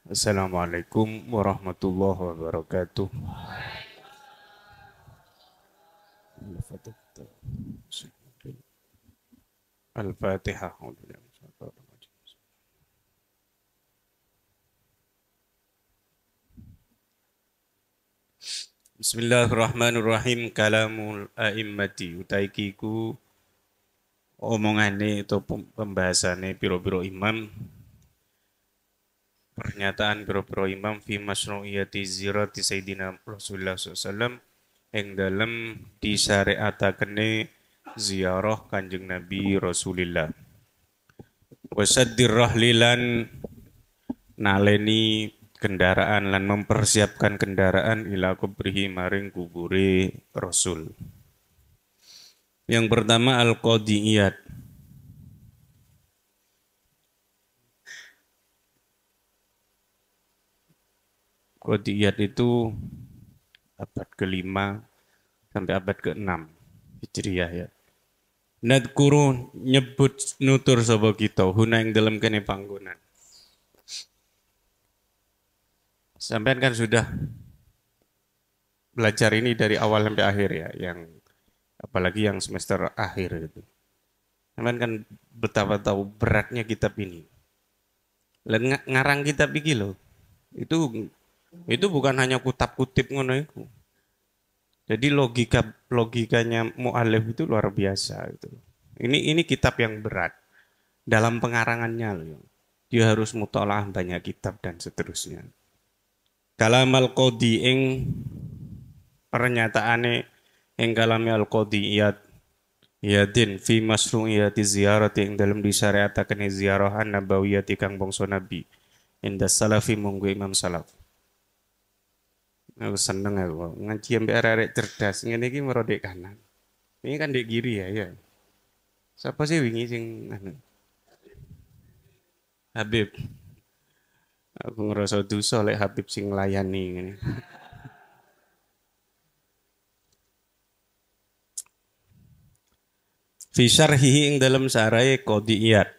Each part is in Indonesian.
Assalamualaikum warahmatullahi wabarakatuh. Al-Fatihah. Bismillahirrahmanirrahim. Kalamul a'immati utaikiku omongane atau pembahasannya piro-piro imam, pernyataan piro-piro imam fi masnu'iyati zirati Sayyidina Rasulullah SAW yang dalam disyariatakane ziarah Kanjeng Nabi Rasulullah. Wasaddir rahlilan naleni kendaraan lan mempersiapkan kendaraan ila kubrihi maring kubure Rasul. Yang pertama al-qadiyat. Qadiyat itu abad ke-5 sampai abad ke-6 Hijriah ya. Nadkuru nyebut nutur sapa kita huna ing dalam kene panggonan. Sampean kan sudah belajar ini dari awal sampai akhir ya, yang apalagi yang semester akhir itu. Sampean kan betapa tahu beratnya kitab ini. Ngarang kitab iki loh. Itu bukan hanya kutip ngono iku. Jadi logikanya mu'alif itu luar biasa itu. Ini kitab yang berat dalam pengarangannya loh. Dia harus mutolaah banyak kitab dan seterusnya. Kalam al-qadi ing pernyataane ing kalame al-qadiyat yadin fi masru'iyati ziyarati ing dalam disyariataken ziarahan nabawiyati kang bangsa nabi inda salafi munggu imam salaf. Aku seneng aku ngaji ambek arek cerdas ngene iki merodek kanan. Ini kan dek kiri ya. Siapa sih wingi sing anu? Habib. Aku ngerasa dosa lek Habib sing layani ngene. Fi syarhihi ing dalam sarai qadiyat.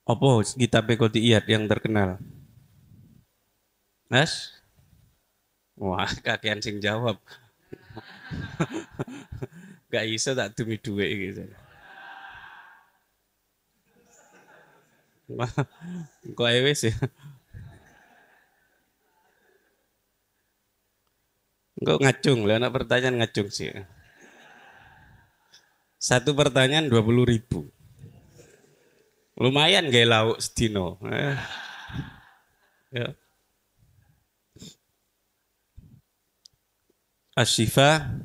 Apa kitab qadiyat yang terkenal? Mas? Wah, kakean sing jawab. Gak iso tak demi duit gitu. Wah, kok wis ya. Enggak ngacung, lah anak pertanyaan ngacung sih. Satu pertanyaan 20.000. Lumayan gak lauk sedino. Ya. Asyifa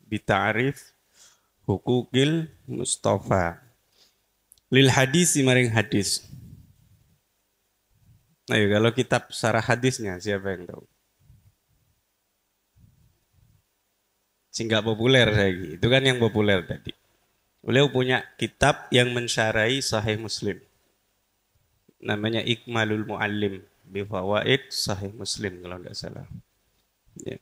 bita'arif hukukil Mustafa. Lil hadis maring hadis. Ayo kalau kitab sarah hadisnya siapa yang tahu? Sehingga populer lagi. Itu kan yang populer tadi. Beliau punya kitab yang mensyarahi Sahih Muslim. Namanya Ikmalul Muallim bi Fawaid Sahih Muslim kalau enggak salah. Ya.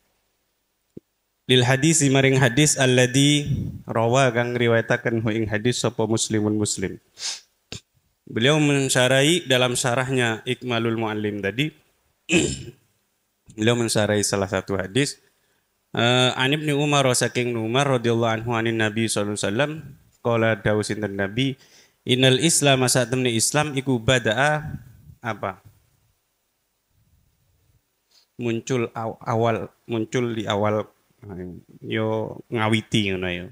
Lil hadis maring hadis alladzi rawa kang riwayataken hu ing hadis sapa muslimun muslim. Beliau mensyarahi dalam syarahnya Ikmalul Muallim tadi. Beliau mensyarahi salah satu hadis An Ibnu Umar saking Umar radhiyallahu anhu anin Nabi sallallahu alaihi wasallam qala dawu sinten Nabi innal Islam sak temne Islam iku bada'a apa? Muncul di awal yo ngawiti ngono yo.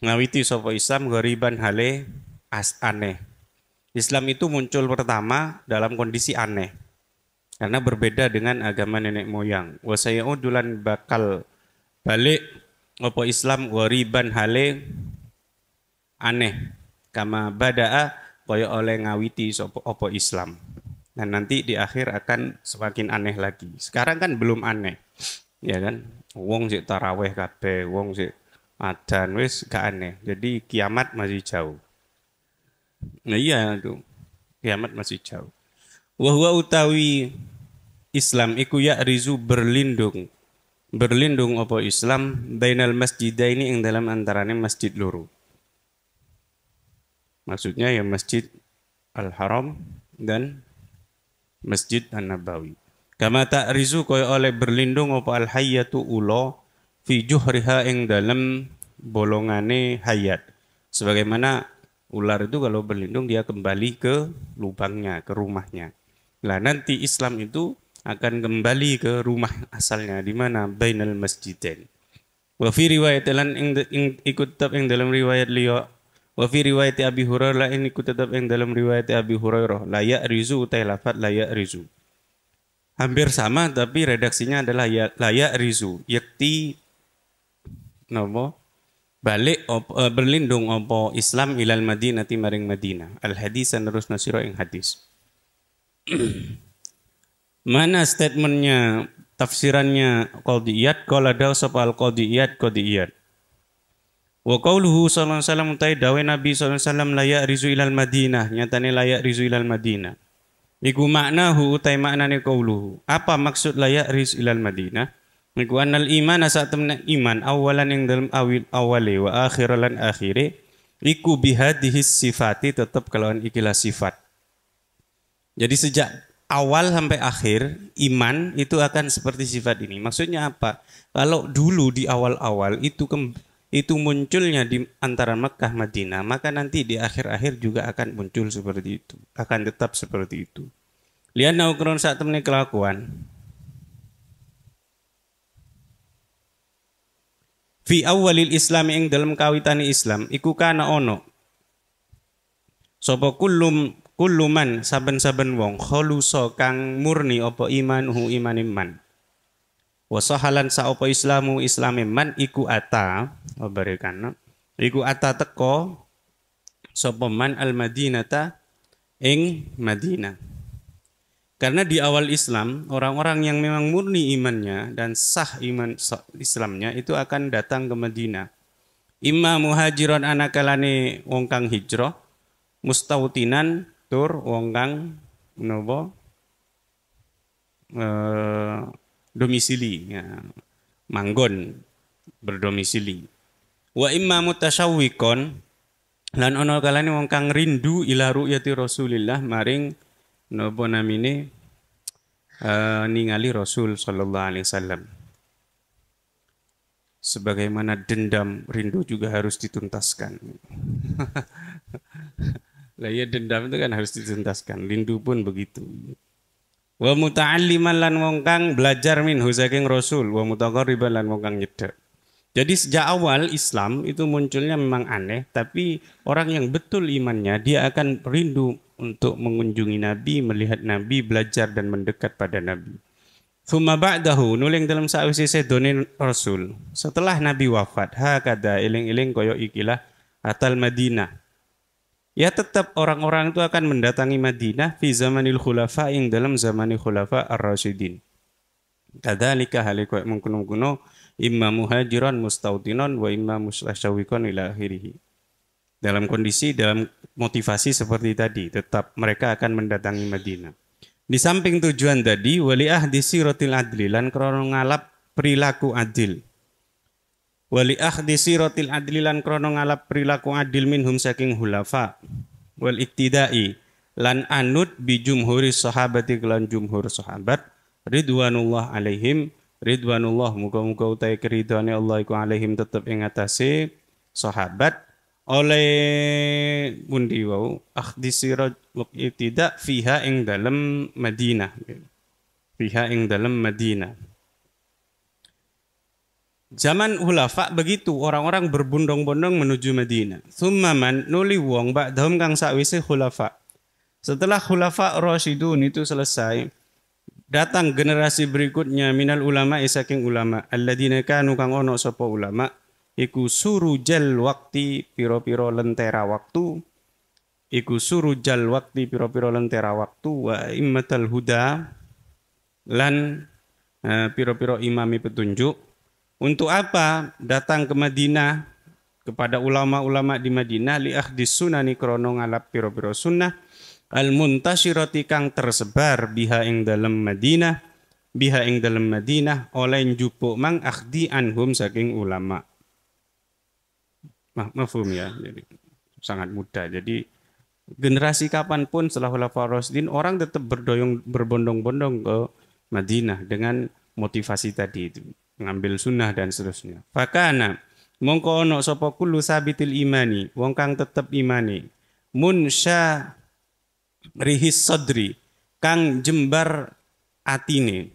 Ngawiti sapa Islam ghariban hale aneh. Islam itu muncul pertama dalam kondisi aneh. Karena berbeda dengan agama nenek moyang. Wa sayaudulan bakal balik apa Islam ghariban hale aneh. Kama bada'a kaya oleh ngawiti sapa apa Islam. Dan nanti di akhir akan semakin aneh lagi. Sekarang kan belum aneh. Ya kan? Wong sik taraweh kabeh, wong sik adzan wis gak aneh. Jadi kiamat masih jauh. Nah iya itu. Kiamat masih jauh. Wa huwa utawi Islam iku ya rizu berlindung. Berlindung apa Islam bainal masjidaini ing dalam antarane masjid loro. Maksudnya ya Masjid Al-Haram dan Masjid An-Nabawi. Kama ta'rizu kaya oleh berlindung apa al-hayyatu ulo fi juhriha ing dalam bolongane hayat. Sebagaimana ular itu kalau berlindung dia kembali ke lubangnya, ke rumahnya. Lah nanti Islam itu akan kembali ke rumah asalnya di mana bainal masjidain. Wa fi riwayat lan ikut tetap ing dalam riwayat liya wa fi riwayat Abi Hurairah ini ikut tetap ing dalam riwayat Abi Hurairah la ya'rizu utai lafat la ya'rizu. Hampir sama tapi redaksinya adalah ya la ya'rizu yakti napa balik berlindung opo Islam ilal Madinati maring Madinah. Al hadis terus nasira ing hadis. Mana statementnya tafsirannya Qadiyat qala daw sapa al Qadiyat Qadiyat. Wa qauluhu sallallahu alaihi wasallam utai dawe Nabi sallallahu alaihi wasallam la ya'rizu ilal Madinah, nyatane la ya'rizu ilal Madinah. Iku maknahu utai maknane qauluhu. Apa maksud la ya'riz ilal Madinah? Iku anal iman saat temen iman awalan yang dalam awale wa akhiralan akhire iku bihadhihi sifati tetap kelawan ikilah sifat. Jadi sejak awal sampai akhir iman itu akan seperti sifat ini. Maksudnya apa? Kalau dulu di awal-awal itu munculnya di antara Mekah Madinah, maka nanti di akhir-akhir juga akan muncul seperti itu, akan tetap seperti itu. Lihat naukron saat temen kelakuan. Fi awalil Islam ing dalam kawitane Islam iku kana ono sapa kulluman saben-saben wong khulusa kang murni apa imanuhu imane man wa sahalan sa apa islamu islame man iku ata barekana iku ata teko sapa man al madinata ing Madinah. Karena di awal Islam, orang-orang yang memang murni imannya dan sah iman Islamnya itu akan datang ke Madinah. Imma muhajiron anakalane wong kang hijrah, mustautinan tur wong kang menapa domisili, ya, manggon berdomisili. Wa imma mutasyawwiqon lan ana kalane wong kang rindu ila ru'yati Rasulillah maring napa namine ningali Rasul sallallahu alaihi wasallam. Sebagaimana dendam rindu juga harus dituntaskan. Lah ya dendam itu kan harus dituntaskan, rindu pun begitu. Wa muta'alliman lan wong kang belajar minhu saking Rasul, wa mutaqarriban lan wong kang nyedhek. Jadi sejak awal Islam itu munculnya memang aneh, tapi orang yang betul imannya dia akan rindu untuk mengunjungi Nabi, melihat Nabi, belajar dan mendekat pada Nabi. Tsumma ba'dahu nuling dalam sawise sedone Rasul. Setelah Nabi wafat, hakada eling-eling koyo ikilah atal Madinah. Ya tetap orang-orang itu akan mendatangi Madinah fi zamanil khulafa ing dalam zamani khulafa ar-rasyidin. Kadzalika halika mungkunu imma muhajiran mustautinan wa imma mustasyawiqan ila akhirih. Dalam kondisi, dalam motivasi seperti tadi, tetap mereka akan mendatangi Madinah. Di samping tujuan tadi, wali ahdi siratil adli lan krono ngalap perilaku adil. Wali ahdi siratil adli lan krono ngalap perilaku adil minhum saking hulafa. Wal iktidai lan anut bi jumhuri sahabati kelan jumhur sahabat. Ridwanullah alaihim, ridwanullah muga-muga utai keridhane Allah iku alaihim tetep ing atase sahabat. Oleh bundi wau akhdi sirat tidak fiha ing dalam Madinah. Fiha ing dalam Madinah. Zaman hulafa begitu, orang-orang berbondong-bondong menuju Madinah. Tsummaman nuli wong ba'dahum kang sakwise hulafa. Setelah khulafa Rasyidun itu selesai, datang generasi berikutnya minal ulama saking ulama alladzina kanu kang ono sapa ulama iku surujal wakti piro-piro lentera waktu, iku surujal wakti piro-piro lentera waktu wa immatal huda lan piro-piro imami petunjuk. Untuk apa datang ke Madinah kepada ulama-ulama di Madinah li akhdis sunani krono ngalap piro-piro sunnah al muntasyirati kang tersebar biha ing dalam Madinah, biha ing dalam Madinah oleh njupuk mang akhdi anhum saking ulama. Mafhum ya, jadi sangat mudah. Jadi Generasi kapanpun setelah Khulafaur Rasyidin orang tetap berbondong-bondong ke Madinah dengan motivasi tadi itu, ngambil sunnah dan seterusnya. Fakana mongko ono sapa kullu sabitil imani, wong kang tetep imani, munsya rihis sadri, kang jembar atine,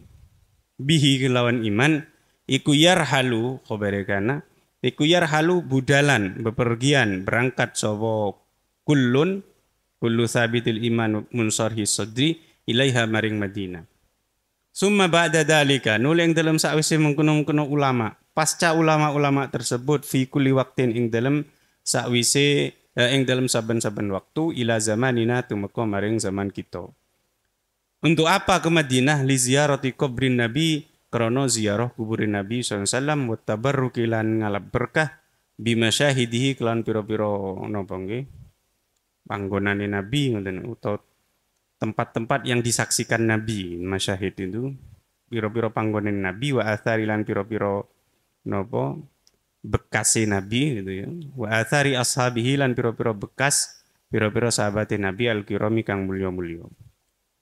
bihi kelawan iman, iku yarhalu khabare kana, iku yarhalu budalan, bepergian, berangkat sapa kullun kullu sabitil iman munsarhi sadri ilaiha maring Madinah. Summa ba'da dalika nuleng dalam sakwise mengkono-mengkono ulama, pasca ulama-ulama tersebut fi kulli waqtin ing dalam sakwise ing dalam saben-saben waktu ila zamanina tumeka maring zaman kita. Untuk apa ke Madinah? Li ziyarati kubrin Nabi, krana ziarah kuburin Nabi sallallahu alaihi wasallam wa tabarruki lan ngalap berkah bi masyahidihi kelan pira-pira napa nggih panggonane Nabi ngoten utawa tempat-tempat yang disaksikan Nabi, masyahid itu pira-pira panggonan Nabi wa athari lan pira-pira napa bekase Nabi gitu ya. Wa athari ashabihi lan pira-pira bekas pira-pira sahabat Nabi al-kirami kang mulya-mulya.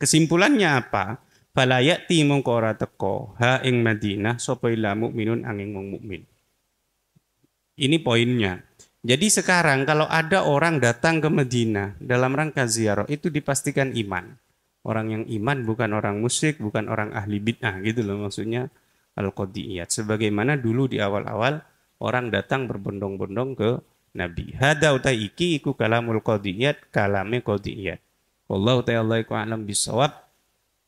Kesimpulannya apa? Fala ya'ti mongko ora teko ha ing Madinah sapa ila mukminun angin wong mukmin. Ini poinnya. Jadi sekarang kalau ada orang datang ke Madinah dalam rangka ziarah itu dipastikan iman. Orang yang iman bukan orang musyrik, bukan orang ahli bid'ah gitu loh maksudnya al-qadiyat. Sebagaimana dulu di awal-awal orang datang berbondong-bondong ke Nabi. Hada utai iki iku kalamul qadiyat, kalame qadiyat. Wallahu ta'ala iku alam bisawab.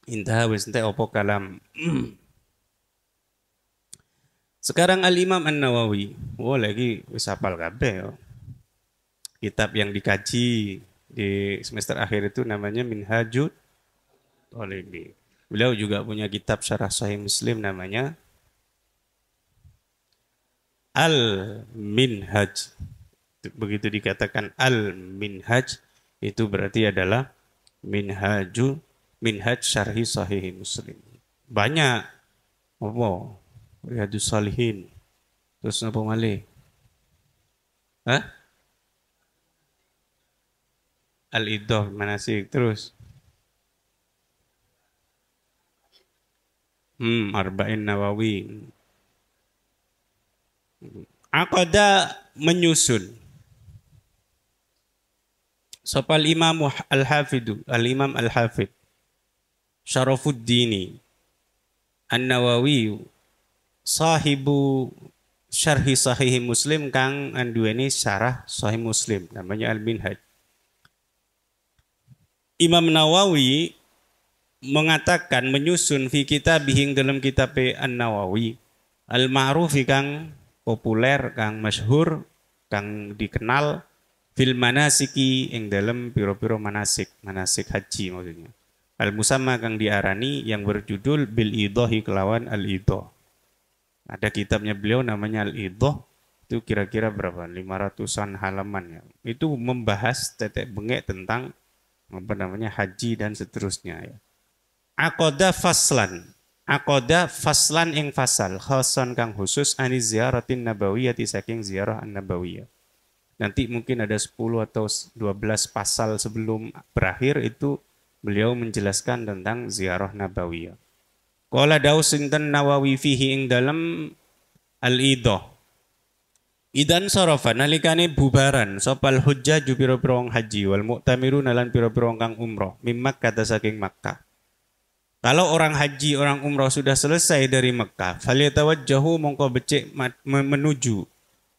Intaha wis entek opo kalam. Sekarang Al-Imam An-Nawawi, lagi wis hafal kabeh yo. Kitab yang dikaji di semester akhir itu namanya Minhajut Thalibi. Beliau juga punya kitab syarah Sahih Muslim namanya Al-Minhaj. Begitu dikatakan Al-Minhaj itu berarti adalah Minhaj Syarhi Sahih Muslim. Banyak apa? Riyadus Salihin. Terus apa malih? Hah? Al-Idah manasik terus. Arba'in Nawawi. Aqada menyusun. Sopal Imam Al-Hafidh, Al-Imam Al-Hafidh Syarafuddini An-Nawawi sahibu syarhi Sahih Muslim kang anduweni syarah Sahih Muslim namanya Al-Minhaj. Imam Nawawi mengatakan menyusun fi kitabih dalam kitab An-Nawawi al-ma'ruf kang populer kang masyhur kang dikenal fil manasiki ing dalam piro-piro manasik haji maksudnya. Al-musamma kang diarani yang berjudul bil idahi kelawan al-idah. Ada kitabnya beliau namanya Al-Idah, itu kira-kira berapa? 500-an halaman ya. Itu membahas tetek bengek tentang apa namanya haji dan seterusnya ya. Aqada faslan ing fasal khasan kang khusus ani ziaratin nabawiyati saking ziarah an-nabawiyah. Nanti mungkin ada 10 atau 12 pasal sebelum berakhir itu beliau menjelaskan tentang ziarah nabawiyah. Qala daus sinten Nawawi fihi ing dalam Al-Idah. Idan sarafa nalikane bubaran sopal hujjah pira-pira wong haji wal mu'tamirun lan pira-pira kang umroh mimmak kata saking Makkah. Kalau orang haji, orang umroh sudah selesai dari Mekah, falyatawajjahu mongko becik menuju.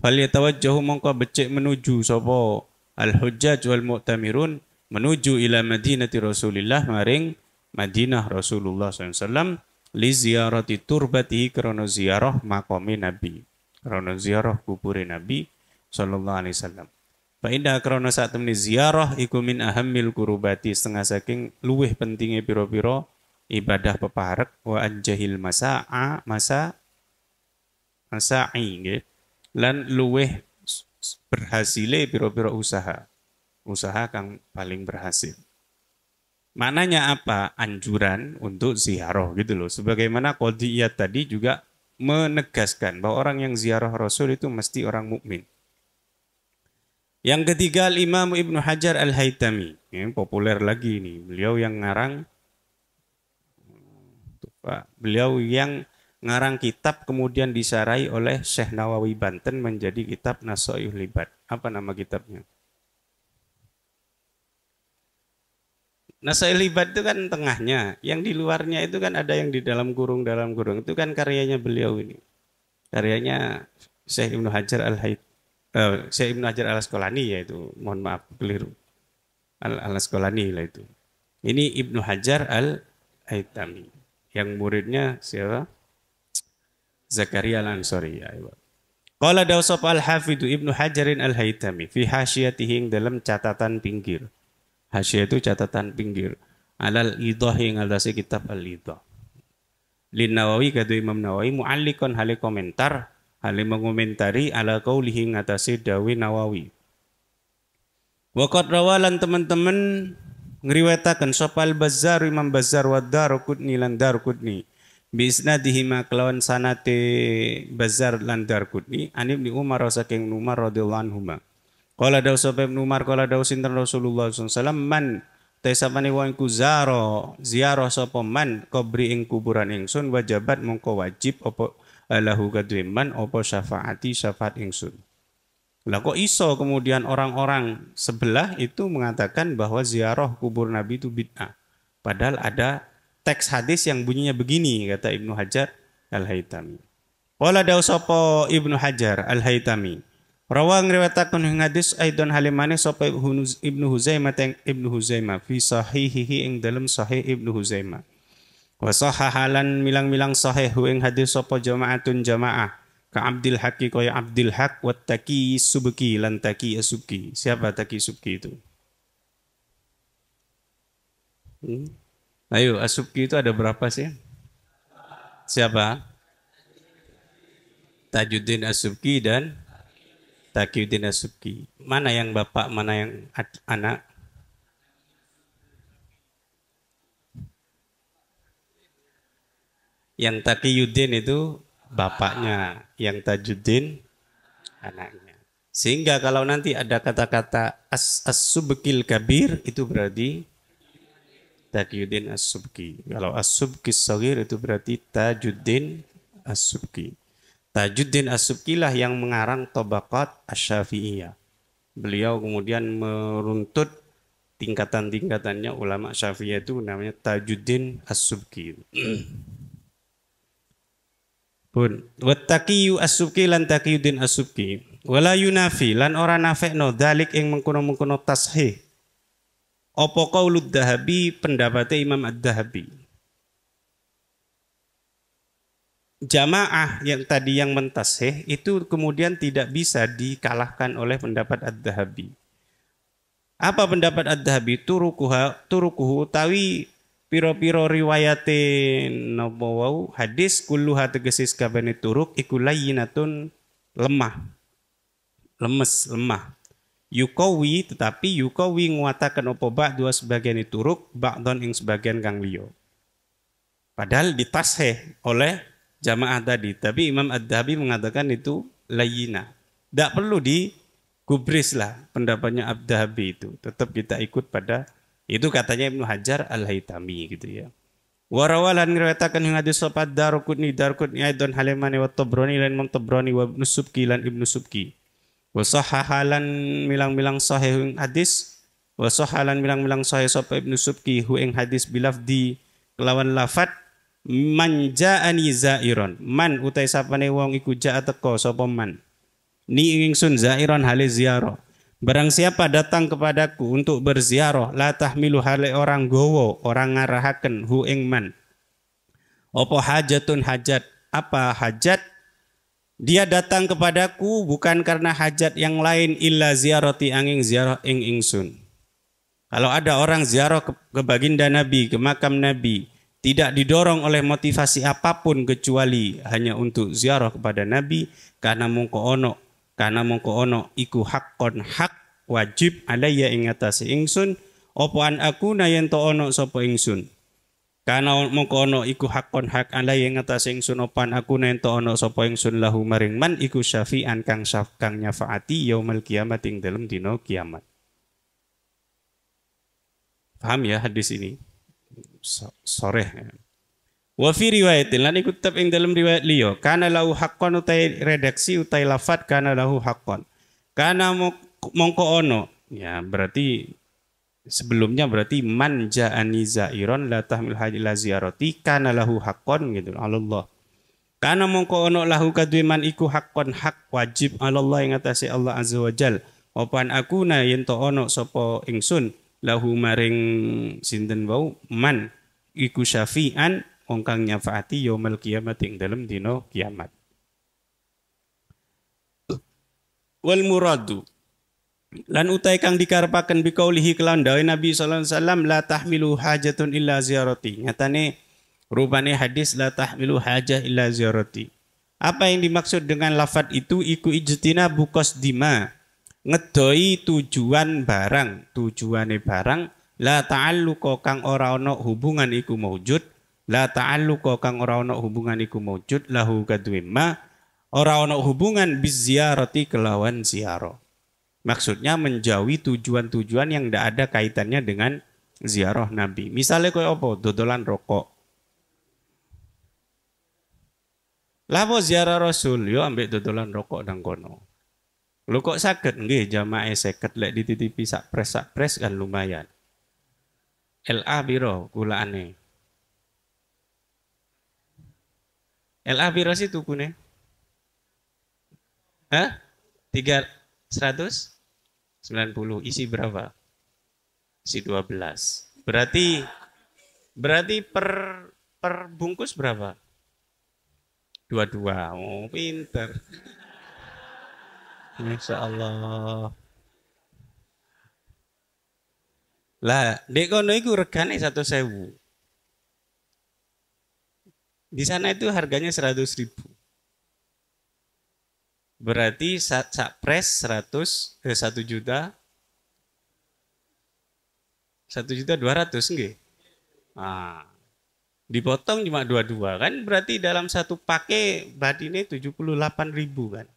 Falyatawajjahu mongko becik menuju sapa al-hujjaj wal mu'tamirun menuju ila Madinati Rasulillah maring Madinah Rasulullah SAW li ziyarati turbatihi krana ziarah maqami Nabi. Krana ziarah kubure Nabi sallallahu alaihi wasallam. Fa inda krana sak temne ziarah iku min ahammil kurubati setengah saking luweh pentinge pira-pira ibadah peparek wa anjahil masa'i nggih lan luweh berhasile pira-pira usaha kang paling berhasil. Maknanya apa? Anjuran untuk ziarah gitu loh. Sebagaimana qadiyat tadi juga menegaskan bahwa orang yang ziarah Rasul itu mesti orang mukmin. Yang ketiga Imam Ibnu Hajar Al-Haytami. Ini populer lagi nih. Beliau yang ngarang kitab kemudian disarai oleh Syekh Nawawi Banten menjadi kitab Nasoihul Ibad. Apa nama kitabnya? Nasoihul Ibad itu kan tengahnya, yang di luarnya itu kan ada yang di dalam kurung. Itu kan karyanya beliau ini. Karyanya Syekh Ibnu Hajar Syekh Ibnu Hajar Al-Asqalani yaitu, mohon maaf keliru. Al-Asqalani lah itu. Ini Ibnu Hajar Al-Haytami. Yang muridnya siapa? Zakaria Al-Ansari. Qala dawsaf al-Hafidhu Ibnu Hajarin Al-Haytami fi hasyatihi dalam catatan pinggir. Hasyah itu catatan pinggir. Alal idah yang aldasi kitab al-idah. Lin Nawawi kadu Imam Nawawi mu'allikon hale komentar hale mengomentari ala qaulihi ngatasi dawe Nawawi. Waqat rawalan teman-teman ngriwayataken sopal Bazzar Imam Bazzar wa Daruqutni lan Daruqutni bi isnadihi ma kelawan sanate Bazzar lan Daruqutni an Ibnu Umar saking Umar radhiyallahu anhu. Qala dawu sapa Ibnu Umar qala dawu sinten Rasulullah sallallahu alaihi wasallam man tesapane wong iku ziarah sapa man kubri ing kuburan ingsun wajabat mongko wajib apa lahu kadhe man apa syafaat ingsun. Lah kok iso kemudian orang-orang sebelah itu mengatakan bahwa ziarah kubur Nabi itu bid'ah. Padahal ada teks hadis yang bunyinya begini kata Ibnu Hajar Al-Haytami. Qala dawu sapa Ibnu Hajar Al-Haytami rawang riwayataken hadis aidon halimane sapa Ibnu Huzaimah fi sahihihi ing dalam sahih Ibnu Huzaimah. Wa sahahalan milang-milang sahih ing hadis sapa jamaatun jamaah ka Abdul Haqi kaya Abdul Haq wa Taqi Subki lan Taqi Asubki. Siapa Taqi Subki itu? Ayo, Asubki itu ada berapa sih? Siapa? Tajuddin Asubki dan Taqiyuddin As-Subki. Mana yang bapak, mana yang anak? Yang Taqiyuddin itu bapaknya, yang Tajuddin anaknya. Sehingga kalau nanti ada kata-kata As-Subkil Kabir itu berarti Taqiyuddin As-Subki. Kalau As-Subki Shaghir itu berarti Tajuddin As-Subki. Tajuddin As-Subki lah yang mengarang Tabaqat Asy-Syafi'iyah. Beliau kemudian meruntut tingkatan-tingkatannya ulama Syafi'iyah itu namanya Tajuddin As-Subki. Pun wattaqiyu As-Subki lan Taqiyuddin As-Subki wala yunafi lan ora nafekno dalik ing mengkono-mengkono tashih. Apa qaulud Dahabi pendapatnya Imam Ad-Dahabi. Jamaah yang tadi yang mentashih itu kemudian tidak bisa dikalahkan oleh pendapat Ad-Dahabi. Apa pendapat Ad-Dahabi? Turukuhu tawi piro-piro riwayatin nabawau hadis kulluha tegesis kabane turuk iku layyinatun lemah. Lemah. Yukawi tetapi yukawi nguatakan apa dua sebagian turuk ba'don ing sebagian kang liya. Padahal ditashih oleh jamaah tadi, tapi Imam Ad-Dahabi mengatakan itu layyina. Tidak perlu digubris lah pendapatnya Ad-Dahabi itu. Tetap kita ikut pada itu katanya Ibnu Hajar Al-Haytami gitu ya. Warawalan ngriwayataken ing hadis sapa Daruqutni aidon halimane wa Tabrani lan Imam Tabrani wa Ibnu Subki lan Ibnu Subki. Wa sahahalan milang-milang sahih hadis wa sahalan milang-milang sahih sapa Ibnu Subki hu ing hadis bilafdi kelawan lafat man ja'ani zairon man utai sapane wong iku ja'a teka sapa man ni ingsun zairon hale ziarah barang siapa datang kepadaku untuk berziarah la tahmilu hale orang gowo orang ngarahaken hu ing man apa hajatun hajat apa hajat dia datang kepadaku bukan karena hajat yang lain illa ziarati angin ziarah ing ingsun. Kalau ada orang ziarah ke baginda Nabi ke makam Nabi tidak didorong oleh motivasi apapun kecuali hanya untuk ziarah kepada Nabi karena mongko ono iku haqqon hak wajib alayya ing atase ingsun apa an aku na yen to ono sapa ingsun Kana mongko ono iku hakon hak alai ing atase ingsun opan aku nento ono sapa ingsun lahu maring man iku syafi'an kang nyafaati yaumul kiamat ing dalem dina kiamat. Paham ya hadis ini? Sore. Wa fi riwayatin lan iku tetep ing dalam riwayat liya kana lahu haqqan utai redaksi utai lafat kana lahu haqqan. Kana mongko ono ya berarti sebelumnya berarti man ja'ani zairon la tahmil haji la ziyarati kana lahu haqqan gitu Allah. Kana mongko ono lahu kadue man iku haqqan hak wajib Allah ing atase Allah azza wajal. Opan aku na yen to ono sapa ingsun lahu maring sinten wau man iku syafi'an wong kang nyafaati yaumul kiamat ing dalem dina kiamat. Wal muradu lan utai kang dikarepaken biqaulihi kelawan dawuh Nabi sallallahu alaihi wasallam la tahmilu hajatun illa ziyarati. Nyatane rupane hadis la tahmilu hajah illa ziyarati. Apa yang dimaksud dengan lafaz itu iku ijtina bukos dima ngedoi tujuan barang, tujuane barang la ta'alluqa kang ora ana hubungan iku maujud, la ta'alluqa kang ora ana hubungan iku maujud lahu kadwe ma ora ana hubungan biziarati kelawan ziarah. Maksudnya menjauhi tujuan-tujuan yang tidak ada kaitannya dengan ziarah Nabi. Misalnya kaya apa? Dodolan rokok. Lapo ziarah Rasul yo ambek dodolan rokok nang kono. Lho kok saged nggih jamaah 50 lek dititipi sak pres kan lumayan. LA piro kulaane? LA piro sih tukune? Hah? 190 isi berapa? Isi 12. Berarti per bungkus berapa? 22. Oh, pinter. Masya Allah. Lah, dek kono iku regane 100.000. Di sana itu harganya 100.000. Berarti sak pres 1 juta 1.200.000 nggih. Nah, dipotong cuma 22 kan berarti dalam satu pakai badine 78.000 kan.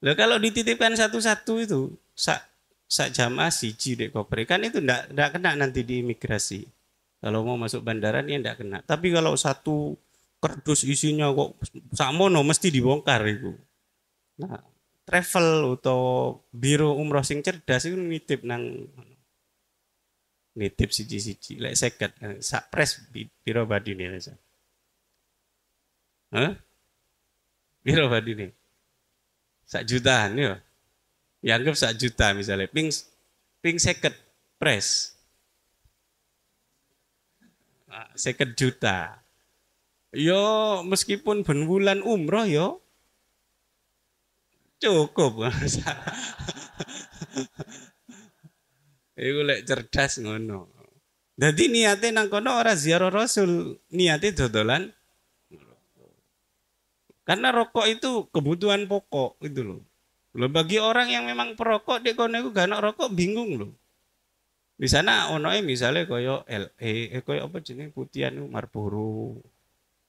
Lah kalau dititipkan satu-satu itu sak jamaah siji dek koper kan itu ndak kena nanti di imigrasi. Kalau mau masuk bandara ini ndak kena. Tapi kalau satu kardus isinya kok sakmono mesti dibongkar itu. Nah, travel atau biro umroh sing cerdas itu nitip siji-siji lek 50 sak pres biro badine rasa. Hah? Biro badine. Sak jutaan yo. Ya anggap sak juta misalnya ping 50 pres. 50 juta. Yo meskipun ben bulan umroh yo cukup. Iku lek cerdas ngono. Dadi niate nang kono ora ziarah Rasul, niate dodolan. Karena rokok itu kebutuhan pokok itu loh. Loh bagi orang yang memang perokok di kono iku gak ono rokok bingung loh. Di sana onoe misalnya koyo LE, koyo apa jenenge putihan itu Marlboro,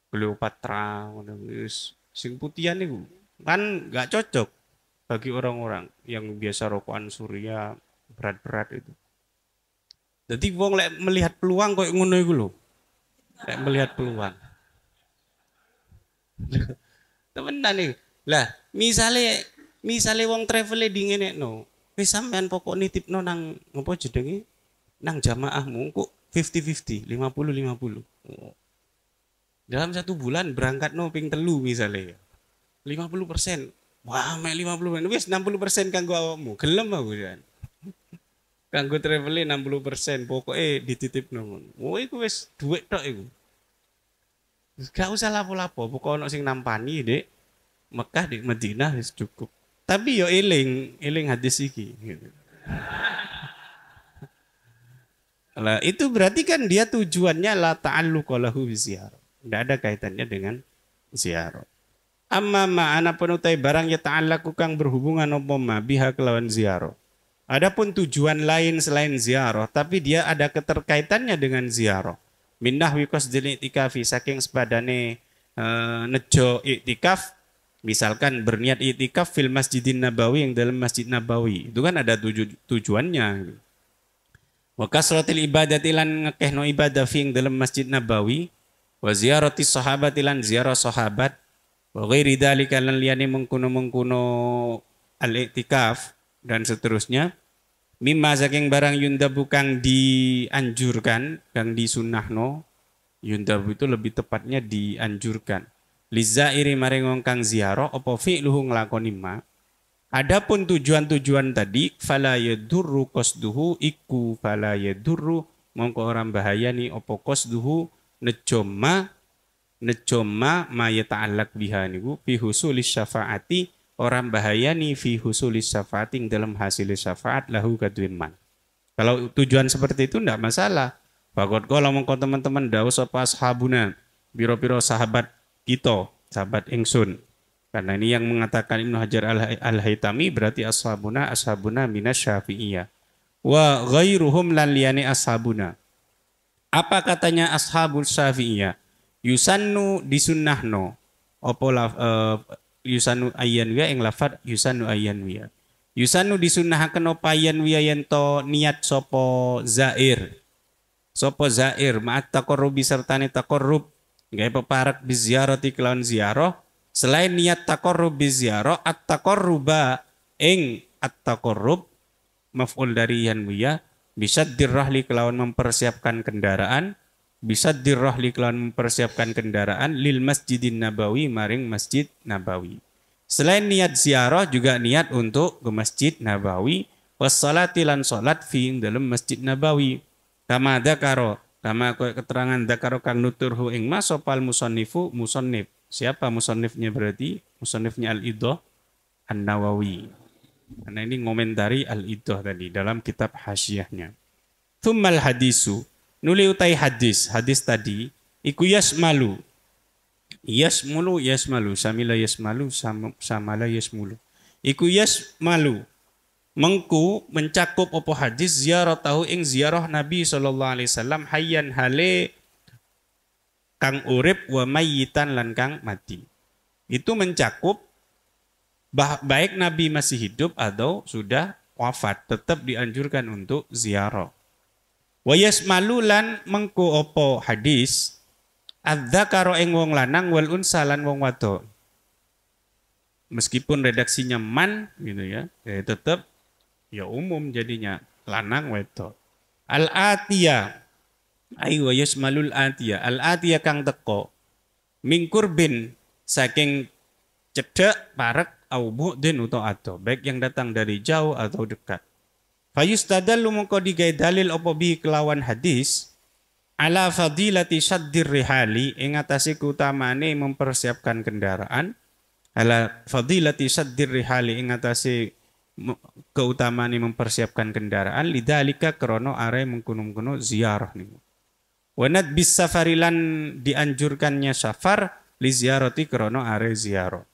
Cleopatra, sing putihan itu kan gak cocok bagi orang-orang yang biasa rokokan Surya berat-berat itu. Jadi wong lek melihat peluang koyo ngono iku lho. Lek melihat peluang. Temenan nih. Lah, misale wong travel di ngenekno. Wis sampean pokok nitipno nang ngopo jenenge? Nang jamaahmu kok 50-50, 50-50. Oh. Dalam 1 bulan berangkat no ping 3 misalnya. 50%. Wah, mek 50%. Wis 60% kanggo awakmu. Gelem aku jan. Kanggo travel 60%, pokoke dititipno. Oh, iku wis dhuwit tok iku. Gak usah lapo-lapo, pokok ono sing nampani dek Mekah di Madinah wis cukup. Tapi yo eling hadis iki gitu. Lah itu berarti kan dia tujuannya la ta'alluqa lahu biziarah. Tidak ada kaitannya dengan ziarah. Amma ma'ana penutai barang ya ta'allaku kang berhubungan apa ma biha kelawan ziarah. Adapun tujuan lain selain ziarah, tapi dia ada keterkaitannya dengan ziarah. Minnah wikos dili itikafi saking sepadane nejo iktikaf, misalkan berniat iktikaf fil Masjidin Nabawi yang dalam Masjid Nabawi. Itu kan ada tujuannya. Wa kasratil ibadati lan ngekehno ibadah fi yang dalam Masjid Nabawi, wa ziyarati sahabat lan ziarah sahabat, wa ghairi dzalika lan liyane mengkuno-mengkuno al-iktikaf dan seterusnya. Mimma saking barang yundabu kang dianjurkan, kang disunnahno. Yundabu itu lebih tepatnya dianjurkan. Lizairi maring wong kang ziarah apa fi'luhu nglakoni ma. Adapun tujuan-tujuan tadi fala yadurru qasduhu iku fala yadurru mongko orang bahayani apa qasduhu nejoma ma yata'allaq biha niku fi husulis syafaati orang bahayani fi husulis syafaating dalam hasil syafaat lahu kaduin man. Kalau tujuan seperti itu tidak masalah. Bakot kalau mengko teman-teman dawuh sapa ashabuna, biro-biro sahabat kita, sahabat ingsun. Karena ini yang mengatakan Ibnu Hajar Al-Haytami berarti ashabuna minas syafi'iyah. Wa ghairuhum lan liyane ashabuna. Apa katanya ashabul syafi'iyah? Yusannu disunnahno. Apa yusannu ayyanwiya ing lafad yusannu ayyanwiya. Yusannu disunahaken apa ayyanwiya yen to niat sapa zair. Sapa zair ma'at taqarrubi sertane taqarrub gawe peparek bi ziarati kelawan ziarah selain niat taqarrub bi ziarah at-taqarruba ing at-taqarrub maf'ul dari yanwiya bisa dirahli kelawan mempersiapkan kendaraan bisa dirahli kelawan mempersiapkan kendaraan lil Masjidin Nabawi maring Masjid Nabawi. Selain niat ziarah juga niat untuk ke Masjid Nabawi wassalati lan salat fi dalam Masjid Nabawi. Kama dzakaro kama keterangan dzakaro kang nuturhu ing ma sopal musannifu musannif. Siapa musannifnya berarti? Musannifnya Al-Iddah An-Nawawi. Karena ini ngomentari Al-Iddah tadi dalam kitab hasyiyahnya. Tsummal hadisu nuli utai hadis tadi iku yasmalu samila yasmalu samala yasmulu iku yasmalu mengku mencakup opo hadis ziarah tahu ing ziarah Nabi sallallahu alaihi wasallam hayyan hale kang urip wa mayyitan lan kang mati. Itu mencakup baik Nabi masih hidup atau sudah wafat tetap dianjurkan untuk ziarah. Wa yasmalu lan mengku opo hadis adzakaro ing wong lanang wal unsa lan wong wadon. Meskipun redaksinya man gitu ya tetap ya umum jadinya lanang wedok. Al-atiyah ayo yasmalul atiyah. Al-atiyah kang teko mingkurbin saking cedek parek au bu'din uto ato baik yang datang dari jauh atau dekat. Fayustadallu mongko digawe dalil apa bi kelawan hadis ala fadilati syaddir rihali ing atase kutamane mempersiapkan kendaraan ala fadilati syaddir rihali ing atase keutamaan mempersiapkan kendaraan lidzalika krana are mengkuno-kuno ziarah niku. Wanat bis safarilan dianjurkannya safar li ziarati krana are ziarah.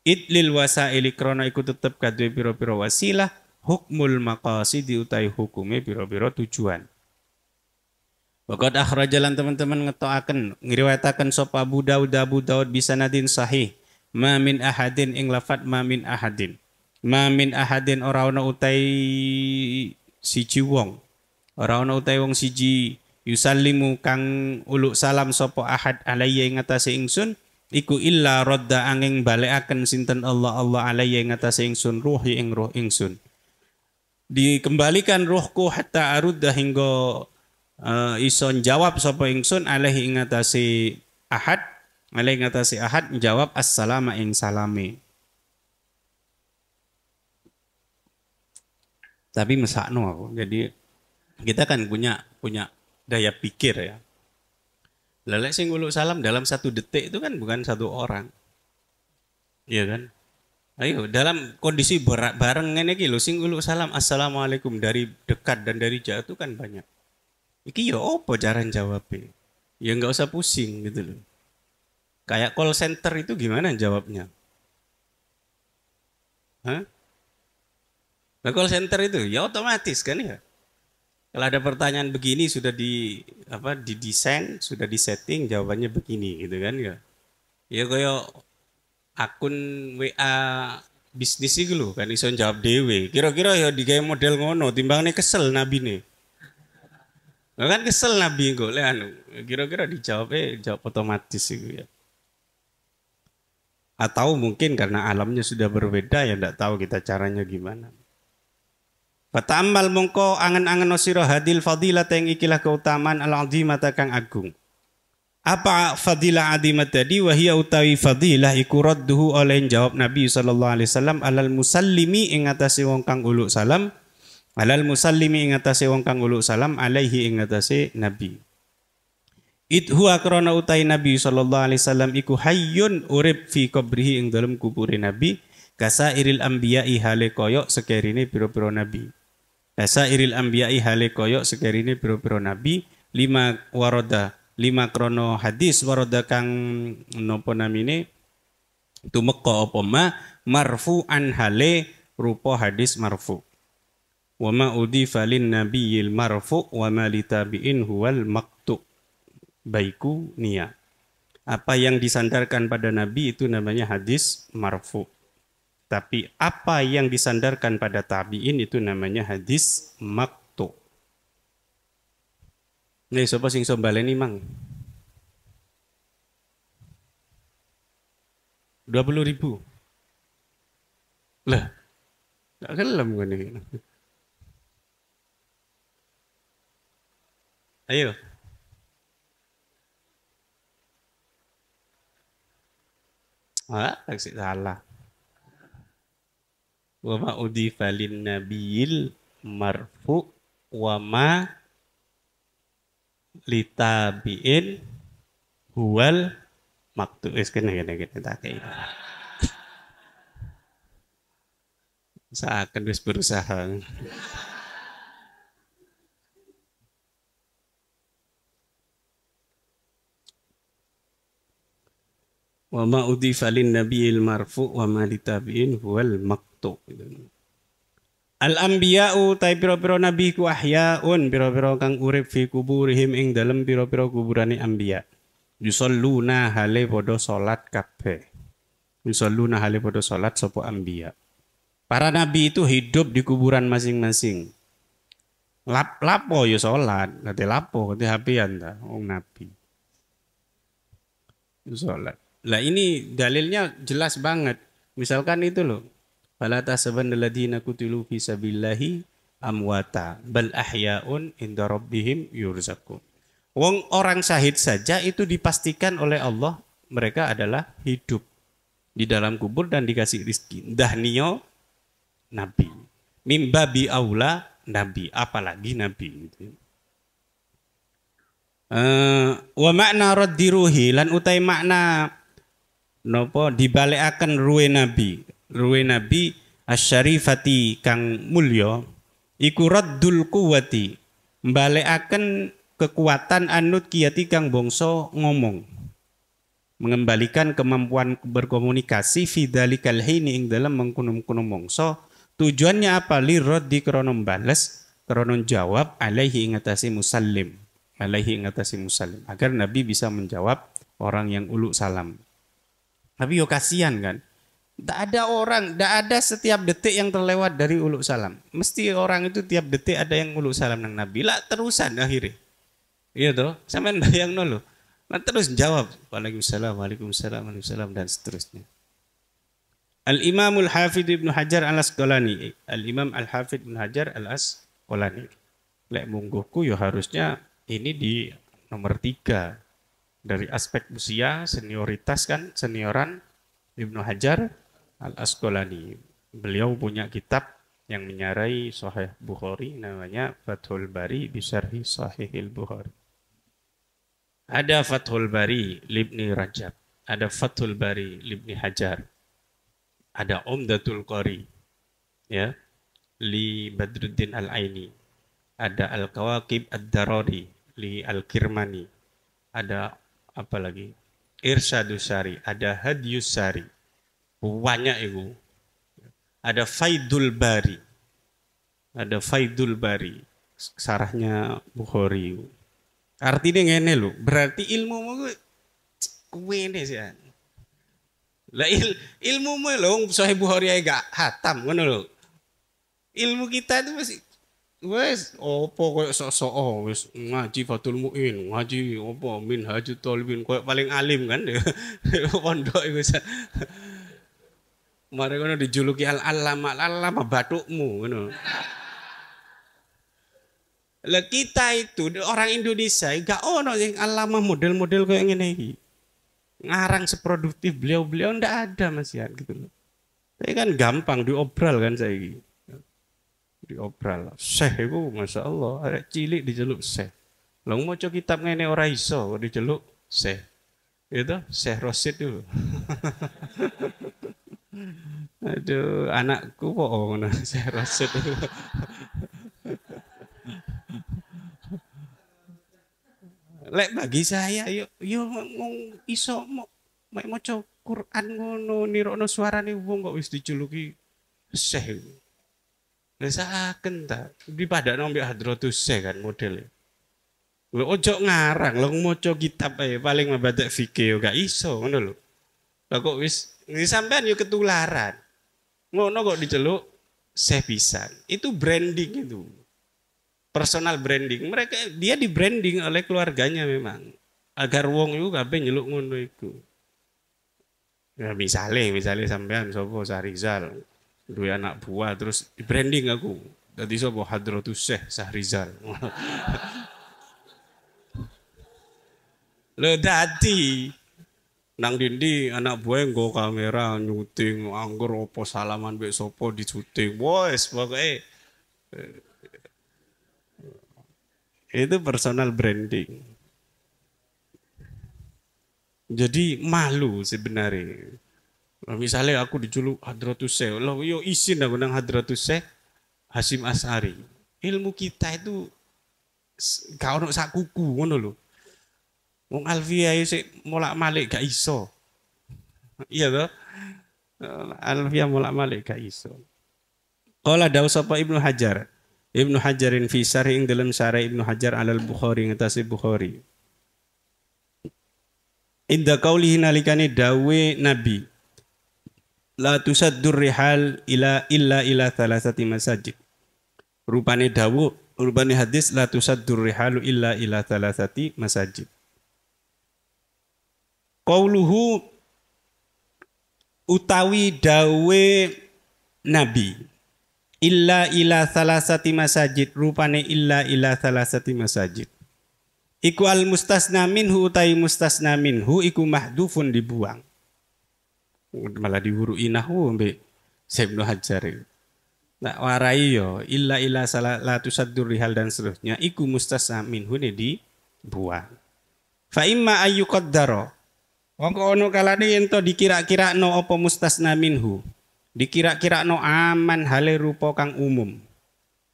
Idlil wasaili krana iku tetep kadhe pira-pira wasilah hukmul maqasid utai hukume pira-pira tujuan. Waqad akhrajalan teman-teman ngetoaken ngriwayataken sapa Abu Daud bisanadin sahih ma min ahadin ing lafat ma min ahadin. Ma min ahadin ora ana utai siji wong. Ora ana utai wong siji yusallimu kang uluk salam sapa ahad alayya ing atase ingsun iku illa radda angin balekaken sinten Allah alayya ing atase ingsun ruhi ing ruh ingsun. Dikembalikan ruhku hatta arudda hingga ison jawab sapa ingsun alaihi ing atase ahad alaihi ing atase ahad menjawab assalamu ing salame. Tapi mesakno aku. Jadi kita kan punya daya pikir ya. Lelek sing nguluk salam dalam 1 detik itu kan bukan 1 orang. Iya kan? Ayo dalam kondisi bareng ngene iki lho sing nguluk salam assalamualaikum dari dekat dan dari jauh itu kan banyak. Iki ya opo cara jawabnya? Ya enggak usah pusing gitu loh. Kayak call center itu gimana jawabnya? Hah? Nah, call center itu ya otomatis kan ya. Kalau ada pertanyaan begini sudah didesain, sudah disetting jawabannya begini gitu kan ya. Ya kayak akun WA bisnis itu lho kan iso jawab dewe. Kira-kira ya digawe model ngono timbangane kesel nabi nih. Nah, kan kesel nabi kok anu. Kira-kira jawab otomatis itu ya. Atau mungkin karena alamnya sudah berbeda ya ndak tahu kita caranya gimana. Fata'ammal mongko angen-angen sira hadil fadilah yang ikilah keutamaan al-azimata kang agung. Apa fadilah azimat tadi wahia utawi fadilah iku radduhu oleh jawab Nabi sallallahu alaihi wasallam alal musallimi ing atase wong kang uluk salam alal musallimi ing atase wong kang uluk salam alaihi ing atase Nabi. Idhu akrona utai Nabi sallallahu alaihi wasallam iku hayyun urip fi qabrihi ing dalam kubure Nabi kasairil anbiya'i hale koyok sekerine pira-pira nabi. Kasairil anbiya'i hale koyok sekerine pira-pira nabi lima krono hadis waroda kang nopo namine tumeka apa marfu'an hale rupa hadis marfu. Wa ma udifa lin nabiyil marfu wa ma litabi'in huwal maqtu. Baiku niya. Apa yang disandarkan pada nabi itu namanya hadis marfu. Tapi apa yang disandarkan pada tabi'in itu namanya hadis maqtu. Nih, sapa sing iso baleni mang? 20.000. Lah, gak kelem ngene. Ayo. Tak salah. Wa ma udifa lin nabiyil marfu wa ma litabiin huwal maktu kena tak kayak seakan wis berusaha. Wa ma udifa lin nabiyil marfu wa ma litabiin huwal maktu. Al-anbiya'u tai pira-pira nabi ku ahyaun pira-pira kang urip fi kuburihim ing dalem pira-pira kuburane anbiya. Yusalluna hale padha salat kabeh. Yusalluna hale padha salat sapa anbiya. Para nabi itu hidup di kuburan masing-masing. Lapo ya salat, kate lapo, kate hapian ta wong nabi. Salat. Lah ini dalilnya jelas banget. Misalkan itu loh. Fala tahsabanna alladziina qutilu fi sabilillahi amwata bal ahya'un inda rabbihim yurzaqun. Wong orang syahid saja itu dipastikan oleh Allah mereka adalah hidup di dalam kubur dan dikasih rizki. Dahnio nabi, mimbabi aula nabi, apalagi nabi. Wa makna raddi ruhi lan utai makna nopo dibalekaken ruwe nabi asyarifati kang mulya iku raddul quwati mbalekaken kekuatan anut kiyati kang bangsa ngomong mengembalikan kemampuan berkomunikasi fidzalikal hini ing dalam mengkunum-kunum mangsa tujuannya apa liraddi krana bales krana jawab alaihi ing atase musallim agar nabi bisa menjawab orang yang uluk salam. Tapi yo kasihan kan. Tidak ada setiap detik yang terlewat dari uluk salam. Mesti orang itu tiap detik ada yang uluk salam nang Nabi. Lah terusan akhirnya. Iya toh, sampean bayang dulu. Nah, terus jawab, Waalaikumsalam, Waalaikumsalam, Waalaikumsalam dan seterusnya. Al-Imamul Hafidz Ibnu Hajar Al-Asqalani. Al-Imam Al-Hafidz Ibnu Hajar Al-Asqalani. Lek mungguhku ya harusnya ini di nomor 3 dari aspek usia, senioritas kan, senioran Ibnu Hajar Al-Asqalani. Beliau punya kitab yang menyarai Sahih Bukhari namanya Fathul Bari Bisharhi Sahihil Bukhari. Ada Fathul Bari Libni Rajab, ada Fathul Bari Libni Hajar, ada Umdatul Qari ya li Badruddin Al-Aini, ada Al-Kawakib Ad-Darari li Al-Kirmani, ada apa lagi? Irsyadus Sari, ada Hadyus Sari. Banyak itu. Ada Faidul Bari. Ada Faidul Bari, sarahnya Bukhari. Artinya ngene lho, berarti ilmu kuwe ini sih. Lah ilmu lho Sahih Bukhari ae gak hatam ngono lho. Ilmu kita itu masih wes opo koyo sok-sok wis ngaji Fathul Muin, ngaji opo Minhajut Thalibin koyo paling alim kan pondok iku. Mari ngono dijuluki al-allama batukmu ngono. Lah kita itu orang Indonesia gak ono sing alama model-model kayak ngene iki. Ngarang seproduktif beliau-beliau ndak ada Mas ya gitu loh. Tapi kan gampang diobral kan saiki. Diobral. Syekh iku masyaallah arek cilik diceluk Syekh. Lah maca kitab ngene ora iso kok diceluk Syekh. Itu Syekh Rosid dulu. Aduh, anakku kok ngono Syekh Rosid. Lek bagi saya yo iso mek maca Quran ngono nirokno suarane wong kok wis dijuluki Syekh. Lah saken ta dipadakno mbek Hadratus Syekh kan modele. Lho ojo ngarang, lho maca kitab ae paling mabadak fikih gak iso ngono lho. Lah kok wis sampean yo ketularan. Ngono kok diceluk Syekh pisan. Itu branding itu. Personal branding. Dia di branding oleh keluarganya memang. Agar wong itu kabeh nyeluk ngono iku. Ya misalnya sampean sapa Sahrizal, duwe anak buah terus di branding aku. Dadi sapa Hadratus Syekh Sahrizal. Lho dadi nang dindi anak buah nggo kamera nyuting anggur opo salaman mbek sapa dicuting. Wes pokoke itu personal branding. Jadi malu sebenarnya. Misalnya aku dijuluk Hadratus Syekh, loh yo izin aku nang Hadratus Syekh Hasyim Asy'ari. Ilmu kita itu gak ono sak kuku ngono lho. Wong Alfiyah sik molak-malik gak iso. Iya toh? Alfiyah molak-malik gak iso. Qala dawu sapa Ibnu Hajar. Ibnu Hajarin fi syarih ing dalam syarah Ibnu Hajar alal Bukhari ngatasi Bukhari. Inda qaulihi nalikane dawe Nabi la tusaddur rihal illa ila thalathati masajid. Rupane dawu, rupane hadis la tusaddur rihalu illa ila thalathati masajid. Qauluhu utawi dawe Nabi illa ila salasati masajid, rupane illa ila salasati masajid. Iku al mustasna minhu utai mustasna minhu iku mahdufun dibuang. Malah diwurui nahwu mbek Ibnu Hajar. Nak warai yo illa ila la tusaddur rihal dan seterusnya iku mustasna minhu ne dibuang. Fa imma ayyuqaddara. Mongko ono kalane yen to dikira-kirakno apa mustasna minhu. Dikira-kira no aman hale rupa kang umum.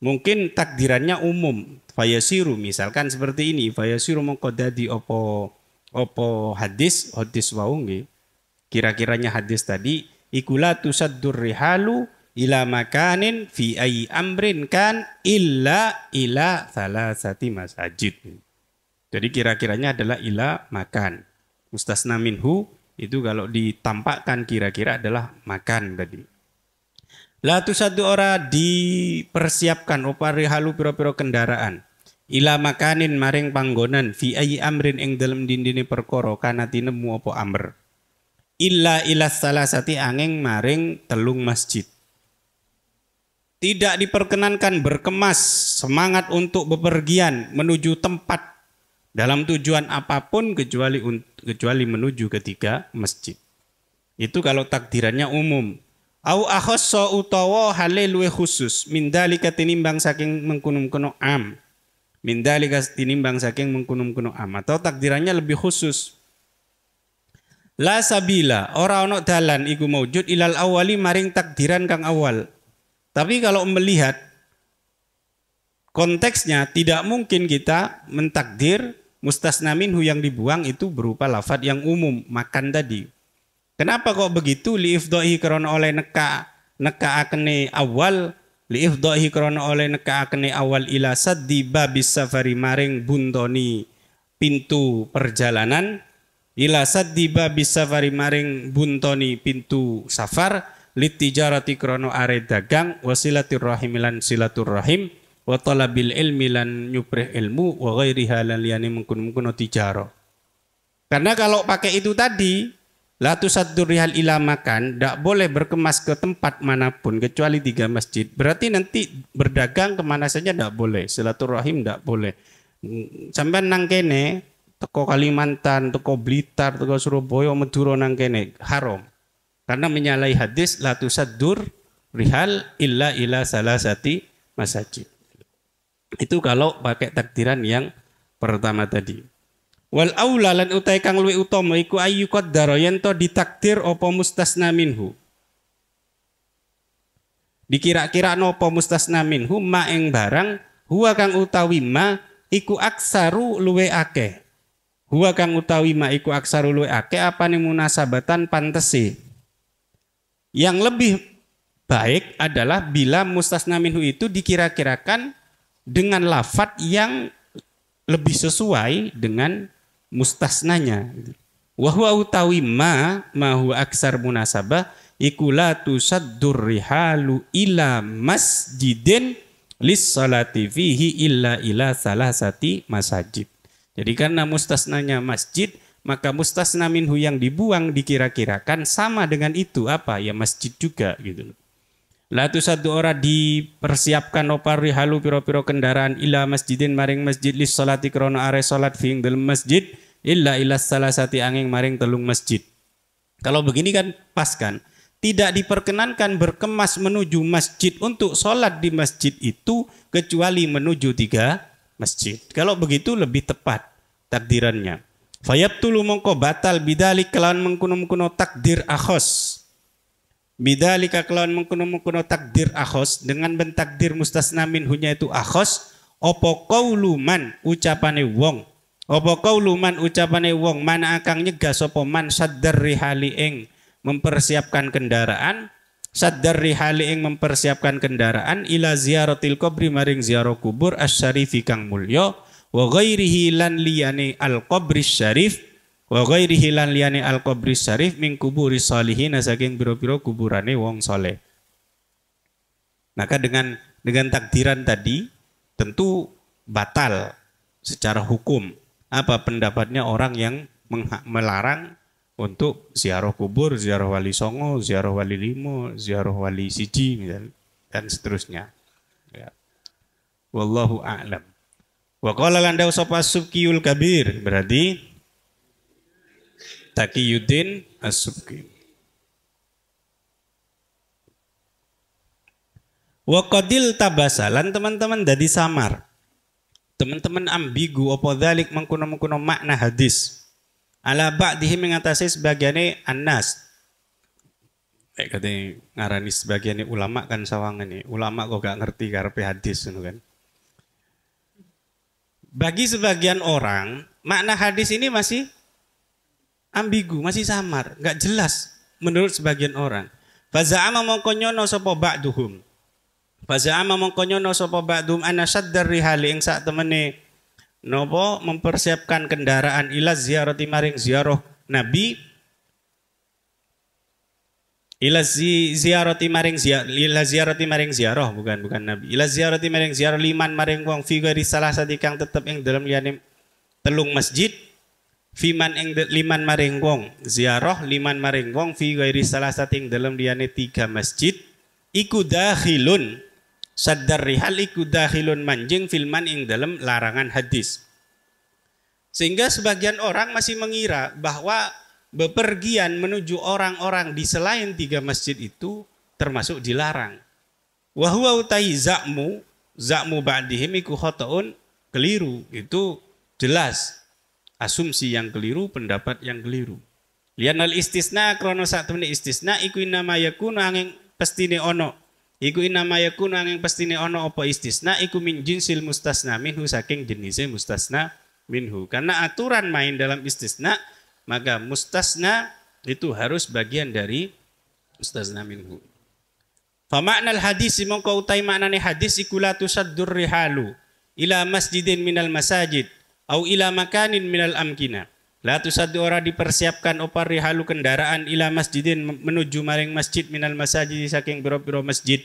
Mungkin takdirannya umum. Fayasiru misalkan seperti ini. Fayasiru mongko dadi opo hadis wau nggih. Kira-kiranya hadis tadi ikula tusaddur rihalu ila makanin fi ayyi amrin kan illa ila salasati masajid. Jadi kira-kiranya adalah ila makan. Mustasna minhu itu kalau ditampakkan kira-kira adalah makan tadi. La tusaddu ora dipersiapkan opa rihalu pira-pira kendaraan. Ila makanin maring panggonan fi ayyi amrin ing dalem dindine perkara kana tinemu apa amr. Illa ila salasati angin maring telung masjid. Tidak diperkenankan berkemas semangat untuk bepergian menuju tempat dalam tujuan apapun kecuali menuju ketiga masjid. Itu kalau takdirannya umum. Au akhassa utawa hale luwe khusus min dalika tinimbang saking mengkunum-kuno am. Min dalika tinimbang saking mengkunum-kuno am atau takdirannya lebih khusus. La sabila ora ono dalan iku maujud ilal awali maring takdiran kang awal. Tapi kalau melihat konteksnya tidak mungkin kita mentakdir mustasna minhu yang dibuang itu berupa lafadz yang umum makan tadi. Kenapa kok begitu? Liifdhahi karena oleh neka akene awal li ifdahi krana oleh nekaakene awal ila saddi babis safari maring buntoni pintu perjalanan, ila saddi babis safari maring buntoni pintu safar, litijarati krana are dagang, wasilaturrahim lan silaturrahim, wa talabil ilmi lan nyuprih ilmu, wa ghairiha lan liyane mengkono-mengkono tijarah. Karena kalau pakai itu tadi, la tusaddur rihal ila makan, tidak boleh berkemas ke tempat manapun kecuali 3 masjid. Berarti nanti berdagang kemana saja tidak boleh, silaturahim tidak boleh. Sampai nang kene, teko Kalimantan, teko Blitar, teko Surabaya, Madura nang kene haram. Karena menyalahi hadis la tusaddur rihal illa ila salasati masajid. Itu kalau pakai takdiran yang pertama tadi. Wal aula lan utai kang luwih utama iku ayu qaddara yen to ditakdir apa mustasna minhu. Dikira-kira napa mustasna minhu ma ing barang huwa kang utawi ma iku aksaru luwih akeh. Huwa kang utawi ma iku aksaru luwih akeh apane munasabatan pantese. Yang lebih baik adalah bila mustasna minhu itu dikira-kirakan dengan lafadz yang lebih sesuai dengan mustasnanya. Wa huwa utawi ma huwa aksar munasabah iku la tusaddur rihalu ila masjidin lis salati fihi illa ila salasati masajid. Jadi karena mustasnanya masjid, maka mustasna minhu yang dibuang dikira-kirakan sama dengan itu apa? Ya masjid juga gitu. La tusaddu ora dipersiapkan apa rihalu piro-piro kendaraan ila masjidin maring masjid lis salati krana are salat fi dalem masjid illa ila salasati angin maring telung masjid. Kalau begini kan pas kan? Tidak diperkenankan berkemas menuju masjid untuk sholat di masjid itu kecuali menuju 3 masjid. Kalau begitu lebih tepat takdirannya. Fayabtulu mongko batal bidalik kelawan mengkuno-mengkuno takdir akhos. Bidalika kelawan mengkuno-mengkuno takdir akhos dengan bentakdir mustasna minhunya itu akhos. Opo qauluman ucapane wong. Opo qauluman ucapane wong mana akang nyegah sapa man saddar rihali ing mempersiapkan kendaraan. Saddar rihali ing mempersiapkan kendaraan ila ziyaratil qabri maring ziarah kubur asyarifi kang mulya wa ghairihi lan liyane al qabri syarif. Wa ghairihi lan liyane al-qabri syarif min kuburi salihin saking biro-biro kuburane wong soleh. Maka dengan takdiran tadi tentu batal secara hukum. Apa pendapatnya orang yang melarang untuk ziarah kubur, ziarah wali songo, ziarah wali limo, ziarah wali siji dan seterusnya. Ya. Wallahu a'lam. Wa qala lan dawu sapa Subkiyul Kabir berarti Taqiyuddin As-Subki. Wa qadil tabasalan teman-teman dadi samar. Teman-teman ambigu apa dzalik mengkuno-mengkuno makna hadis. Ala ba'dihi mengatasi sebagiannya annas. Kayak katanya ngarani sebagiannya ulama kan sawangan nih. Ulama kok gak ngerti karepe hadis kan. Bagi sebagian orang makna hadis ini masih ambigu, masih samar, nggak jelas menurut sebagian orang. Faza'ama mongkonyono sapa ba'duhum. Faza'ama mongkonyono sapa ba'duhum ana saddar rihali ing sak temene nopo mempersiapkan kendaraan ila ziyarati maring ziarah Nabi. Ila ziyarati maring ziarah bukan Nabi. Ila ziyarati maring ziarah liman maring wong fi ghairi salah sati kang tetep ing dalam liyane telung masjid. Fiman ing liman maring wong ziarah liman maring wong fi ghairi salah sating dalam liyane 3 masjid iku dakhilun saddar rihal iku dakhilun manjing filman ing dalam larangan hadis. Sehingga sebagian orang masih mengira bahwa bepergian menuju orang-orang di selain 3 masjid itu termasuk dilarang. Wa huwa utai za'mu ba'dihim iku khotoun keliru, itu jelas asumsi yang keliru, pendapat yang keliru. Lianal istisna krono sak temene istisna iku inama yakunu angin pestine ono. Iku inama yakunu angin pestine ono apa istisna iku min jinsil mustasna minhu saking jenisnya mustasna minhu. Karena aturan main dalam istisna maka mustasna itu harus bagian dari mustasna minhu. Fa maknal hadis mongko utai maknane hadis iku la tusaddur rihalu ila masjidin minal masajid au ila makanin minal amkina. La tusaddu ora dipersiapkan opar rihalu kendaraan ila masjidin menuju maring masjid minal masajid saking pira-pira masjid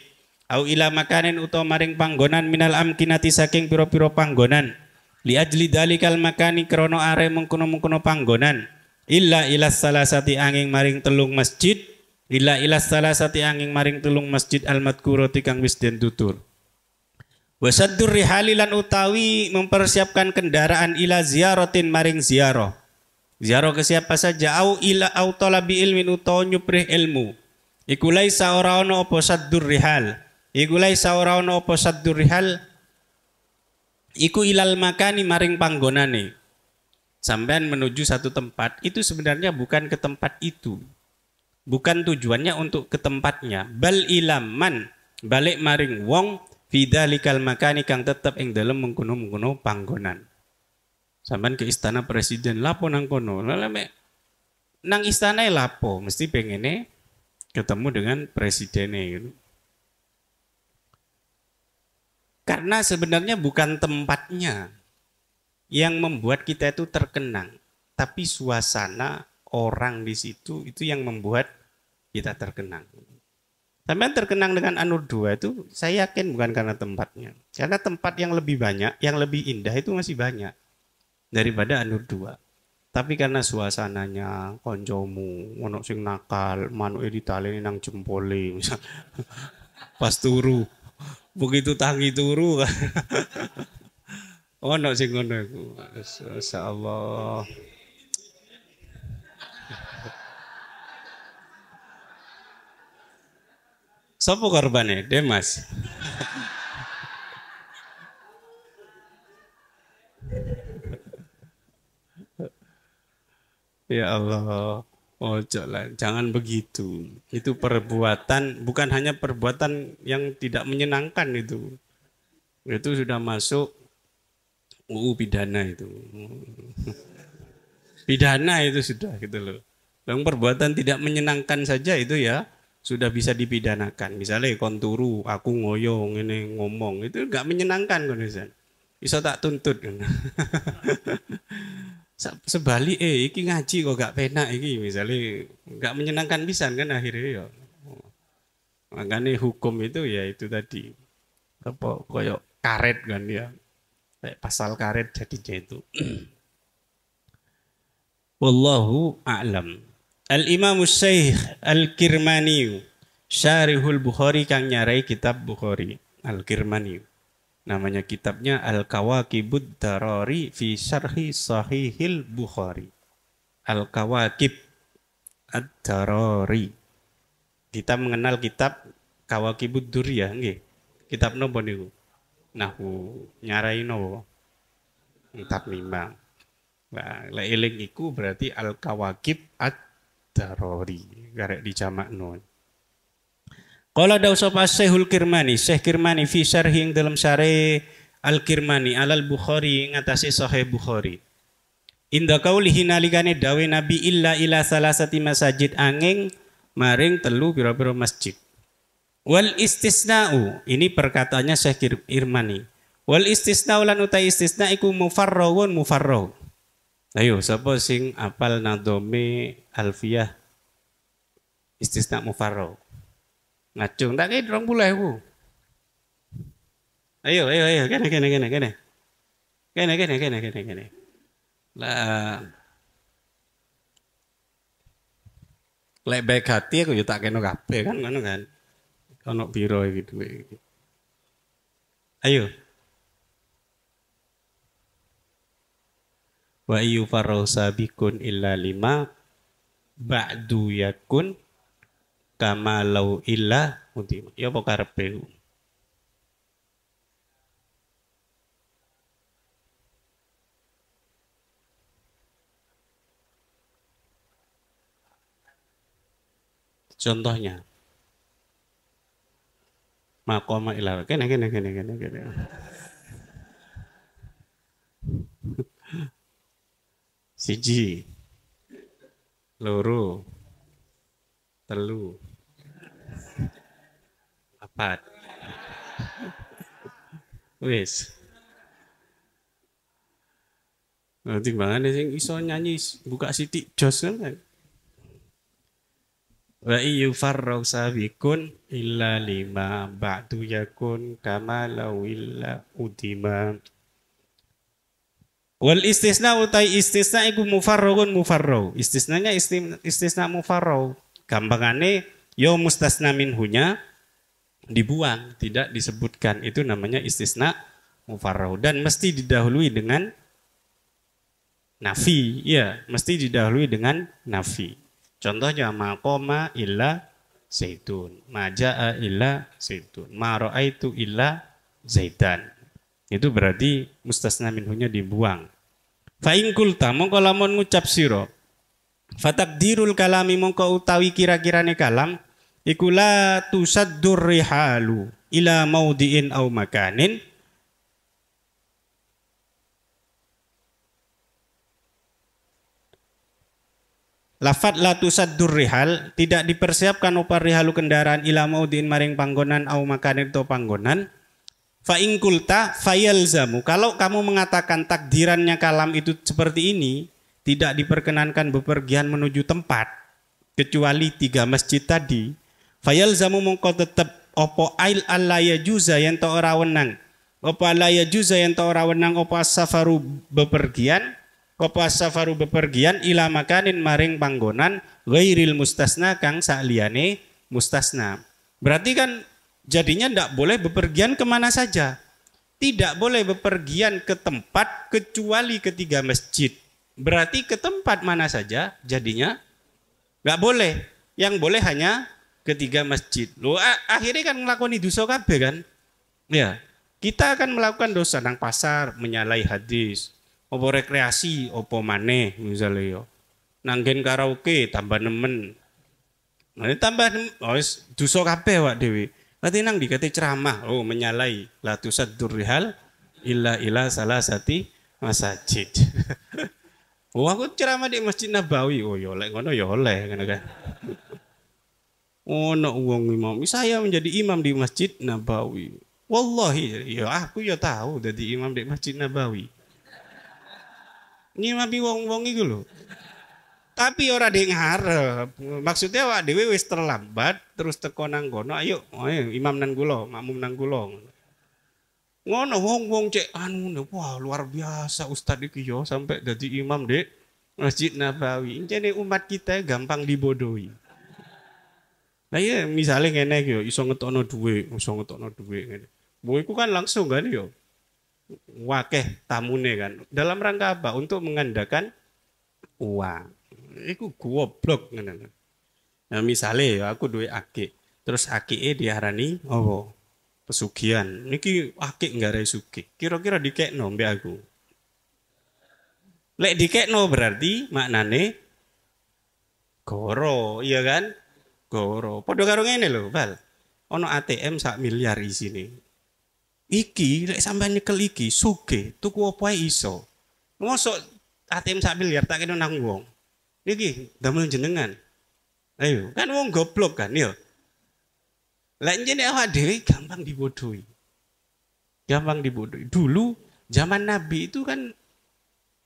au ila makanin utawa maring panggonan minal amkinati saking pira-pira panggonan li ajli dalikal makani krono are mengkono-mengkono panggonan illa ila salasati angin maring telung masjid illa ila salasati angin maring telung masjid al-madkurati kang wis den tutur. Wasaddur rihali lan utawi mempersiapkan kendaraan ila ziyaratin maring ziarah. Ziarah ke siapa saja au ila au talabi ilmin utawa nyuprih ilmu. Iku laisa ora ana apa saddur rihal. Iku laisa ora ana apa saddur rihal. Iku ilal makani maring panggonane. Sampean menuju satu tempat itu sebenarnya bukan ke tempat itu. Bukan tujuannya untuk ke tempatnya, bal ilaman balik maring wong fidzalikal makani kang tetep ing dalem mengkono-mengkono panggonan. Sampean ke istana presiden lapo nang kono. Nang istana lapo mesti pengene ketemu dengan presidennya gitu. Karena sebenarnya bukan tempatnya yang membuat kita itu terkenang, tapi suasana orang di situ itu yang membuat kita terkenang. Sampai terkenang dengan Anur 2 itu saya yakin bukan karena tempatnya. Karena tempat yang lebih banyak, yang lebih indah itu masih banyak daripada Anur 2. Tapi karena suasananya koncomu, ono sing nakal, manuke ditaleni nang jempole misal. Pas turu, begitu tangi turu kan. Ono sing ngono iku. Masyaallah. Sopo korbane? Demas. Ya Allah, ojo lah, jangan begitu. Itu perbuatan, bukan hanya perbuatan yang tidak menyenangkan itu. Itu sudah masuk UU pidana itu. Pidana itu sudah gitu loh. Yang perbuatan tidak menyenangkan saja itu ya sudah bisa dipidanakan. Misalnya konturu, aku ngoyong ini ngomong itu nggak menyenangkan kan bisa tak tuntut kan. Sebalik iki ngaji kok gak penak iki misalnya gak menyenangkan pisan kan akhirnya ya. Makanya hukum itu ya itu tadi apa koyok karet kan ya. Kayak pasal karet jadinya itu. Wallahu a'lam. Al-Imam Syekh Al-Kirmani Syarihul Bukhari kang nyarai kitab Bukhari Al-Kirmani. Namanya kitabnya Al-Kawakibud Darari fi Syarhi Sahihil Bukhari. Al-Kawakib Ad-Darari. Kita mengenal kitab Kawakibud Duriyah nggih. Kitab napa niku? Nahwu nyarai napa? Kitab 5. Nah, lek eling iku berarti Al-Kawakib Ad-Darari. Garek dijamakno. Qala dawu sapa Syekhul Kirmani, Syekh Kirmani fi syarhi ing dalam syarih Al-Kirmani alal Bukhari ngatasi Sahih Bukhari. Inda qaulihi nalikane dawe Nabi illa ila salasati masajid angin maring telu pira-pira masjid. Wal istisna'u ini perkataannya Syekh Kirmani. Wal istisna'u lan utai istisna iku mufarrawun mufarraw. Ayo sapa sing apal nadome Alfiyah istisna mufarraw. Ngacung tak kayak 20.000. Ayo, kene. Lah, lek baik hati aku yo tak kena kabeh kan ngono kan. Ono piro iki duwe. Ayo. Wa ayu farausabiqun illa lima ba'du yakun kama lau illa utim. Ya apa karepe? Contohnya maqama ila kene. Siji loro telu Pat. Wis. Nanti timbangannya sing iso nyanyi buka sitik jos kan. Wa iyu farrau sabikun illa lima ba'du yakun kama lawilla udima. Wal istisna utai istisna iku mufarragun mufarrau. Istisnanya istisna mufarrau. Gampangane yo mustasna minhunya dibuang, tidak disebutkan. Itu namanya istisna mufarrau dan mesti didahului dengan nafi. Ya, mesti didahului dengan nafi. Contohnya maqama illa zaitun, majaa illa zaitun, ma raaitu illa zaitan. Itu berarti mustasna minhunya dibuang. Fa in qulta mongko lamun ngucap sira fatakdirul kalami mongko utawi kira-kirane kalam iku la tusaddur rihalu ila maudhi'in au makanin lafat la tusaddur rihal tidak dipersiapkan upar rihalu kendaraan ila maudhi'in maring panggonan au makanin atau panggonan. Fa in qulta fayalzamu, kalau kamu mengatakan takdirannya kalam itu seperti ini, tidak diperkenankan bepergian menuju tempat kecuali 3 masjid tadi. Fayalzamu mongko tetep opo ail alla yajuza yen ta ora wenang. Opo alla yajuza yen ta ora wenang opo safaru bepergian, opo safaru bepergian ila makanin maring panggonan ghairil mustasna kang sakliyane mustasna. Berarti kan jadinya tidak boleh bepergian kemana saja. Tidak boleh bepergian ke tempat kecuali ke 3 masjid. Berarti ke tempat mana saja jadinya nggak boleh. Yang boleh hanya ke 3 masjid. Loh, akhirnya kan ngelakoni dosa kabeh kan? Ya, kita akan melakukan dosa nang pasar, menyalai hadis, opo rekreasi, opo maneh misalnya yo. Nanggen karaoke tambah nemen. Nah, tambah dosa kabeh wak dewi. Nanti nang dikate ceramah, oh menyalai la tusaddur rihal illa salasati masajid. Oh aku ceramah di Masjid Nabawi, oh ya oleh ngono ya oleh ngono kan. Oh no wong imam, saya menjadi imam di Masjid Nabawi. Wallahi ya aku ya tahu jadi imam di Masjid Nabawi. Ngimami wong-wong iku lho. Tapi ora dek ngarep. Maksudnya awak dhewe wis terlambat terus teko nang kono, ayo imam nang kula, makmum nang kula. Ngono wong-wong cek anu, wah luar biasa ustaz iki yo sampai dadi imam dek Masjid Nabawi. Jadi umat kita gampang dibodohi. Nah iya misalnya ngene iki yo iso ngetokno dhuwit ngene. Mbok iku kan langsung kan yo. Wakeh tamune kan. Dalam rangka apa? Untuk mengandalkan uang. Iku goblok ngene. Nah misalnya aku duwe akik, terus akike diarani apa? Pesugihan. Niki akik nggarai sugih. Kira-kira dikekno mbek aku. Lek dikekno berarti maknane goro, iya kan? Goro. Padha karo ngene lho, Bal. Ono ATM 1 miliar isine. Iki lek sampean nyekel iki sugih, tuku apa ae iso. Mosok ATM 1 miliar tak kena nang wong. Iki damel jenengan. Ayo, kan wong goblok kan yo. Lah njene awak dhewe gampang dibodohi. Gampang dibodohi. Dulu zaman Nabi itu kan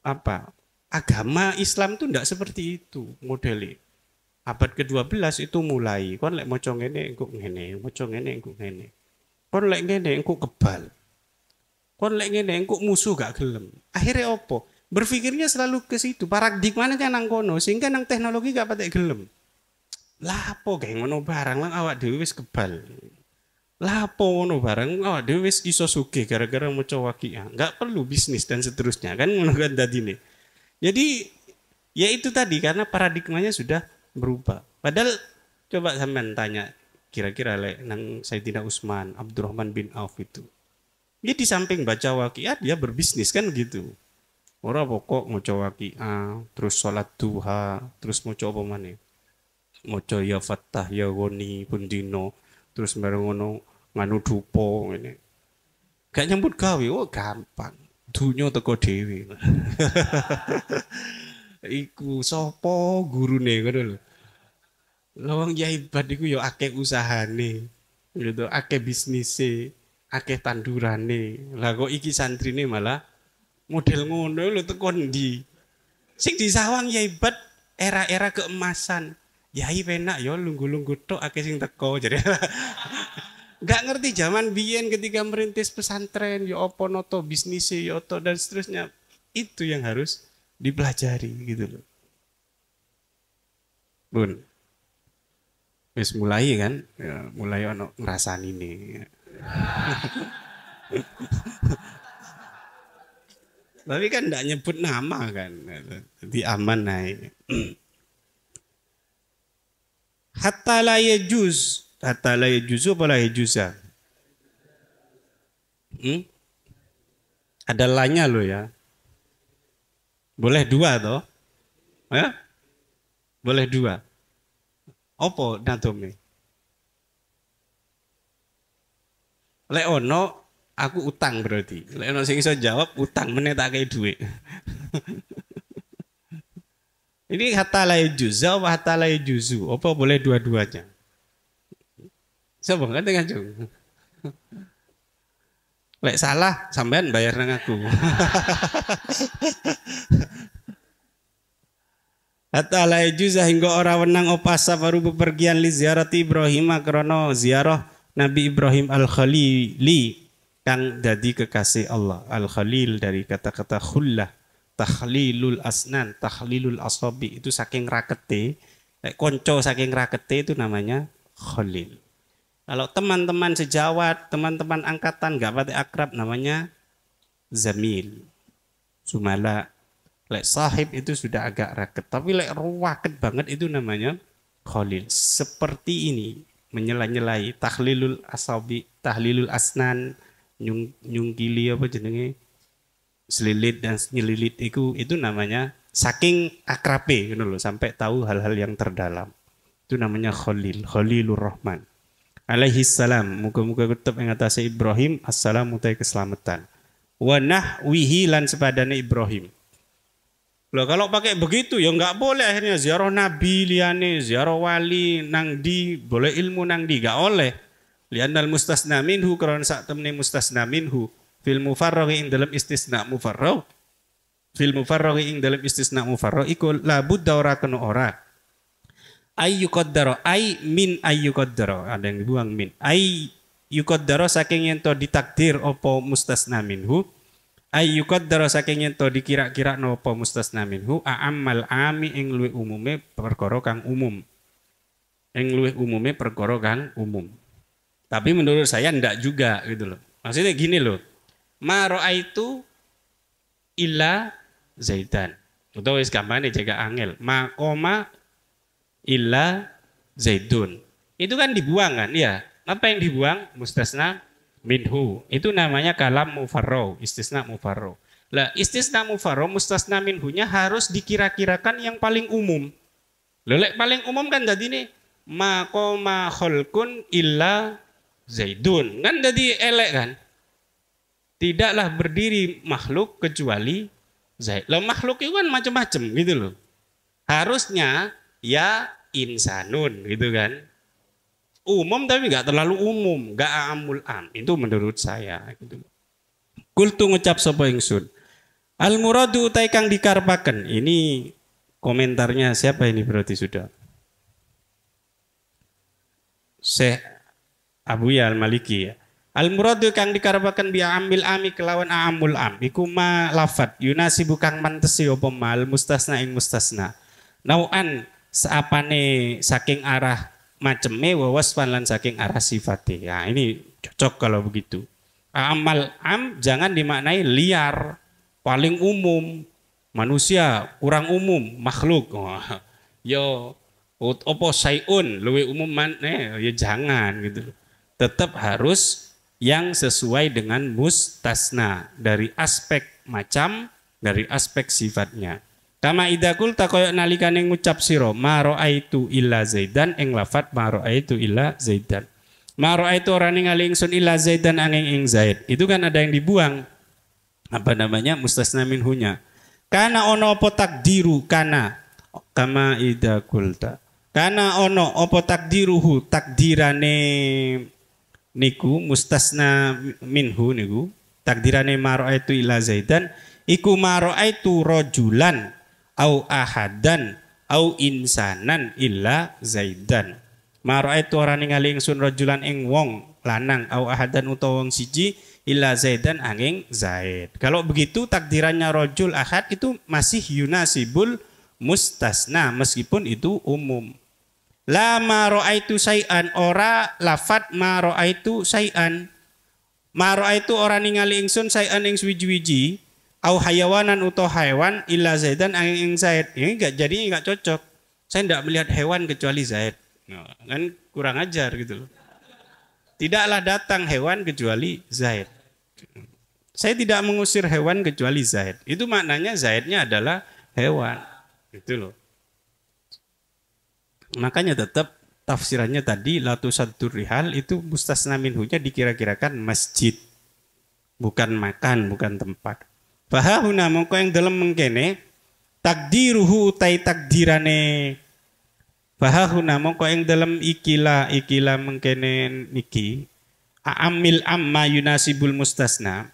apa? Agama Islam itu enggak seperti itu modelnya. Abad ke-12 itu mulai. Kon lek maca ngene engko ngene, maca ngene engko ngene. Kon lek ngene engko kebal. Kon lek ngene engko musuh gak gelem. Akhirnya opo? Berpikirnya selalu ke situ, paradigmanya nang kono, sehingga nang teknologi gak patek gelem. Lah apa kayak ngono barang lang awak dhewe wis kebal. Lah apa ngono barang awak dhewe wis iso sugih gara-gara maca waqiah. Enggak perlu bisnis dan seterusnya kan ngono kan dadine. Jadi ya itu tadi karena paradigmanya sudah berubah. Padahal coba sampean tanya kira-kira nang Sayyidina Utsman, Abdurrahman bin Auf itu. Dia di samping baca waqiah dia berbisnis kan gitu. Ora pokok maca waqiah, terus salat duha, terus maca apa maneh? Maca ya Fattah ya Ghani bendino, terus bareng ngono nganu dupa ngene. Gak nyambut gawe, oh gampang. Dunya teko dhewe. Iku sapa gurune ngono lho. Lawang ya hebat iku ya akeh usahane. Gitu, akeh bisnise, akeh tandurane. Lah kok iki santrine malah model ngono lho teko ndi? Sing disawang ya ibat era-era keemasan. Yai penak yo lunggu-lunggu tok akeh sing teko. Jadi nggak ngerti zaman biyen ketika merintis pesantren yo apa noto bisnise yo oto dan seterusnya. Itu yang harus dipelajari gitu loh. Bun. Wis mulai kan? Ya, mulai ono ngrasani nih. Tapi kan enggak nyebut nama kan. Jadi aman naik. Hatta la yajuz. Hatta la yajuzu apa la yajuza? Ada lanya lo ya. Boleh dua toh? Ya? Boleh dua. Apa natome? Lek ono aku utang berarti. Lek ono sing iso jawab utang meneh tak kei dhuwit. Ini hatta la yajuza apa hatta la yajuzu? Apa boleh dua-duanya? Coba kan dengan cung. Lek salah sampean bayar nang aku. Hatta la yajuza hingga ora wenang apa safaru bepergian li ziarati Ibrahim krana ziarah Nabi Ibrahim al-Khalili kang dadi kekasih Allah. Al-Khalil dari kata-kata khullah, takhlilul asnan, takhlilul asabi itu saking rakete. Lek konco saking rakete itu namanya khalil. Kalau teman-teman sejawat, teman-teman angkatan enggak pati akrab namanya zamil. Sumala. Lek sahib itu sudah agak raket, tapi lek ruwaket banget itu namanya khalil. Seperti ini, menyela-nyelai, tahlilul asabi, tahlilul asnan, nyungkili apa jenenge, selilit dan nyelilit itu namanya saking akrabe gitu loh, sampai tahu hal-hal yang terdalam. Itu namanya khalil, khalilur rahman. Alaihi salam, muga-muga tetap ing atase Ibrahim, assalamu alaikum keselamatan. Wa nahwihi lan sepadane Ibrahim. Loh kalau pakai begitu ya nggak boleh akhirnya ziarah nabi liane, ziarah wali nang di, boleh ilmu nang di, nggak oleh. Lianal mustasna minhu karena sak temne mustasna minhu fil mufarraghi ing dalam istisna mufarragh. Fil mufarraghi ing dalam istisna mufarragh iku la budda ora kena ora. Ayyuqaddara ay min ayyuqaddara, ada yang dibuang min. Ay yuqaddara saking yen to ditakdir apa mustasna minhu. Ayyuqaddara saking yen to dikira-kira napa mustasna minhu a'ammal ami ing luwih umume perkara kang umum. Ing luwih umume perkara kang umum. Tapi menurut saya ndak juga gitu loh. Maksudnya gini loh. Ma ra'aitu illa Zaidan. Utawa wis gampane jaga angel. Ma koma illa Zaidun. Itu kan dibuang kan? Ya. Apa yang dibuang? Mustasna minhu. Itu namanya kalam mufarro, istisna mufarro. Lah istisna mufarro, mustasna minhunya harus dikira-kirakan yang paling umum. Lelek paling umum kan tadi nih maqama khalqun illa Zaidun. Kan jadi elek kan? Tidaklah berdiri makhluk kecuali Zaid. Lah makhluk itu kan macam-macam gitu loh. Harusnya ya insanun gitu kan. Umum tapi nggak terlalu umum, nggak amul am. Itu menurut saya. Gitu. Kultu ngucap sapa ingsun. Al muradu utai kang dikarpaken. Ini komentarnya siapa ini berarti sudah? Syekh Abu Ya Al Maliki ya. Al muradu kang dikarpaken bi amil ami kelawan amul am. Iku ma lafat yunasibu kang mantesi apa mal mustasna ing mustasna. Nauan seapane saking arah maceme wawasfan lan saking arah sifate. Ya ini cocok kalau begitu. Amal am jangan dimaknai liar, paling umum, manusia kurang umum, makhluk. Oh, yo opo sayun luwe umum ya jangan gitu. Tetap harus yang sesuai dengan mustasna dari aspek macam, dari aspek sifatnya. Kama idakul takoyok nalikane ngucap siro ma ra'aitu illa Zaidan ing lafat ma ra'aitu illa Zaidan. Ma ra'aitu ora ningali ingsun illa Zaidan angin ing Zaid. Itu kan ada yang dibuang. Apa namanya? Mustasna minhunya. Kana ono apa takdiru kana kama idakul ta. Kana ono apa takdiruhu takdirane niku mustasna minhu niku takdirane mara'aitu ila Zaidan iku mara'aitu rajulan au ahadan au insanan illa Zaidan. Mara'aitu ora ningali ingsun rajulan ing wong lanang au ahadan utawa wong siji illa Zaidan angin Zaid. Kalau begitu takdirannya rajul ahad itu masih yunasibul mustasna meskipun itu umum. La ma ra'aitu syai'an ora lafat ma ra'aitu syai'an. Ma ra'aitu ora ningali ingsun syai'an ing suwiji-wiji au hayawanan utawa hewan illa Zaidan angin Zaid. Ini enggak cocok. Saya tidak melihat hewan kecuali Zaid. Nah, kan kurang ajar gitu loh. Tidaklah datang hewan kecuali Zaid. Saya tidak mengusir hewan kecuali Zaid. Itu maknanya Zaidnya adalah hewan. Gitu loh. Makanya tetap tafsirannya tadi la tusaddur rihal itu mustasna minhunya dikira-kirakan masjid. Bukan makan, bukan tempat. Fahahuna mongko yang dalam mengkene takdiruhu utai takdirane. Fahahuna mongko yang dalam ikila mengkene niki amil amma yunasibul mustasna.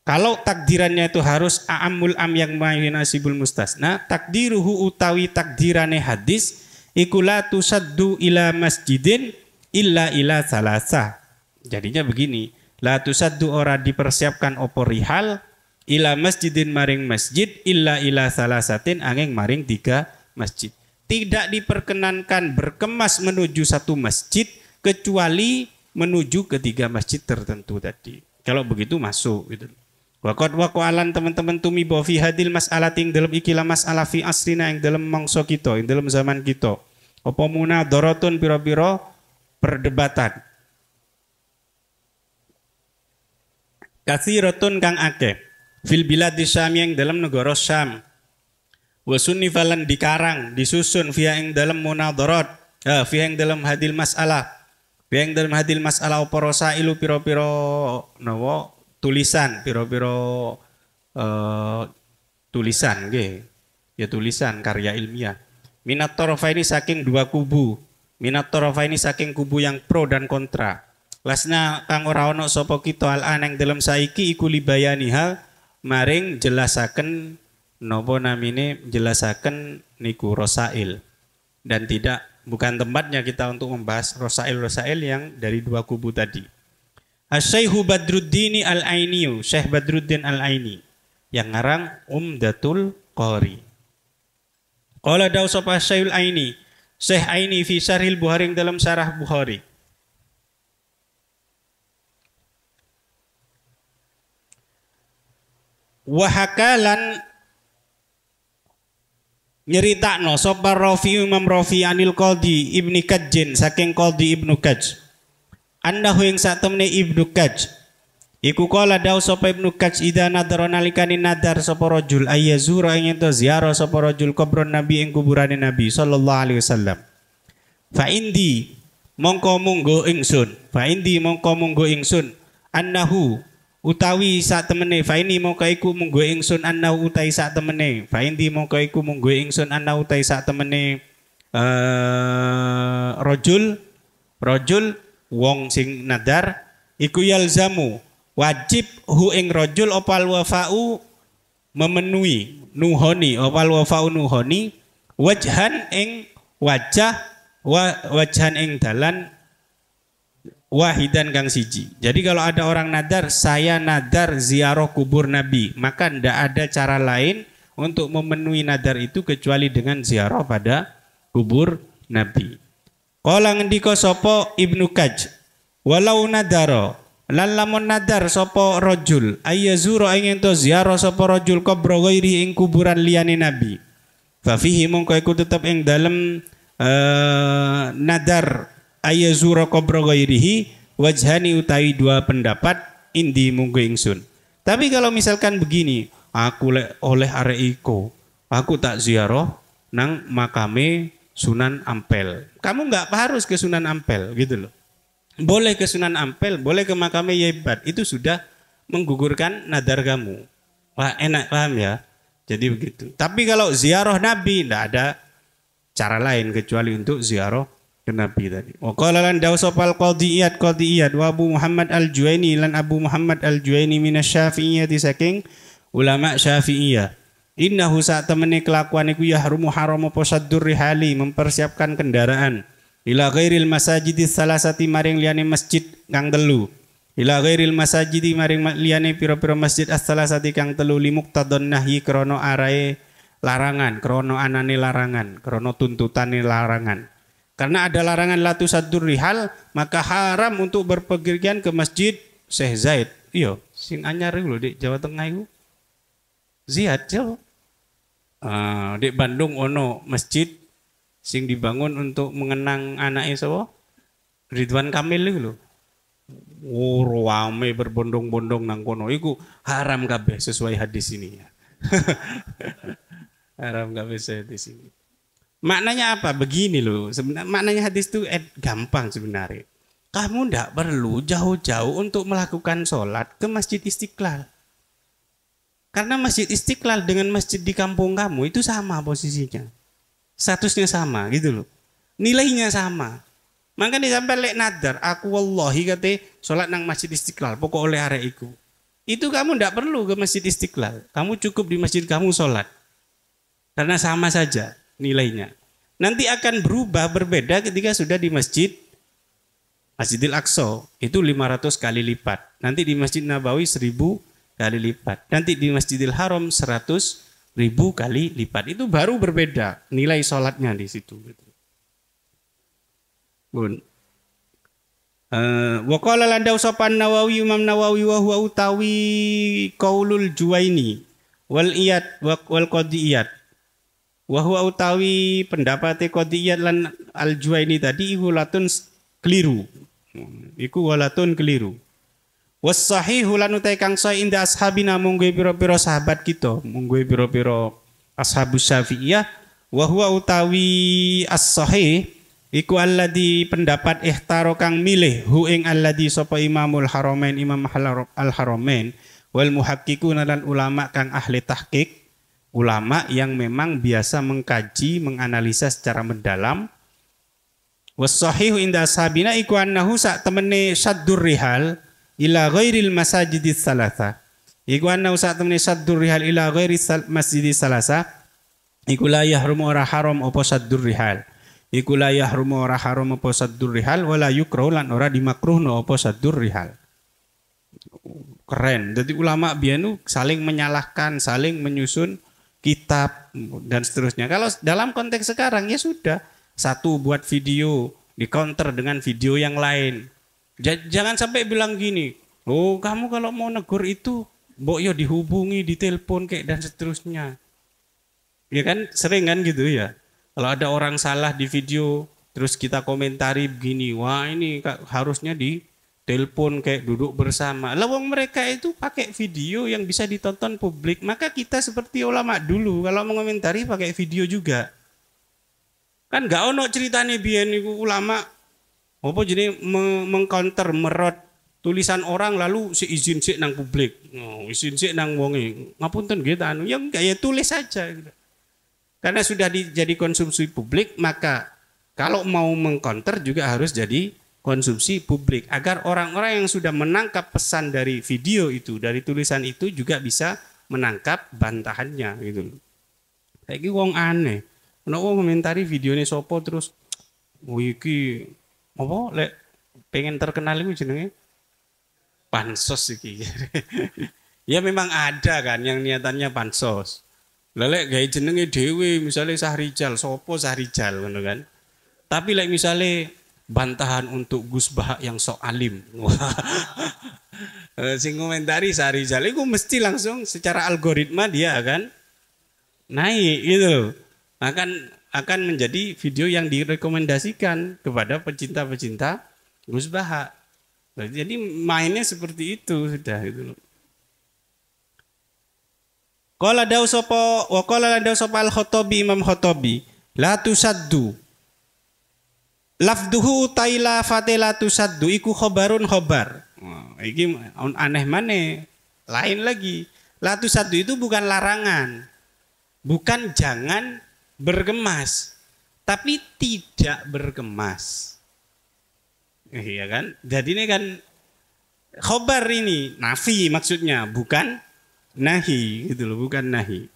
Kalau takdirannya itu harus a'amul am yang yunasibul mustasna, takdiruhu utawi takdirane hadis iku la tusaddu ila masjidin illa ila salasa. Jadinya begini, la tusaddu ora dipersiapkan opo rihal ila masjidin maring masjid illa ila salasatin angin maring 3 masjid. Tidak diperkenankan berkemas menuju satu masjid kecuali menuju ke 3 masjid tertentu tadi. Kalau begitu masuk gitu. Waqad waqa'alan teman-teman tumi bahwa fi hadil mas'alah ting dalam ikilah mas'alah fi asrina yang dalam mangsa kita, yang dalam zaman kita. Apa munadharatun pira-pira perdebatan. Katsiratun kang akeh. Fil biladi Syam yang dalam negara Syam. Wa sunnifalan dikarang, disusun via yang dalam munadharat, via yang dalam hadil mas'alah. Via yang dalam hadil mas'alah apa rasailu pira-pira nawa tulisan piro-piro tulisan nggih ya tulisan karya ilmiah minat tarafaini saking 2 kubu minat tarafaini saking kubu yang pro dan kontra lasna kang ora ana sapa kita al-an yang dalam saiki iku libayani hal maring jelasaken napa namine jelasaken niku rosail dan bukan tempatnya kita untuk membahas rosail yang dari 2 kubu tadi. Asy-Syaikh Badruddin Al-Aini, Syekh Badruddin Al-Aini yang ngarang Umdatul Qari. Qala dawu sapa Syekh Al-Aini, Syekh Aini fi Syarhil Bukhari dalam syarah Bukhari. Wa hakalan nyeritakno sapa Rafi Imam Rafi anil Qadhi Ibnu Kajjin saking Qadhi Ibnu Kajj. Annahu ing satemene Ibnu Kajj iku kala dawu sapa Ibnu Kajj ida nadara nalikane nadar sapa rajul ayyazura ing ento ziarah sapa rajul kubron Nabi ing kuburane Nabi sallallahu alaihi wasallam. Fa indi mongko munggo ingsun annahu utawi satemene fa ini mongko iku munggo ingsun annahu utawi satemene fa indi mongko iku munggo ingsun annahu utawi satemene rajul wong sing nadar iku yalzamu wajib hu ing rajul opal wafa'u memenuhi nuhoni opal wafa'u nuhoni wajhan ing wajah wajhan ing dalan wahidan kang siji. Jadi kalau ada orang nadar saya nadar ziarah kubur Nabi maka ndak ada cara lain untuk memenuhi nadar itu kecuali dengan ziarah pada kubur Nabi. Kala ngendika sapa Ibnu Kajj, walau nadara lan lamun nadar sapa rajul ayyazura ing ento ziarah sapa rajul qabra ghairi ing kuburan liyane Nabi. Fa fihi mongko iku tetep ing dalem nadar ayyazura qabra ghairihi wajhani utawi 2 pendapat indi munggo ingsun. Tapi kalau misalkan begini, aku oleh arek iko, aku tak ziarah nang makame Sunan Ampel. Kamu nggak harus ke Sunan Ampel gitu loh. Boleh ke Sunan Ampel, boleh ke makame Yebat. Itu sudah menggugurkan nadar kamu. Wah enak paham ya. Jadi begitu. Tapi kalau ziarah Nabi tidak ada cara lain kecuali untuk ziarah ke Nabi tadi. Wa qala lan dawu sopal qadiyat wa Abu Muhammad Al-Juwaini lan Abu Muhammad Al-Juwaini minasy-Syafi'iyyah saking ulama Syafi'iyah. Innahu sak temene kelakuan iku yahrumu haram apa saddur rihali mempersiapkan kendaraan ila ghairil masajidis salasati maring liyane masjid kang telu. Ila ghairil masajidi maring liyane pira-pira masjid as-salasati kang telu limuqtadon nahyi krana arae larangan, krana anane larangan, krana tuntutane larangan. Karena ada larangan latu saddur rihal, maka haram untuk berpergian ke masjid Syekh Zaid. Iya, sing anyar lho di Jawa Tengah iku. Ziyad jauh. Di Bandung ono masjid sing dibangun untuk mengenang anaknya sapa? Ridwan Kamil iku lho. Oh, rame berbondong-bondong nang kono. Iku haram kabeh sesuai hadis ini ya. Haram kabeh sesuai hadis ini. Maknanya apa? Begini loh. Sebenarnya maknanya hadis itu gampang sebenarnya. Kamu tidak perlu jauh-jauh untuk melakukan sholat ke Masjid Istiqlal. Karena Masjid Istiqlal dengan masjid di kampung kamu itu sama posisinya. Statusnya sama gitu loh. Nilainya sama. Makanya sampai lek nadar, aku wallahi kate sholat nang Masjid Istiqlal, pokok oleh arek iku. Itu kamu tidak perlu ke Masjid Istiqlal. Kamu cukup di masjid kamu sholat. Karena sama saja nilainya. Nanti akan berubah berbeda ketika sudah di Masjidil Aqsa. Itu 500 kali lipat. Nanti di Masjid Nabawi 1000 kali lipat. Nanti di Masjidil Haram 100.000 kali lipat. Itu baru berbeda nilai sholatnya di situ. Bun. Wa qala lan dawu sopan Nawawi Imam Nawawi wa huwa utawi qaulul Juwaini wal iyad wal qadiyat. Wa huwa utawi pendapat qadiyat lan al Juwaini tadi iku latun keliru. Iku walatun keliru. Was sahihu lan utai kang sahih inda ashabina munggo pira-pira sahabat kita, munggo pira-pira ashabus Syafi'iyah wa huwa utawi as-sahih iku alladzi pendapat ikhtaro kang milih hu ing alladzi sapa Imamul Haramain Imam Al-Haramain wal muhaqqiqun lan ulama kang ahli tahqiq, ulama yang memang biasa mengkaji, menganalisa secara mendalam. Was sahihu inda ashabina iku annahu sak temene saddur rihal ila ghairil masajidis salasa. Iku annahu sak temene saddur rihal ila ghairis masjidis salasa iku la yahrumu ora haram apa saddur rihal. Iku la yahrumu ora haram apa saddur rihal wala yukrahu lan ora dimakruhno apa saddur rihal. Keren. Jadi ulama biyen saling menyalahkan, saling menyusun kitab dan seterusnya. Kalau dalam konteks sekarang ya sudah, satu buat video di counter dengan video yang lain. Jangan sampai bilang gini, oh kamu kalau mau negur itu mbok yo dihubungi, ditelepon kayak dan seterusnya. Ya kan sering kan gitu ya. Kalau ada orang salah di video, terus kita komentari begini, wah ini harusnya di telepon kayak duduk bersama. Lawang mereka itu pakai video yang bisa ditonton publik, maka kita seperti ulama dulu kalau mengomentari pakai video juga. Kan gak ono ceritane biyen niku ulama apa jadi mengcounter merot tulisan orang lalu si izin sik nang publik. Oh, izin sik nang wonge. Ngapunten nggih ta anu, ya enggak ya tulis saja gitu. Karena sudah jadi konsumsi publik, maka kalau mau mengcounter juga harus jadi konsumsi publik. Agar orang-orang yang sudah menangkap pesan dari video itu, dari tulisan itu juga bisa menangkap bantahannya gitu. Kayak wong aneh. Ono wong komentari videone sopo terus, "Oh iki apa lek pengen terkenal iku jenenge pansos iki." Ya memang ada kan yang niatannya pansos. Lelek gawe jenenge dhewe misalnya Sahrijal, sopo Sahrijal ngono kan. Tapi lek misalnya bantahan untuk Gus Bahak yang sok alim. Sing komentari Sahrijal itu mesti langsung secara algoritma dia akan naik gitu. Akan menjadi video yang direkomendasikan kepada pecinta-pecinta Gus Bahak. Jadi mainnya seperti itu sudah gitu loh. Qala dawu sapa wa qala lan dawu sapa Al-Khattabi Imam Khattabi la tusaddu lafduhu taila fatila tusaddu iku khobarun khobar. Iki aneh maneh, lain lagi. La tusaddu itu bukan larangan. Bukan jangan bergemas. tapi tidak berkemas. Iya kan? Jadi ini kan khobar ini nafi maksudnya, bukan nahi gitu loh, bukan nahi.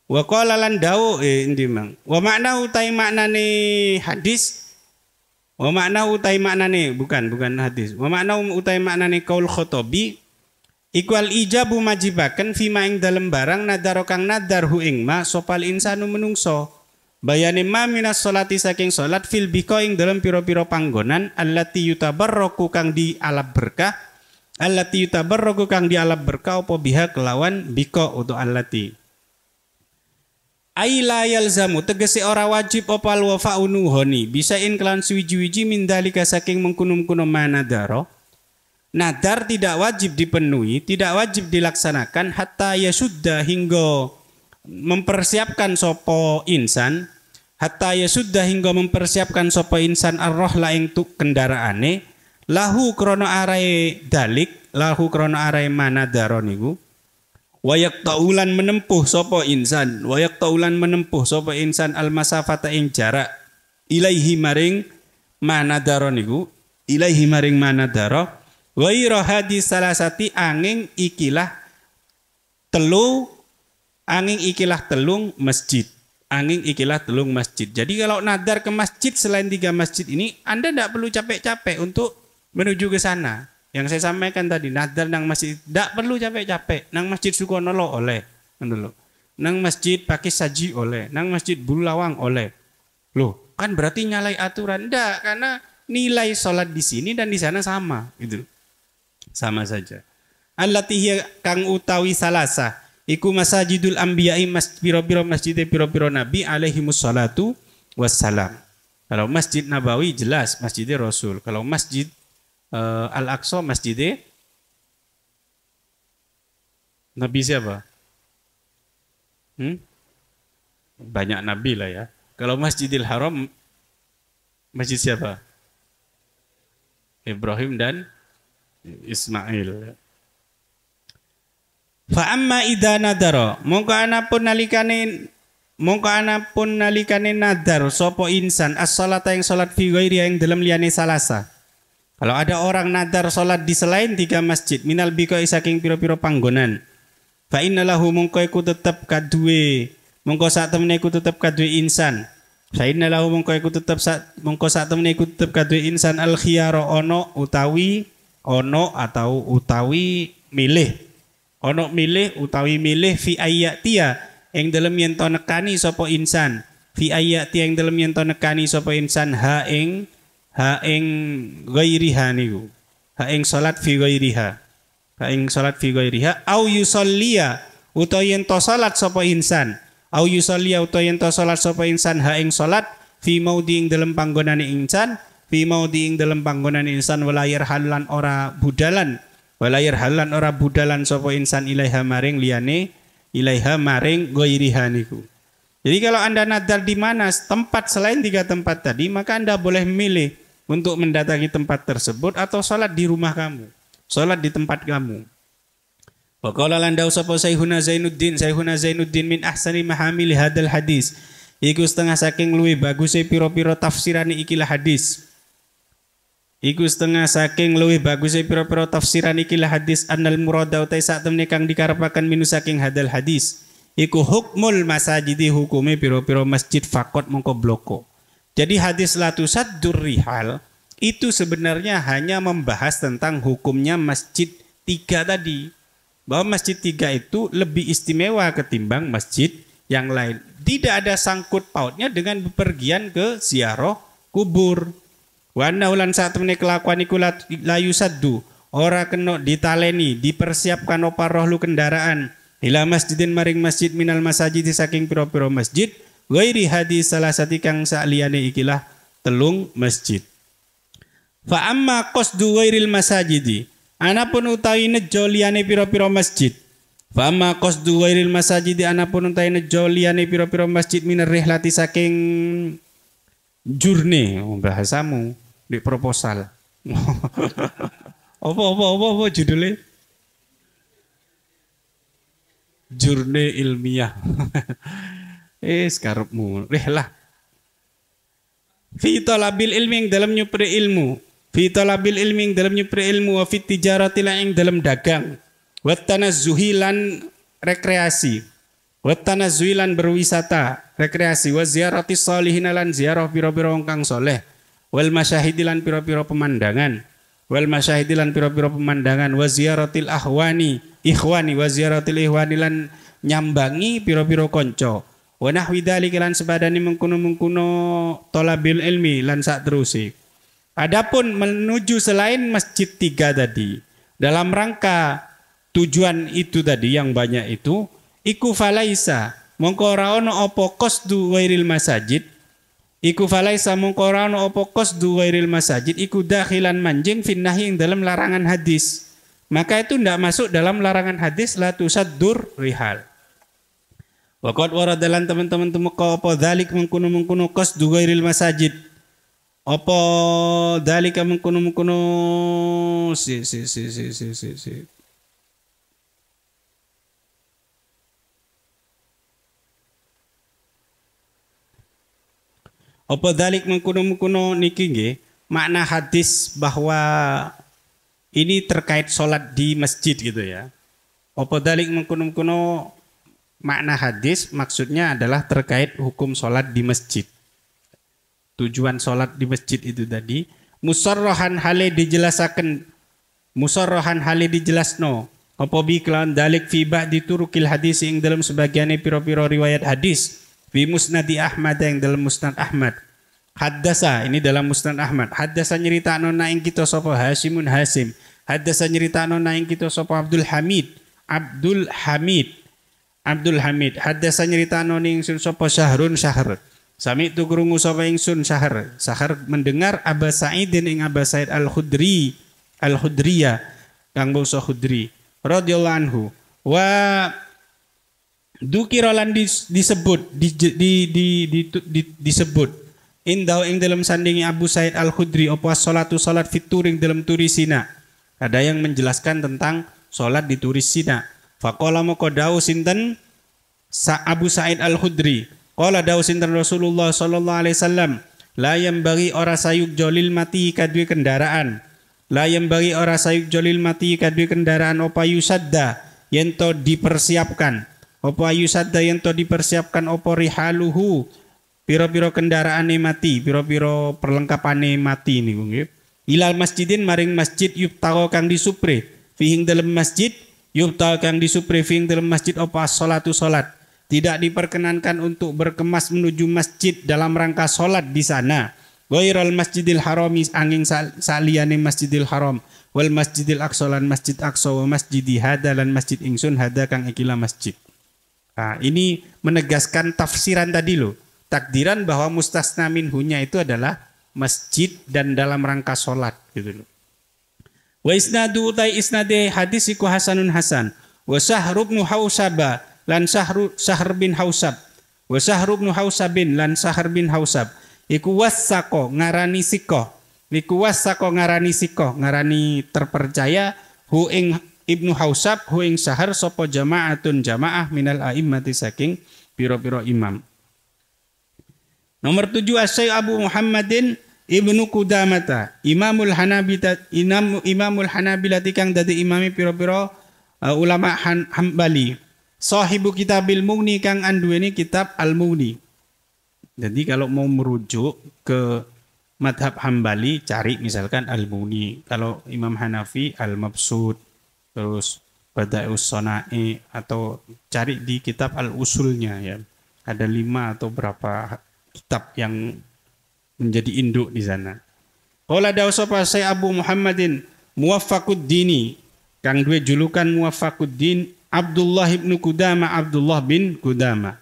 Wa qala lan dawu endi mang. Wa makna utai maknane hadis. Wa makna utai maknane bukan hadis. Wa makna utai maknane qaul Khotobi iku al ijabu majibaken fima ing dalem barang nadaro kang nadar hu ing ma sopal insanu menungso. Bayane ma minas sholati saking salat fil biko ing dalem pira-pira panggonan allati yutabarraku kang di alab berkah. Allati yutabarraku kang di alab berkah apa biha kelawan biko utawa allati. Aila yalzamu tegese ora wajib opal wafa'u nuhoni bisain kelan suwiji-wiji min dalika saking mengkunum-kunum manadaro. Nadar tidak wajib dipenuhi, tidak wajib dilaksanakan hatta ya sudah hingga mempersiapkan sopo insan, hatta ya sudah hingga mempersiapkan sopo insan arroh laing tuk kendaraane lahu krono arai dalik, lahu krono arai manadaro niku. Wayak taulan menempuh sopo insan, wayak taulan menempuh sopo insan al masafata ing jarak ilaihi maring manadaro niku, ilaihi maring manadaro. Wairo hadis salasati angin ikilah telung masjid, angin ikilah telung masjid. Jadi kalau nadar ke masjid selain 3 masjid ini, Anda tidak perlu capek-capek untuk menuju ke sana. Yang saya sampaikan tadi, nadar nang masjid tidak perlu capek-capek. Nang masjid Sukonolo oleh, nang masjid Pakis Saji oleh, nang masjid Bulawang oleh. Loh, kan berarti nyalai aturan? Tidak, karena nilai sholat di sini dan di sana sama, gitu. Sama saja. Allati kang utawi salasa, iku masajidul anbiya'i piro-piro masjid piro-piro nabi alaihimus salatu wassalam. Kalau masjid Nabawi jelas masjidnya Rasul. Kalau masjid Al-Aqsa masjidnya Nabi siapa? Banyak Nabi lah ya. Kalau Masjidil Haram masjid siapa? Ibrahim dan Ismail. Fa amma idza nadara mongko anapun nalikane nadar sapa insan as-salata yang salat fi ghairi yang dalam liyane salasa. Kalau ada orang nadar salat di selain 3 masjid minal biko saking pira-pira panggonan. Fa innalahu mongko iku tetep kaduwe, mongko sak temene iku tetep kaduwe insan. Fa innalahu mongko iku tetep mongko sak temene iku tetep kaduwe insan al khiyara ono utawi milih. Ono milih utawi milih fi ayatia ing dalem yen to nekani sapa insan. Fi ayatia ing dalem yen to nekani sapa insan ha ing ghairiha niku. Ha ing salat fi ghairiha. Ha ing salat fi ghairiha au yusalliya utawa yen to salat sapa insan. Au yusalliya utawa yen to salat sapa insan ha ing salat fi maudi ing dalem panggonane insan. Fi maudi ing dalem panggonane insan walayar halan ora budalan. Walayar halan ora budalan sapa insan ilaiha maring liyane ilaiha maring ghairiha niku. Jadi kalau Anda nadar di mana tempat selain 3 tempat tadi, maka Anda boleh milih untuk mendatangi tempat tersebut atau sholat di rumah kamu, sholat di tempat kamu. Wa qala lan dawu sapa Syaihuna Zainuddin min ahsani mahamil hadal hadis. Iku setengah saking luwih baguse pira-pira tafsirane ikilah hadis. Iku setengah saking luwih baguse pira-pira tafsiran ikilah hadis annal murada utai sak temne kang dikarepaken minu saking hadal hadis. Iku hukmul masajidi hukume pira-pira masjid fakot mongko bloko. Jadi hadis la tusaddur rihal itu sebenarnya hanya membahas tentang hukumnya masjid 3 tadi. Bahwa masjid 3 itu lebih istimewa ketimbang masjid yang lain. Tidak ada sangkut pautnya dengan bepergian ke ziarah kubur. Wa anna ulan saat temene kelakuan iku la yusaddu ora kena ditaleni, dipersiapkan apa rohlu kendaraan ila masjidin maring masjid minal masajid saking pira-pira masjid. Ghairi hadis salah sati kang saliyane ikilah telung masjid. Fa amma qasdu ghairil masajidi anapun utawi nejo liyane pira-pira masjid. Fa amma qasdu ghairil masajidi anapun utawi nejo liyane pira-pira masjid minar rihlati saking jurne bahasamu di proposal. Apa judulnya? Jurne ilmiah. Sekarepmu lah. fi talabil ilmi ing dalam nyupri ilmu, fi talabil ilmi ing dalam nyupri ilmu, wa fi tijarati ing dalam dagang, wa tanazzuhi lan rekreasi, wa tanazzuhi lan berwisata rekreasi, wa ziyarati sholihin lan ziarah pira-pira wong kang saleh, wal masyahidi lan pira-pira pemandangan, wal masyahidi lan pira-pira pemandangan, wa ziyaratil ikhwani wa ziyaratil ikhwani lan nyambangi pira-pira kanca, wa nahwi dzalika lan sebadane mengkono-mengkono talabil ilmi lan sak teruse. Adapun menuju selain masjid 3 tadi dalam rangka tujuan itu tadi yang banyak itu iku falaisa mongko ora ono apa qasdu ghairil masajid, iku falaisa mongko ora ono apa qasdu ghairil masajid iku dakhilan manjing finnahi ing dalam larangan hadis. Maka itu tidak masuk dalam larangan hadis la tusaddur rihal. Waqad waradalan teman-teman temeka apa dzalik mengkono-mengkono qasdu ghairil masajid. Apa dzalika mengkono-mengkono si. Apa dzalik mengkono-mengkono niki nggih makna hadis bahwa ini terkait sholat di masjid gitu ya. Apa dzalik mengkono-mengkono makna hadis maksudnya adalah terkait hukum sholat di masjid. Tujuan sholat di masjid itu tadi musarrahan hale dijelasaken, musarrahan hale dijelasno apa bi kelawan dalik fi ba'di turukil hadis ing dalam sebagiane pira-pira riwayat hadis fi musnadi Ahmad yang dalam musnad Ahmad. Haddasa ini dalam musnad Ahmad. Haddasa nyeritakno na ing kita sapa Hasimun Hasim. Haddasa nyeritakno na ing kita sapa Abdul Hamid. Haddasa nyeritakno ning ingsun sapa Syahrun Syahr. Sami tu krungu sapa ingsun Syahr. Syahr mendengar Aba Sa'idin ing Aba Sa'id Al-Khudriyah kang bangsa Khudri radhiyallahu anhu wa dukira lan disebut disebut indau ing dalam sandingi Abu Sa'id Al-Khudri apa salatu salat fituring dalam turi Sina. Ada yang menjelaskan tentang salat di turi Sina. Faqala maka dawuh sinten Abu Sa'id Al-Khudri. Qala dawuh sinten Rasulullah sallallahu alaihi wasallam, la yambaghi ora sayuk jolil mati kadue kendaraan. La yambaghi ora sayuk jolil mati kadue kendaraan apa yusadda yento dipersiapkan. Apa yusadda yento dipersiapkan apa rihaluhu piro-piro kendaraane mati, piro-piro perlengkapane mati niku nggih. Ilal masjidin maring masjid yubtaqo kang disupre. Fihing dalam masjid yubtaqo kang disupre fihing dalam masjid apa salatu salat. Tidak diperkenankan untuk berkemas menuju masjid dalam rangka solat di sana. Ghairal masjidil harami angin saliyane masjidil haram. Wal masjidil aqsa lan masjid aqsa wa masjidi hada lan masjid ingsun hada kang ikilah masjid. Nah, ini menegaskan tafsiran tadi loh. Takdiran bahwa mustasna minhunya itu adalah masjid dan dalam rangka solat gitu loh. Wa isnadu utai isnade hadis iku hasanun hasan. Wa Syahr bin Hausab lan Syahr bin Hausab. Wa Syahr bin Hausabin lan Syahr bin Hausab. Iku wasako ngarani sikoh. Iku wasako ngarani sikoh, ngarani terpercaya hu ing Ibnu Hausab hu ing Syahr sapa jamaatun jamaah minal a'immati saking pira-pira imam. Nomor 7 Asy-Syaikh Abu Muhammadin Ibnu Qudamata Imamul Hanabilah kang dadi imami pira-pira ulama Hambali. Sahibu Kitabil Mughni kang anduweni kitab Al-Mughni. Jadi kalau mau merujuk ke madhab Hambali cari misalkan Al-Mughni. Kalau Imam Hanafi Al-Mabsut, terus Bada'ius Shana'i, atau cari di kitab Al-Usulnya ya. Ada 5 atau berapa kitab yang menjadi induk di sana. Qala dawu sapa Syekh Abu Muhammadin Muwaffaquddini kang duwe julukan Muwaffaquddin Abdullah bin Qudama.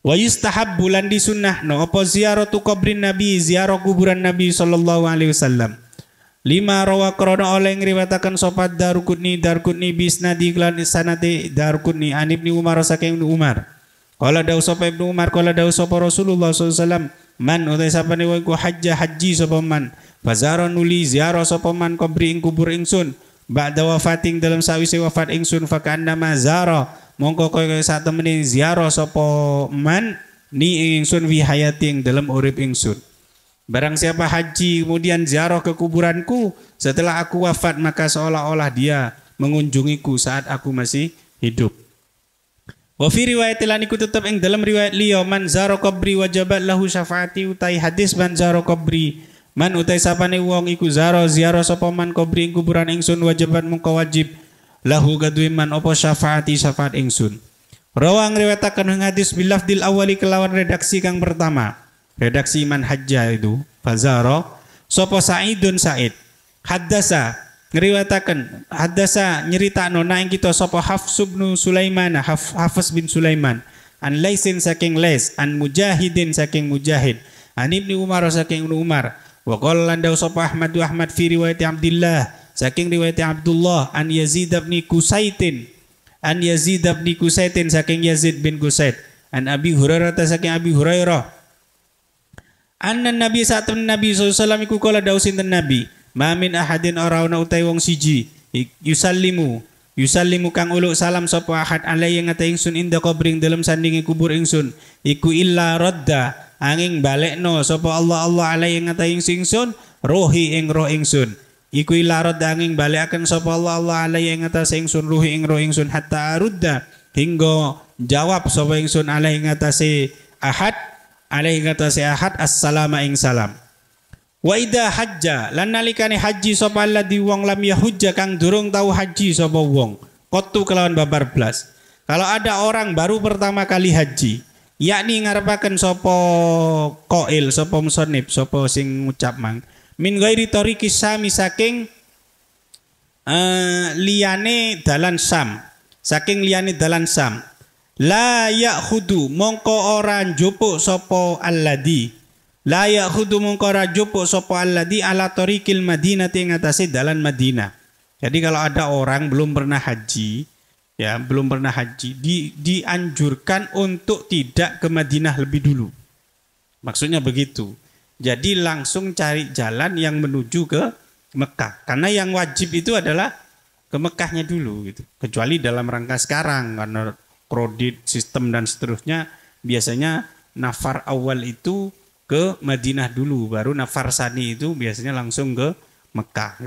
Wa yustahabbu lan disunnahno apa ziaratu qabrin Nabi, ziarah kuburan Nabi sallallahu alaihi wasallam. Lima rawa krana oleh ngriwataken sapa Darqutni bisnadi lan sanade Darqutni an Ibnu Umar saking Ibnu Umar. Qala dawu sapa Ibnu Umar qala dawu sapa Rasulullah sallallahu alaihi wasallam man utai sapane wong ku haji sapa man fazara nuli ziarah sapa man qabri ing kubur ingsun ba'da wafating dalam sawise wafat ingsun fakana mazara mongko kaya sak temene ziarah sapa man ni ingsun wi hayati ing dalam urip ingsun. Barang siapa haji kemudian ziarah ke kuburanku setelah aku wafat, maka seolah-olah dia mengunjungiku saat aku masih hidup. Wa fi riwayat lan iku tetep ing dalam riwayat liya, man zara qabri wajabat lahu syafaati, utai hadis man zara qabri, man utai sapane wong iku zara ziarah sapa man qabri ing kuburan ingsun, wajabat mungko wajib lahu gadue man apa syafaati syafaat ingsun. Rawang riwayataken ing hadis bil lafdil awali kelawan redaksi kang pertama. Redaksi man hajja itu fazara sapa Sa'idun Sa'id. Haddasa ngriwayataken, haddasa nyeritakno na ing kita sapa Hafs bin Sulaiman, Hafiz bin Sulaiman, an Laisin saking Lais, an Mujahidin saking Mujahid, an Ibnu Umar saking Ibnu Umar, wa qala landau sapa Ahmad fi riwayat Abdullah saking riwayat Abdullah, an Yazid bin Kusaitin, an Yazid bin Kusaitin saking Yazid bin Kusaid, an Abi Hurairah saking Abi Hurairah, anna Nabi saat Nabi sallallahu alaihi wasallam iku kala dawuh sinten Nabi, ma min ahadin arauna utai wong siji yusallimu kang uluk salam sapa ahad alai yang ngata ingsun inda qabring dalam sandingi kubur ingsun, iku illa radda angin balekno sapa Allah alai yang ngata ingsun rohi ing roh ingsun, iku illa radda angin balekaken sapa Allah alai yang ngata ingsun rohi ing roh ingsun, hatta arudda hingga jawab sapa ingsun alai yang ngata ahad alai yang ngata ahad assalama ing salam. Wa idza hajja lan nalikane haji sapa alladzi wong lam yahujja kang durung tau haji sapa wong, qattu kelawan babar blas. Kalau ada orang baru pertama kali haji, yakni ngarepaken sapa qail, sapa musannif, sapa sing ngucap mang, min ghairi tariqi sami saking liyane dalan Sam, saking liyane dalan Sam. La ya'khudu mongko ora njupuk sapa alladzi, la ya'khudu mongko ora njupuk sapa alladzi ala tariqil Madinah ing atase dalan Madinah. Jadi kalau ada orang belum pernah haji, ya belum pernah haji, dianjurkan untuk tidak ke Madinah lebih dulu. Maksudnya begitu. Jadi langsung cari jalan yang menuju ke Mekah. Karena yang wajib itu adalah ke Mekahnya dulu gitu. Kecuali dalam rangka sekarang karena kredit, sistem dan seterusnya, biasanya nafar awal itu ke Madinah dulu, baru nafar sani itu biasanya langsung ke Mekah.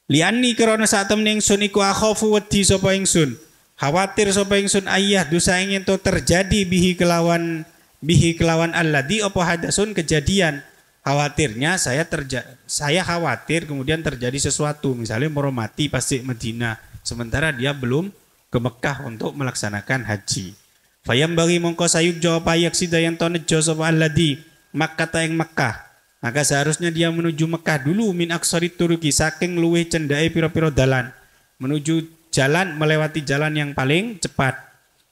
Liani karena saat temen ingsun iku akhafu wedi sapa ingsun, khawatir sapa ingsun ayah dosa ingin to terjadi bihi kelawan alladzi apa hadasun kejadian. Khawatirnya saya khawatir kemudian terjadi sesuatu, misalnya mau mati pasti Madinah, sementara dia belum ke Mekah untuk melaksanakan haji. Fayam bagi mongko sayuk jawab ayak sida yang tonejo sapa alladzi Makkah ing Mekah. Maka seharusnya dia menuju Mekah dulu min aksari turuki saking luweh cendake pira-pira dalan, menuju jalan melewati jalan yang paling cepat.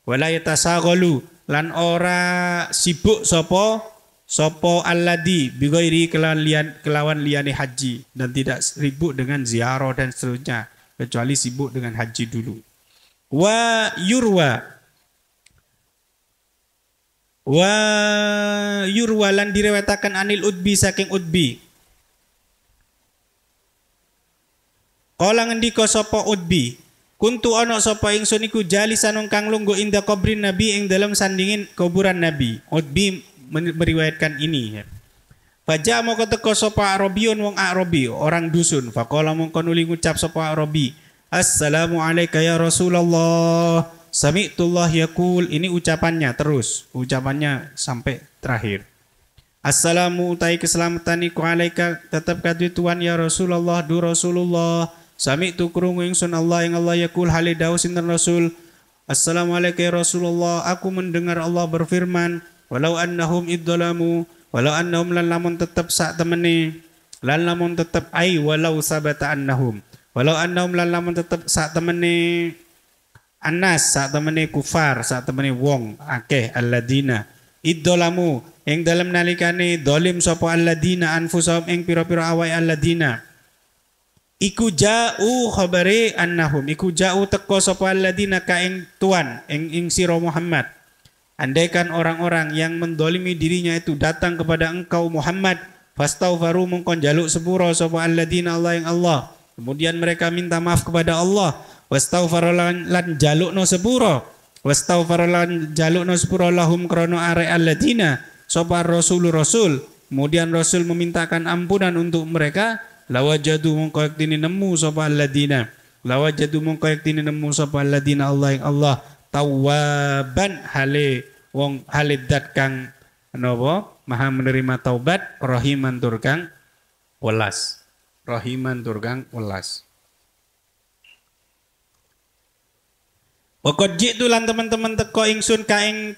Wala yatasaghalu lan ora sibuk sapa alladzi bighairi kelawan liyane haji, dan tidak sibuk dengan ziarah dan seterusnya, kecuali sibuk dengan haji dulu. Wa yurwa lan direwetakan anil Utbi saking Utbi. Kala ngendika sapa Utbi, kuntu ana sapa ingsun iku jalisan kang lungguh inda kubrin Nabi ing dalam sandingin kuburan Nabi. Utbi meriwayatkan ini. Faja moko teka sapa Arabiyun wong Arabi, orang dusun. Faqala mongko nuli ngucap sapa Arabi, assalamu alayka ya Rasulullah. Sami'tullah yaqul, ini ucapannya terus, ucapannya sampai terakhir. Assalamu utai keselamatan iku alaika tetap kadu Tuhan ya Rasulullah du Rasulullah. Sami'tu krungu ingsun Allah yang Allah yaqul hale dawuh sinten Rasul. Assalamu alayka ya Rasulullah, aku mendengar Allah berfirman, walau annahum idzalamu, walau annahum lan lamun tetep sak temene, lan lamun tetep ai walau sabata annahum, walau annahum lan lamun tetep sak temene anas, sak temene kufar, sak temene wong akeh alladina idzalamu ing dalem nalikane dolim sapa alladina anfusahum ing pira-pira awake alladina iku ja'u khabari annahum, iku ja'u teko sapa alladina ka ing tuan ing sira Muhammad. Andaikan orang-orang yang mendolimi dirinya itu datang kepada engkau Muhammad, fastaghfaru mongkon jaluk sepuro sapa alladina Allah yang Allah, kemudian mereka minta maaf kepada Allah, wastaghfara lan jalukno sepuro, wastaghfara lan jalukno sepuro lahum krono are alladina sapa rasul Kemudian Rasul memintakan ampunan untuk mereka, lawajadu mongko yektine nemu sapa alladzina. Lawajadu mongko yektine nemu sapa alladzina Allah yang Allah tawwaban hale wong halidat kang napa maha menerima taubat, rahiman tur kang welas. Rahiman tur kang welas. Wakot jitu lan teman-teman teko ingsun ka ing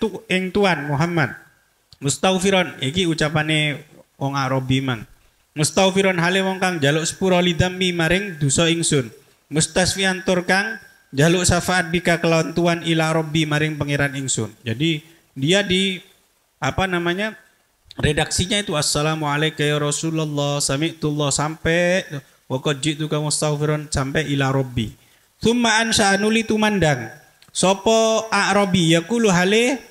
Tuan Muhammad. Mustaghfiron iki ucapane wong Arabi mang. Mustaghfiron hale wong kang jaluk sepura lidammi maring dosa ingsun. Mustasfian tur kang jaluk syafaat bika kelawan Tuan ila Rabbi maring pangeran ingsun. Jadi dia di redaksinya itu assalamualaikum ya Rasulullah sami'tullah sampai wakot jitu ka mustaghfiron sampai ila Rabbi. Tsumma ansha nuli tumandang sopo Arabi yaqulu hale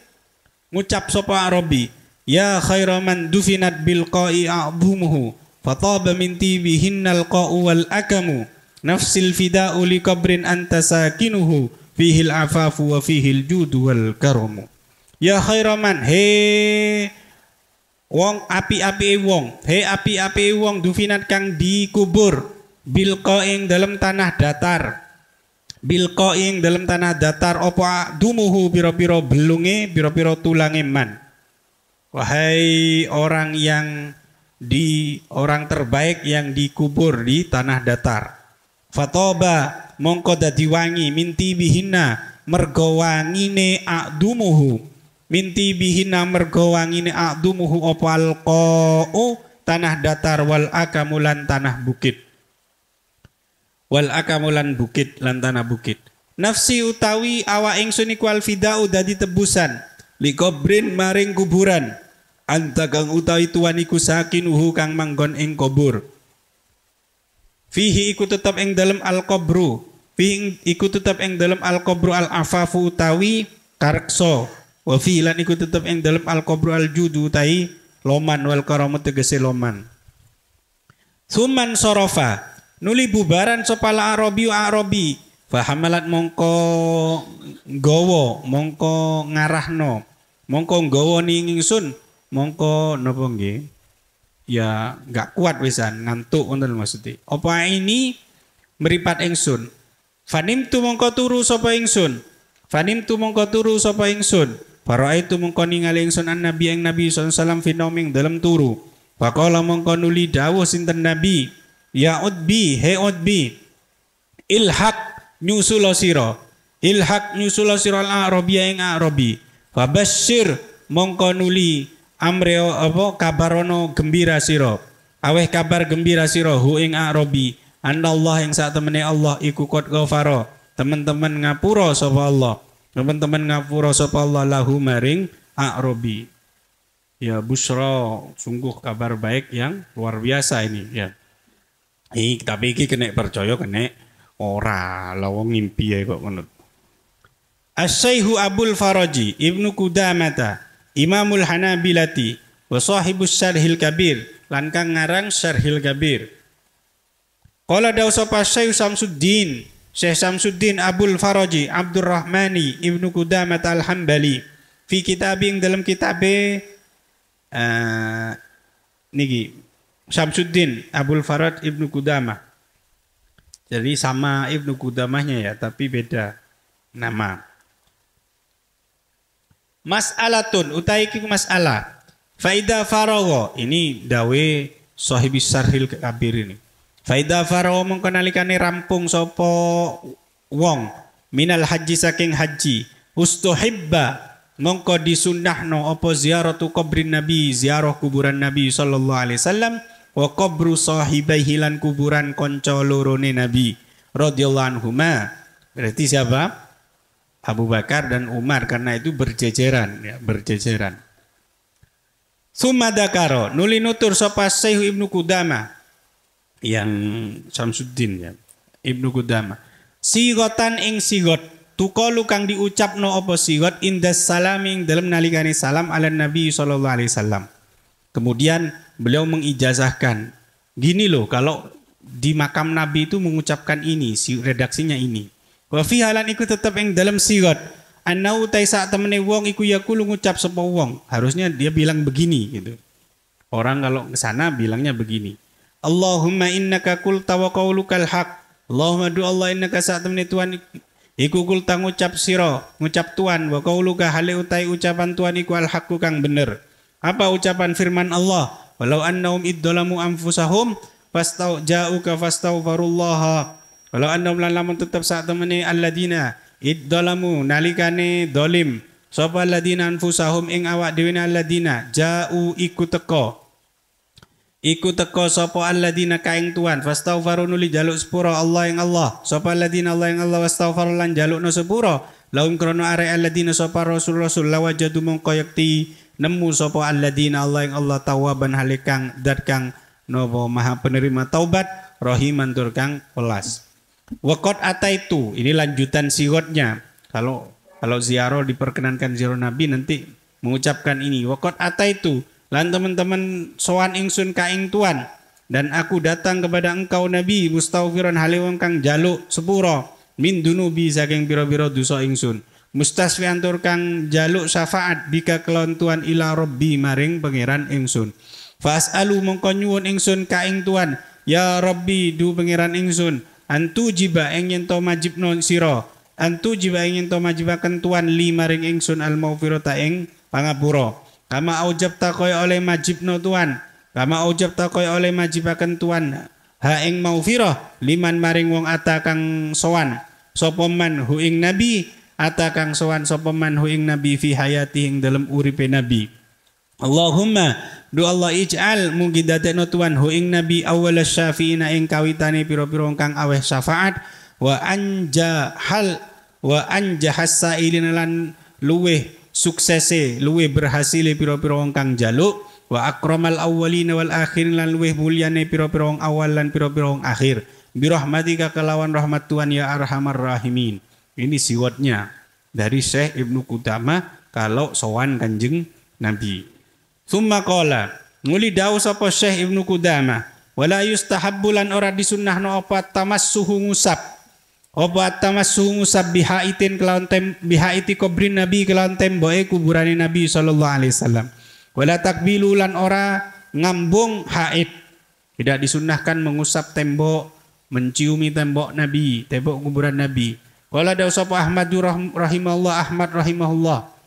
ngucap sopo Arabi ya khairaman dufinat bil qa'i a'dhumuhu fataba min tibihinnal qa'u wal akamu nafsil fida'u li qabrin anta sakinuhu fihil afafu wa fihil judu wal karamu. Ya khairaman he wong api-api wong he api-api wong dufinat kang dikubur bil qa'ing dalam tanah datar bil qaing dalam tanah datar apa dumuhu piro-piro belunge piro-piro tulange man. Wahai orang terbaik yang dikubur di tanah datar. Fatoba mongko dadi wangi minti bihina mergo wangine a'dumuhu minti bihina mergo wangine a'dumuhu apa alqa'u tanah datar wal akamulan tanah bukit. Wal akamulan bukit lan tanah bukit. Nafsi utawi awa ingsun iku al fida'u dadi tebusan li kubrin maring kuburan anta kang utawi tuan iku sakinuhu kang manggon ing kubur. Fihi iku tetep ing dalem al qabru fihi iku tetep ing dalem al qabru al afafu utawi kareksa wa fi lan iku tetep ing dalem al qabru al judu utawi loman wal karamu tegese loman. Suman sorofa nuli bubaran sopala Arabi fahamalat mongko nggawa mongko ngarahno mongko nggawa ning ingsun mongko napa nggih ya enggak kuat wisan ngantuk wonten maksudnya apa ini meripat ingsun fanimtu mongko turu sapa ingsun para itu mongko ningali ingsun an nabi ing nabi sallallahu alaihi wasallam finoming dalam turu faqala mongko nuli dawuh sinten nabi ya udbi he udbi ilhaq nyusul sira al arabiya ing arabi fabasyir mongko nuli amre apa kabarono gembira sira aweh kabar gembira sira hu ing arabi anallah ing sak temene Allah iku qad ghafara teman-teman ngapura sapa Allah lahu maring arabi ya busra sungguh kabar baik yang luar biasa ini ya. Tapi iki kena percaya kena ora lawang ngimpi ae kok ngono. Asy-Syaikhu Abul Faraji Ibnu Qudamah Imamul Hanabilati wa sahibus Syarhil Kabir lan kang ngarang Syarhil Kabir. Qala dawu sapa Syekh Samsuddin Abul Faraji Abdurrahmani Ibnu Qudamah Al-Hambali fi kitabing dalam kitabe niki Samsuddin Abul Farad Ibnu Qudamah. Jadi sama Ibnu Qudamahnya ya, tapi beda nama. Mas'alatun utai ki mas'alah. Faida faragha ini dawe sahibis Syarhil Kabir ini. Faida faragha mongko nalikane rampung sapa wong minal haji saking haji ustuhibba mongko disunnahno apa ziaratu kubrin nabi ziarah kuburan nabi sallallahu alaihi wasallam wa qabru sahibaihi lan kuburan kanca lorone Nabi radhiyallahu anhuma. Berarti siapa? Abu Bakar dan Umar karena itu berjejeran ya, berjejeran. Summa dakaro nuli nutur sapa Syekh Ibnu Qudamah yang Samsuddin ya. Ibnu Qudamah. Sigotan ing sigot tukalu kang diucapno apa sigot indas salaming dalam nalikane salam ala Nabi sallallahu alaihi wasallam. Kemudian beliau mengijazahkan, gini loh kalau di makam Nabi itu mengucapkan ini, redaksinya ini. Wa fi halan iku tetep ing dalam sigot. Annau taisa temene wong iku yaqulu ngucap sapa wong. Harusnya dia bilang begini gitu. Orang kalau ke sana bilangnya begini. Allahumma innaka qulta wa qaulukal haq. Allahumma du Allah innaka sa'tamni Tuhan iku qulta ngucap sira, ngucap Tuhan wa qauluka hale utai ucapan Tuhan iku al haqqu kang bener. Apa ucapan firman Allah? Walau annahum idzalamu anfusahum fastau ja'uka fastaghfirullaha. Walau annahum lan lamun tetep sak temene alladzina idzalamu nalikane dolim sapa alladzina anfusahum ing awak dhewe alladzina ja'u iku teko sapa alladzina kaing tuan fastaghfiru nuli jaluk sepura Allah ing Allah sapa alladzina Allah ing Allah wastaghfiru lan jalukna sepura laum krono are alladzina sapa rasul lawajadu mongko yakti nemu sapa alladzina Allah ing Allah tawaban halikang dat kang napa maha penerima taubat rahiman tur kang welas. Waqad ataitu, ini lanjutan siwatnya. Kalau ziarah diperkenankan ziarah Nabi nanti mengucapkan ini. Waqad ataitu, lan teman-teman sowan ingsun ka ing Tuan dan aku datang kepada engkau Nabi mustaghfiran hale wong kang jaluk sepura min dunubi saking pira-pira dosa ingsun. Mustasfian tur kang jaluk syafaat bika kelon Tuan ila Rabbi maring pangeran ingsun. Fas'alu mongko nyuwun ingsun ka ing Tuan, ya Rabbi du pangeran ingsun. Antu jiba ing yen to majibno sira antu jiba ing yen to majibaken Tuan li maring ingsun al maufirata ing pangapura kama aujabta kaya oleh majibno Tuan kama aujabta kaya oleh majibaken Tuan ha ing maufirah liman maring wong ata kang sowan sapa man hu ing nabi ata kang sowan sapa man hu ing nabi fi hayati ing dalem uripe nabi. Allahumma du Allah ij'al mugi dadekno Tuhan hu ing nabi awwal syafiina ing kawitane pira-pira kang aweh syafaat wa anjahas sailin lan luweh suksese luweh berhasile pira-pira kang jaluk wa akramal awwalina wal akhirin lan luweh mulyane pira-pira awal lan pira-pira akhir bi rahmatika kelawan rahmat Tuhan ya arhamar rahimin. Ini siwatnya dari Syekh Ibnu Qudamah kalau sowan Kanjeng Nabi. Summa qala nguli dawu sapa Syekh Ibnu Qudamah wala yustahabbu lan ora disunnahno apa tamassuhu ngusap bihaitin kelawan bihaiti kubrin Nabi kelawan temboke kuburane Nabi sallallahu alaihi wasallam wala takbilu lan ora ngambung haid. Tidak disunnahkan mengusap tembok menciumi tembok Nabi tembok kuburan Nabi. Qala dawu sapa Ahmad rahimahullah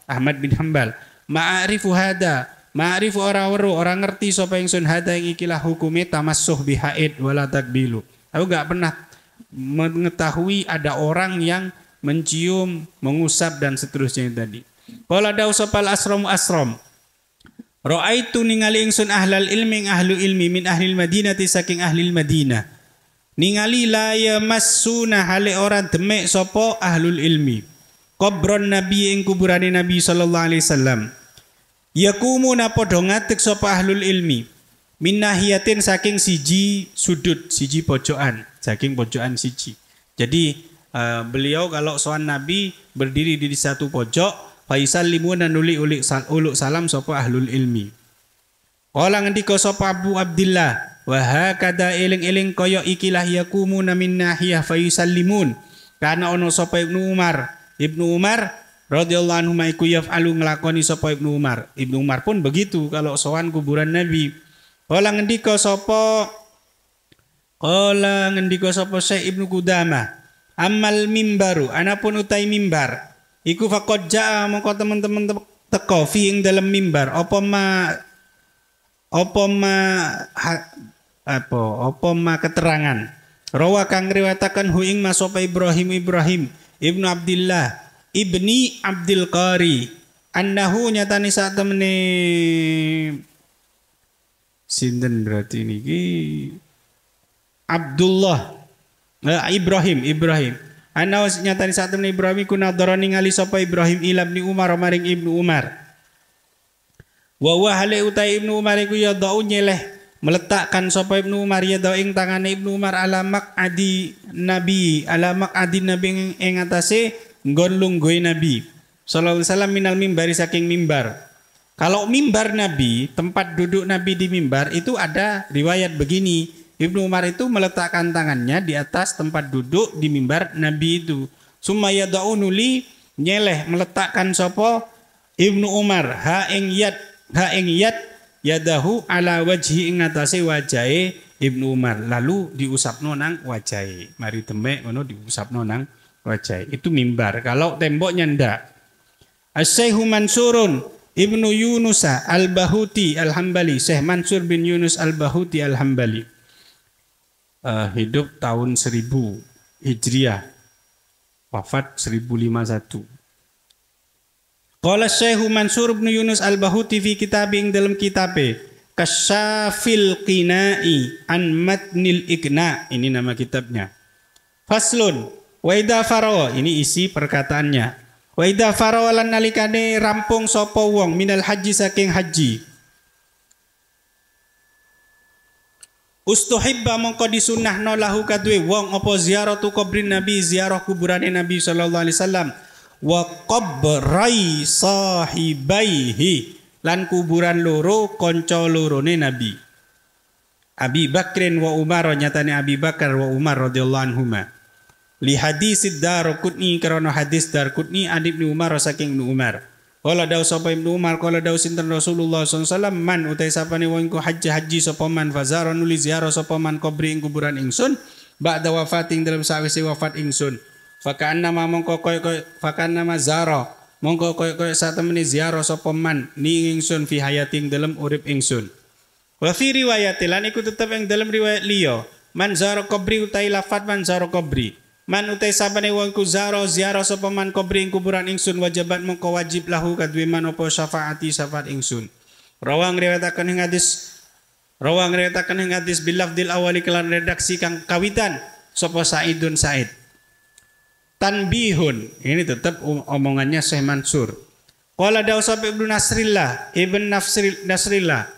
Ahmad bin Hanbal ma'arifu hada ma'rif orang ngerti sapa ingsun hada ing ikilah hukume tamassuh bihaid wala takbilu. Aku enggak pernah mengetahui ada orang yang mencium, mengusap dan seterusnya tadi. Qala dawu sapa asram ra'aitu ningali ingsun ahlal ilmi ahlu ilmi min ahlil madinati saking ahlil Madinah. Ningali la yamassuna hale orang demek sapa ahlul ilmi. Qabron Nabi ing kuburane Nabi sallallahu alaihi wasallam. Yakumuna padha ngadeg sapa ahlul ilmi min nahiyatin saking siji sudut siji pojokan saking pojokan siji. Jadi beliau kalau sowan Nabi berdiri di satu pojok faisallimuna nuli uluk salam sapa ahlul ilmi. Kala ngendika sapa Abu Abdillah wa hakada eling-eling kaya ikilah yakumuna min nahiyah faisallimun kana ono sapa Ibnu Umar radhiyallahu anhu maiku yaf'alu nglakoni sapa Ibnu Umar. Ibnu Umar pun begitu kalau sowan kuburan Nabi. Kala ngendika sapa Syekh Ibnu Qudamah, amal mimbaru anapun utai mimbar. Iku faqad jaa mongko teman-teman teko fi ing dalam mimbar apa ma keterangan. Rawa kang riwayataken hu ing sapa Ibrahim Ibnu Abdillah Ibni Abdul Qari annahu nyatani saat temene sinten berarti niki Abdullah Ibrahim annahu nyatani saat temene Ibrahim kuna dara ningali sapa Ibrahim ila Ibni Umar maring Ibnu Umar wa hale utai Ibnu Umar iku ya da'u nyeleh meletakkan sapa Ibnu Umar ya da'u ing tangane Ibnu Umar alamak adi Nabi ing atase nggon lungguhe Nabi sallallahu alaihi wasallam minal mimbari saking mimbar. Kalau mimbar Nabi, tempat duduk Nabi di mimbar itu ada riwayat begini. Ibnu Umar itu meletakkan tangannya di atas tempat duduk di mimbar Nabi itu. Sumaya daunuli nyeleh meletakkan sapa Ibnu Umar ha ing yad yadahu ala wajhi ing atase wajahe Ibnu Umar, lalu diusapno nang wajahe. Mari demek ngono diusapno nang wajahe. Itu mimbar. Kalau temboknya ndak. Asy-Syaikh Mansurun Ibnu Yunus Al-Bahuti Al-Hambali, Syekh Mansur bin Yunus Al-Bahuti Al-Hambali. Hidup tahun 1000 Hijriah. Wafat 1051. Qala Syekh Mansur bin Yunus Al-Bahuti fi kitab ing dalam kitabe Kasyafil Qina'i an Matnil Iqna, ini nama kitabnya. Faslun wa idza farawa, ini isi perkataannya. Wa idza farawa lan nalikane rampung sapa wong minal haji saking haji. Ustuhibba mongko disunnahno lahu kadue wong apa ziaratu kubrin Nabi, ziarah kuburane Nabi sallallahu alaihi wasallam, wa qabrai sahibaihi, lan kuburan loro konco lorone Nabi. Abi Bakrin wa Umar, nyatane Abi Bakar wa Umar radhiyallahu anhuma. Li hadis Darqutni, karena hadis Darqutni an Ibnu Umar saking Ibnu Umar. Qala dawu sapa Ibnu Umar, qala dawu sinten Rasulullah sallallahu alaihi wasallam, man utai sapane wong iku haji sapa man fazara nuli ziarah sapa man kubri ing kuburan ingsun ba'da wafating dalam sawise wafat ingsun. Fakana mongko koyo fakana mazara mongko koyo satemene ziarah sapa man ni ingsun fi hayating dalam urip ingsun. Wa fi riwayat lan iku tetep ing dalam riwayat liya, man zara kubri utai lafat man zara kubri. Man utai sabane wong ku zara ziarah sapa man kubri ing kuburan ingsun, wajibat mongko wajib lahu kadue man apa syafaati syafaat ingsun. Rawang riwayataken ing hadis bilafdil awali kelan redaksi kang kawitan sapa Saidun Said. Tanbihun, ini tetap omongannya Syekh Mansur. Qala dawu sapa Ibnu Nasrillah, Ibn Nasrillah,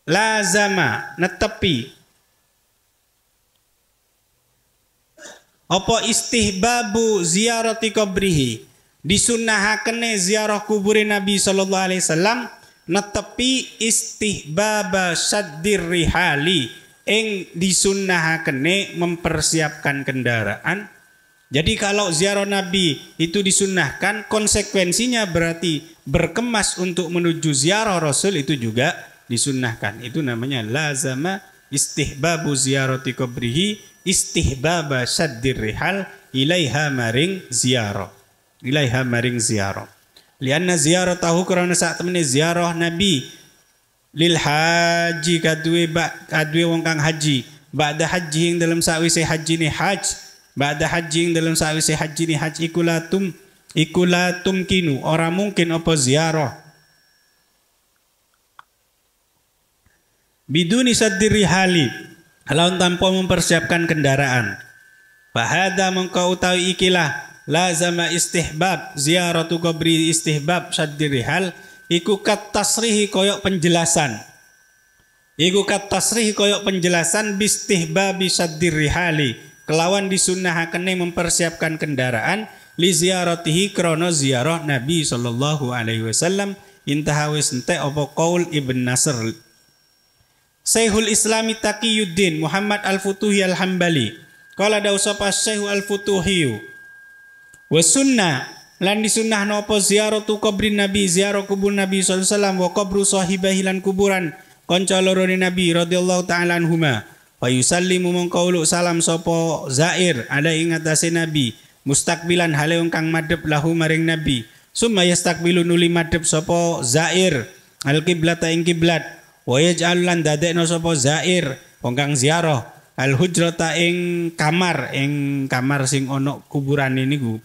la zama netepi apa istihbabu ziarati kubrihi, disunnahakene ziarah kubure Nabi sallallahu alaihi wasallam, netepi istihbaba saddir rihali, ing disunnahakene mempersiapkan kendaraan. Jadi kalau ziarah Nabi itu disunnahkan, konsekuensinya berarti berkemas untuk menuju ziarah Rasul itu juga disunnahkan. Itu namanya lazama istihbabu ziyarati kubrihi istihbaba saddir rihal ilaiha maring ziarah. Lianna ziarah tahu karena saat temene ziarah Nabi lil haji kadue wong kang haji, ba'da haji ing dalam sawise haji ni haj, ba'da haji ing dalam sawise haji ni haj ikulatum kinu, ora mungkin apa ziarah biduni saddir rihali, lawan tanpa mempersiapkan kendaraan. Fahada mengkau utawi ikilah lazama istihbab ziaratu kubri istihbab saddir rihal, iku kat tasrihi koyok penjelasan. Bistihbabi saddir rihali, kelawan disunnahakane mempersiapkan kendaraan li ziaratihi krono ziarah Nabi sallallahu alaihi wasallam. Intaha wis entek apa qaul Ibn Nasr. Syekhul Islami Taqiyuddin Muhammad Al-Futuhi Al-Hambali, qala dawu sapa Syekh Al-Futuhi, wa sunnah lan disunnah nopo ziaratu kubrin Nabi, ziarah kubur Nabi sallallahu alaihi wasallam, wa kubru sahibahi lan kuburan kanca lorone Nabi radhiyallahu taala anhuma. Fa yusallimu mongko salam sapa zair ada ing atase Nabi, mustaqbilan hale kang madhep lahu maring Nabi. Summa yastaqbilu nuli madhep sapa zair al-qiblata ing kiblat, wa yaj'al lan dadekno sapa zair wong kang ziarah al-hujrata ing kamar sing ana kuburane niku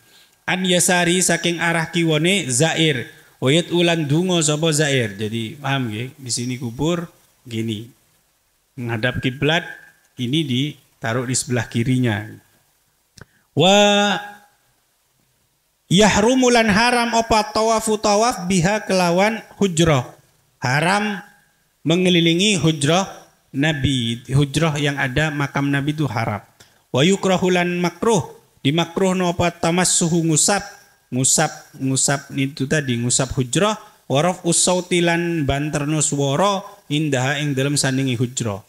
an yasari saking arah kiwane zair, wayat ulan dungo sapa zair. Jadi paham nggih, di sini kubur gini menghadap kiblat, ini ditaruh di sebelah kirinya. Wa yahrumulan haram apa tawaf biha kelawan hujrah, haram mengelilingi hujrah Nabi, hujrah yang ada makam Nabi itu haram. Wa yukrahulan makruh, dimakruhno apa tamassuhu ngusap itu tadi ngusap hujrah, waraf usautilan banterno swara indah ing dalam sandingi hujrah.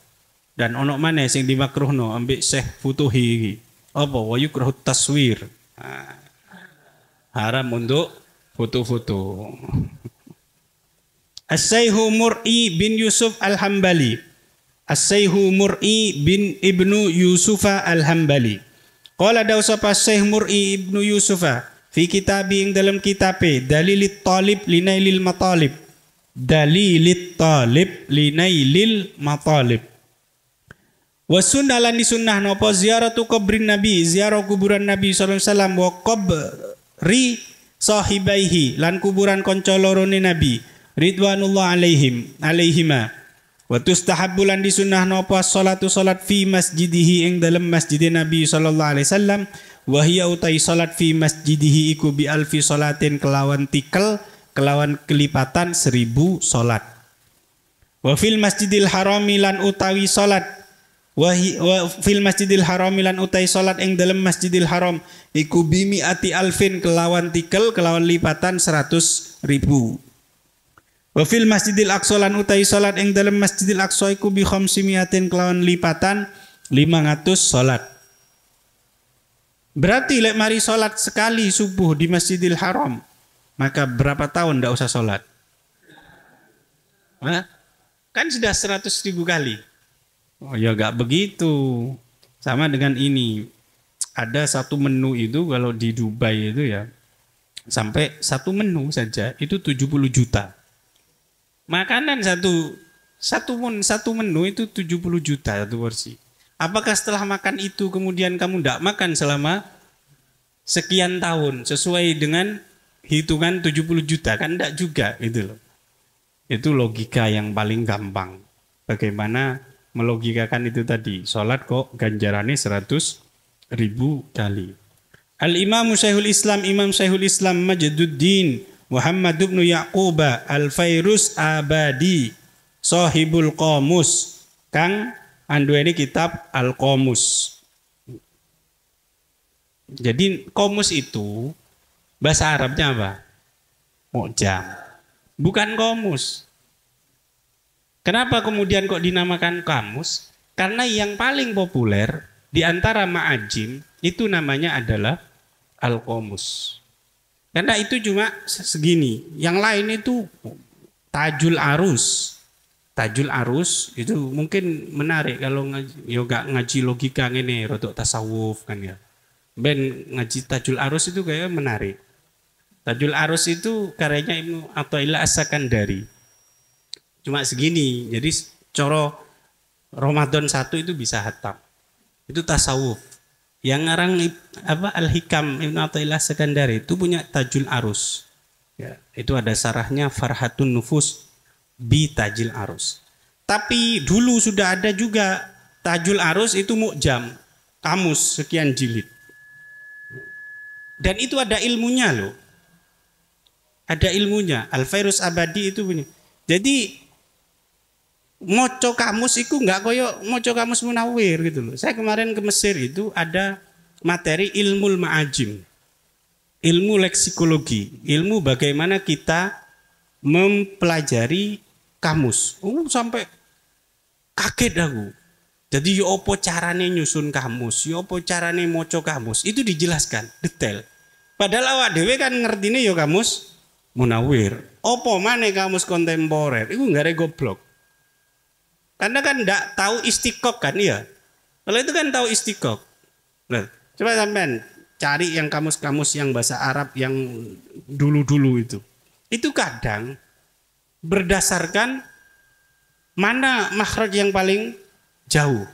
Dan ono maneh sing dimakruhno ambek Syekh Futuhi iki apa wa yukrahu taswir, haram untuk foto-foto. As-Sayhu Mur'i bin Yusuf Al-Hambali. As-Sayhu Mur'i bin Ibnu Yusufa Al-Hambali. Qala dawsapa Syekh Mur'i Ibnu Yusufa fi kitabi ing dalam kitabe Dalilit Talib Linailil Matalib. Dalilit Talib Linailil Matalib. Wa sunnah lan disunnah napa ziaratu kubrin Nabi, ziarah kuburan Nabi sallallahu alaihi wasallam wa qabri sahibaihi lan kuburan kanca lorone Nabi ridwanullah alaihima. Wa tustahabbu lan disunnah napa salatu salat fi masjidihi ing dalem masjid Nabi sallallahu alaihi wasallam wa hiya utai salat fi masjidihi iku bi alfi salatin kelawan tikel kelawan kelipatan 1000 salat. Wa fil masjidil harami lan utawi salat wa fil masjidil haram lan utai salat ing dalam masjidil haram iku bimi ati alfin kelawan tikel kelawan lipatan 100.000. Wa fil masjidil aqsa lan utai salat ing dalam masjidil aqsa iku bi khamsimiatin kelawan lipatan 500 salat. Berarti lek mari salat sekali subuh di masjidil haram maka berapa tahun ndak usah salat? Kan sudah 100.000 kali. Oh ya gak begitu. Sama dengan ini. Ada satu menu itu kalau di Dubai itu ya. Sampai satu menu saja itu 70 juta. Makanan satu menu itu 70 juta satu porsi. Apakah setelah makan itu kemudian kamu tidak makan selama sekian tahun sesuai dengan hitungan 70 juta? Kan tidak juga gitu loh. Itu logika yang paling gampang. Bagaimana melogikakan itu tadi, sholat kok ganjarannya 100.000 kali. Al-Imam Syekhul Islam, Imam Syekhul Islam Majduddin Muhammad bin Yaquba Al-Fairuz Abadi Sahibul Qamus kang anduweni kitab Al-Qamus. Jadi qamus itu bahasa Arabnya apa? Mu'jam. Bukan qamus. Kenapa kemudian kok dinamakan kamus? Karena yang paling populer di antara ma'ajim itu namanya adalah al-qamus. Karena itu cuma segini. Yang lain itu tajul arus. Tajul arus itu mungkin menarik kalau ngaji logika ini rodok tasawuf kan ya. Ben ngaji tajul arus itu kayak menarik. Tajul arus itu karyanya Ibnu Athaillah As-Sakandari. Cuma segini, jadi coro Ramadan 1 itu bisa hatam. Itu tasawuf. Yang ngarang Al-Hikam Ibnu Athaillah As-Sakandari itu punya Tajul Arus. Ya, itu ada sarahnya Farhatun Nufus bi Tajil Arus. Tapi dulu sudah ada juga Tajul Arus itu mu'jam, kamus sekian jilid. Dan itu ada ilmunya loh. Ada ilmunya. Al-Fairuz Abadi itu punya. Jadi moco kamus itu enggak koyo moco kamus Munawir gitu loh. Saya kemarin ke Mesir itu ada materi ilmu ma'ajim. Ilmu leksikologi, ilmu bagaimana kita mempelajari kamus. Sampai kaget aku. Jadi yo opo carane nyusun kamus, yo opo carane moco kamus, itu dijelaskan detail. Padahal awak dhewe kan ngertine yo kamus Munawir. Opo maneh kamus kontemporer, itu enggak ada goblok. Karena kan enggak tahu istiqok kan ya. Kalau itu kan tahu istiqok. Nah, coba sampean cari yang kamus-kamus yang bahasa Arab yang dulu-dulu itu. Itu kadang berdasarkan mana makhraj yang paling jauh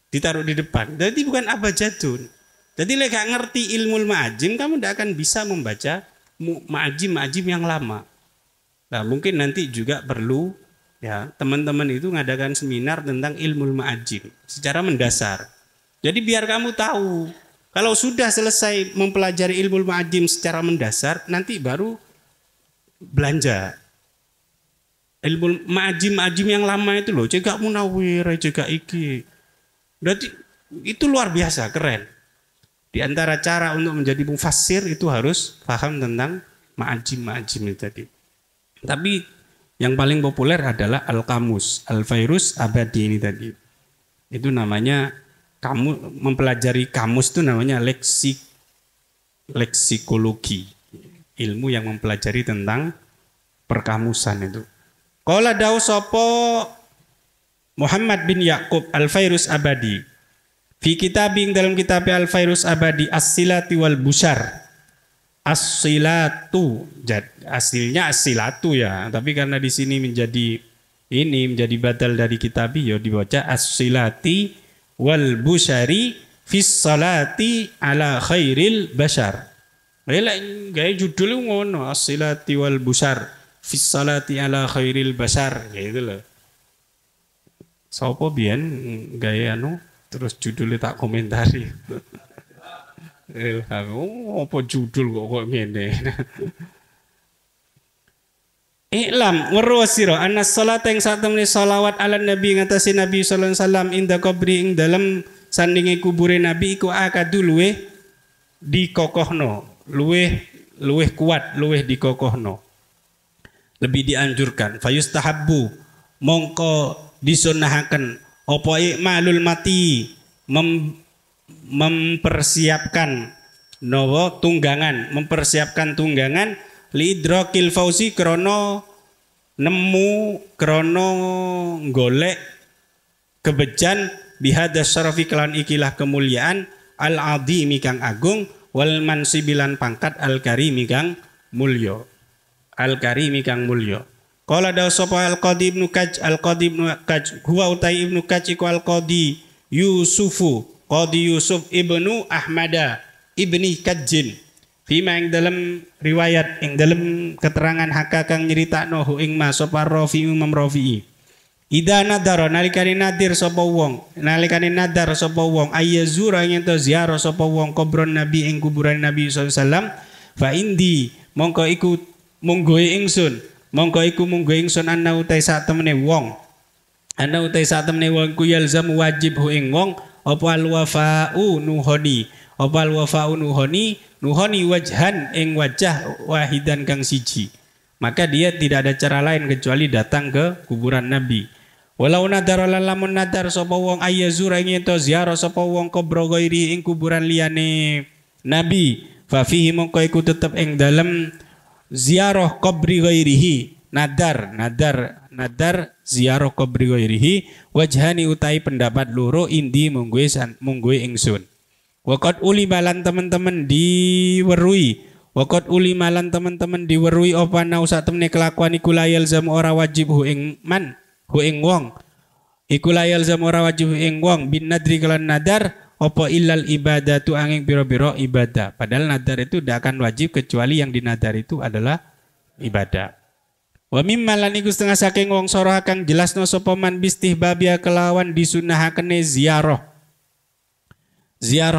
ditaruh di depan. Jadi bukan abjadun. Jadi lek gak ngerti ilmu ma'ajim kamu tidak akan bisa membaca ma'ajim yang lama. Nah, mungkin nanti juga perlu ya teman-teman itu ngadakan seminar tentang ilmu ma'ajim secara mendasar. Jadi biar kamu tahu kalau sudah selesai mempelajari ilmu ma'ajim secara mendasar nanti baru belanja ilmu ma'ajim yang lama itu loh, cegak Munawir, cegak iki. Berarti itu luar biasa, keren. Di antara cara untuk menjadi mufassir itu harus paham tentang ma'ajim itu tadi. Tapi yang paling populer adalah Al-Qamus, Al-Fairuz Abadi ini tadi. Itu namanya mempelajari kamus itu namanya leksikologi. ilmu yang mempelajari tentang perkamusan itu. Qala dawu sapa Muhammad bin Yaqub Al-Fairuz Abadi fi kitabing dalam kitab Al-Fairuz Abadi As-Silati wal Busyar. As-silatu, aslinya as-silatu ya, tapi karena di sini menjadi badal dari kitabi ya dibaca as-silati wal busyari fis salati ala khairil bashar. Gaya judul ngono, as-silati wal busyar fis salati ala khairil bashar, gitu loh. Sopo biyen gaya terus judulnya tak komentari. Apa judul kok ngene. Iklam warwasira anna salata yang saat temani salawat ala nabi ngatasi nabi sallallahu alaihi wasallam inda qabri ing dalam sandinge kubure nabi iku akadu luweh dikokohno, luweh kuat, luweh dikokohno. Lebih dianjurkan fayustahabbu mongko disunahaken apa ikmalul mati mempersiapkan tunggangan lidrokil fauzi krono golek kebejan bihada syarafi kelan ikilah kemuliaan al adhimi kang agung wal mansibilan pangkat al karimi kang mulya qala daw sapa al qadi ibnu kaj huwa utai ibnu kaj iku al qadi Qadi Yusuf ibnu Ahmada ibni Kajjin fima ing dalam riwayat ing dalam keterangan haka kang nyeritakno hu ing ma sapa Rafi'i Imam Rafi'i ida nadara nalikane nadar sapa wong ayyazura ing ento ziarah sapa wong kubron nabi ing kuburan Nabi sallallahu alaihi wasallam fa indi mongko iku munggoe ingsun ana utai sak temene wong ku yalzam wajib hu ing wong apa al-wafa'u nuhoni wajhan ing wajah wahidan kang siji. Maka dia tidak ada cara lain kecuali datang ke kuburan Nabi. Walau nadar lamun nadar sapa wong ayyazura ing ento ziarah sapa wong kubro ghairi ing kuburan liyane Nabi fa fihi mongko iku tetep ing dalem ziarah kubri ghairihi nadar ziarah kubri ghairihi wajhani utai pendapat loro indi mungguwe ingsun. Waqat ulimalan teman-teman diwerui apa nau sak temne kelakuan iku layal zam ora wajib hu ing wong bin nadri kelan nadar apa illal ibadatu angin biro-biro ibadah. Padahal nadar itu tidak akan wajib kecuali yang dinadar itu adalah ibadah. Wa mimmalan iku setengah saking wong soroha kang jelasno sapa man bistihbabia kelawan disunahakene ziarah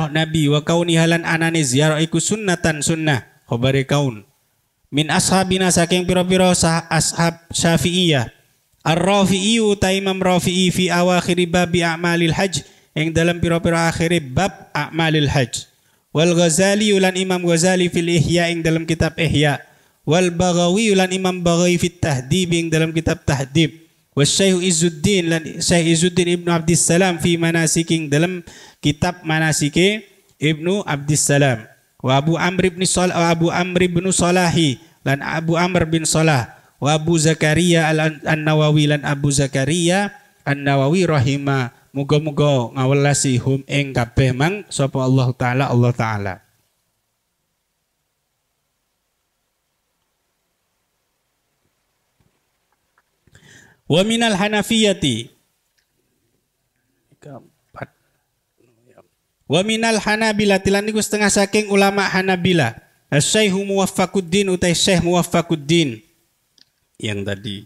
Nabi wa kauni halan anane ziarah iku sunnatan sunnah khabari kaun min ashabina saking pira-pira ashab Syafi'iyah Ar-Rafi'i ta Imam Rafi'i fi awakhir babi a'malil hajj yang dalam pira-pira akhir bab a'malil hajj wal Ghazali ulan Imam Ghazali fil Ihya yang dalam kitab Ihya wal Baghawi lan Imam Baghawi fit Tahdhib ing dalam kitab Tahdhib was Syekh Izzuddin lan Syekh Izzuddin Ibnu Abdissalam fi manasiking dalam kitab Manasike Ibnu Abdissalam wa Abu Amr bin Salahi lan Abu Amr bin Salah wa Abu Zakaria An-Nawawi lan Abu Zakaria An-Nawawi rahima muga-muga ngawelasi hum ing kabeh mang sapa Allah taala wa minal hanafiyati wa minal hanabilati lan iku setengah saking ulama Hanabila Syekh Muwaffaquddin utai Syekh Muwaffaquddin yang tadi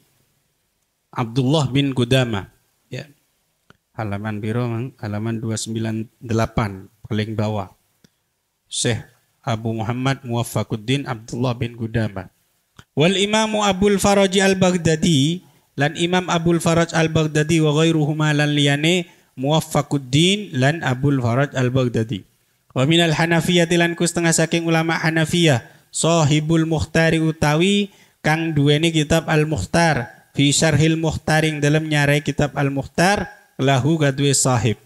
Abdullah bin Qudamah ya. Halaman biro halaman 298 paling bawah. Syekh Abu Muhammad Muwaffaquddin Abdullah bin Qudamah. Wal Imamu Abul Faraj Al-Baghdadi lan Imam Abul Faraj Al-Baghdadi wa ghairuhuma lan liyane Muwaffaquddin lan Abul Faraj Al-Baghdadi. Wa minal Hanafiyati lan ku setengah saking ulama Hanafiyah Sahibul Mukhtari utawi kang duweni kitab Al-Mukhtar fi Syarhil Mukhtaring dalam nyarai kitab Al-Mukhtar lahu kadue sahib.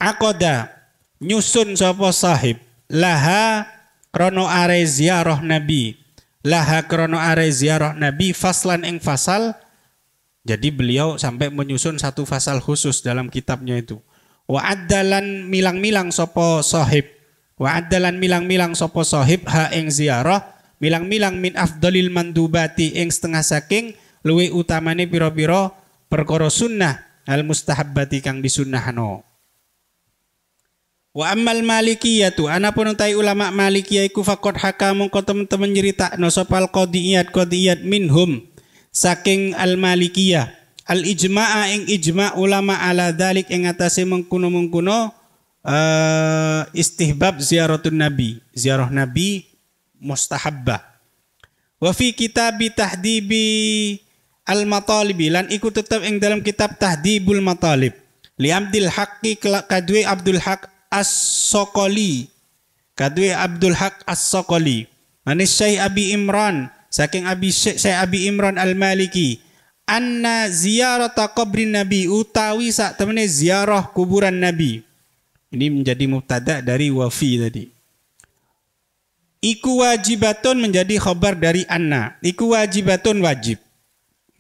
Aqada nyusun sapa sahib laha krono are ziarah Nabi laha krono are ziarah Nabi faslan ing fasal. Jadi beliau sampai menyusun satu fasal khusus dalam kitabnya itu. Wa addalan milang-milang sopo sahib. Wa addalan milang-milang sopo sahib ha ing ziarah milang-milang min afdalil mandubati ing setengah saking luwe utamane pira-pira perkara sunnah al mustahabbati kang disunnahno. Wa ammal malikiyatu anapun utai ulama malikiyah iku faqad hakamu kok temen-temen nyeritakno sopal qadiyat minhum saking al malikiyah al ijma'a ing ijma' ulama ala dalik ing atase mengkuno istihbab ziaratun nabi ziarah nabi mustahabbah. Wa fi kitabi tahdibi al matalibi lan iku tetep ing dalam kitab tahdibul matalib li Abdul Haqqi kadwe Abdul Haq As-Soqoli kadwe Abdul Haq As-Soqoli manis Syekh Abi Imran saking Syekh Abi Imran Al-Maliki anna ziyarata qabrin nabi utawi sak temene ziarah kuburan nabi. Ini menjadi mubtada dari wafi tadi. Iku wajibatun menjadi khabar dari anna. Iku wajibatun wajib.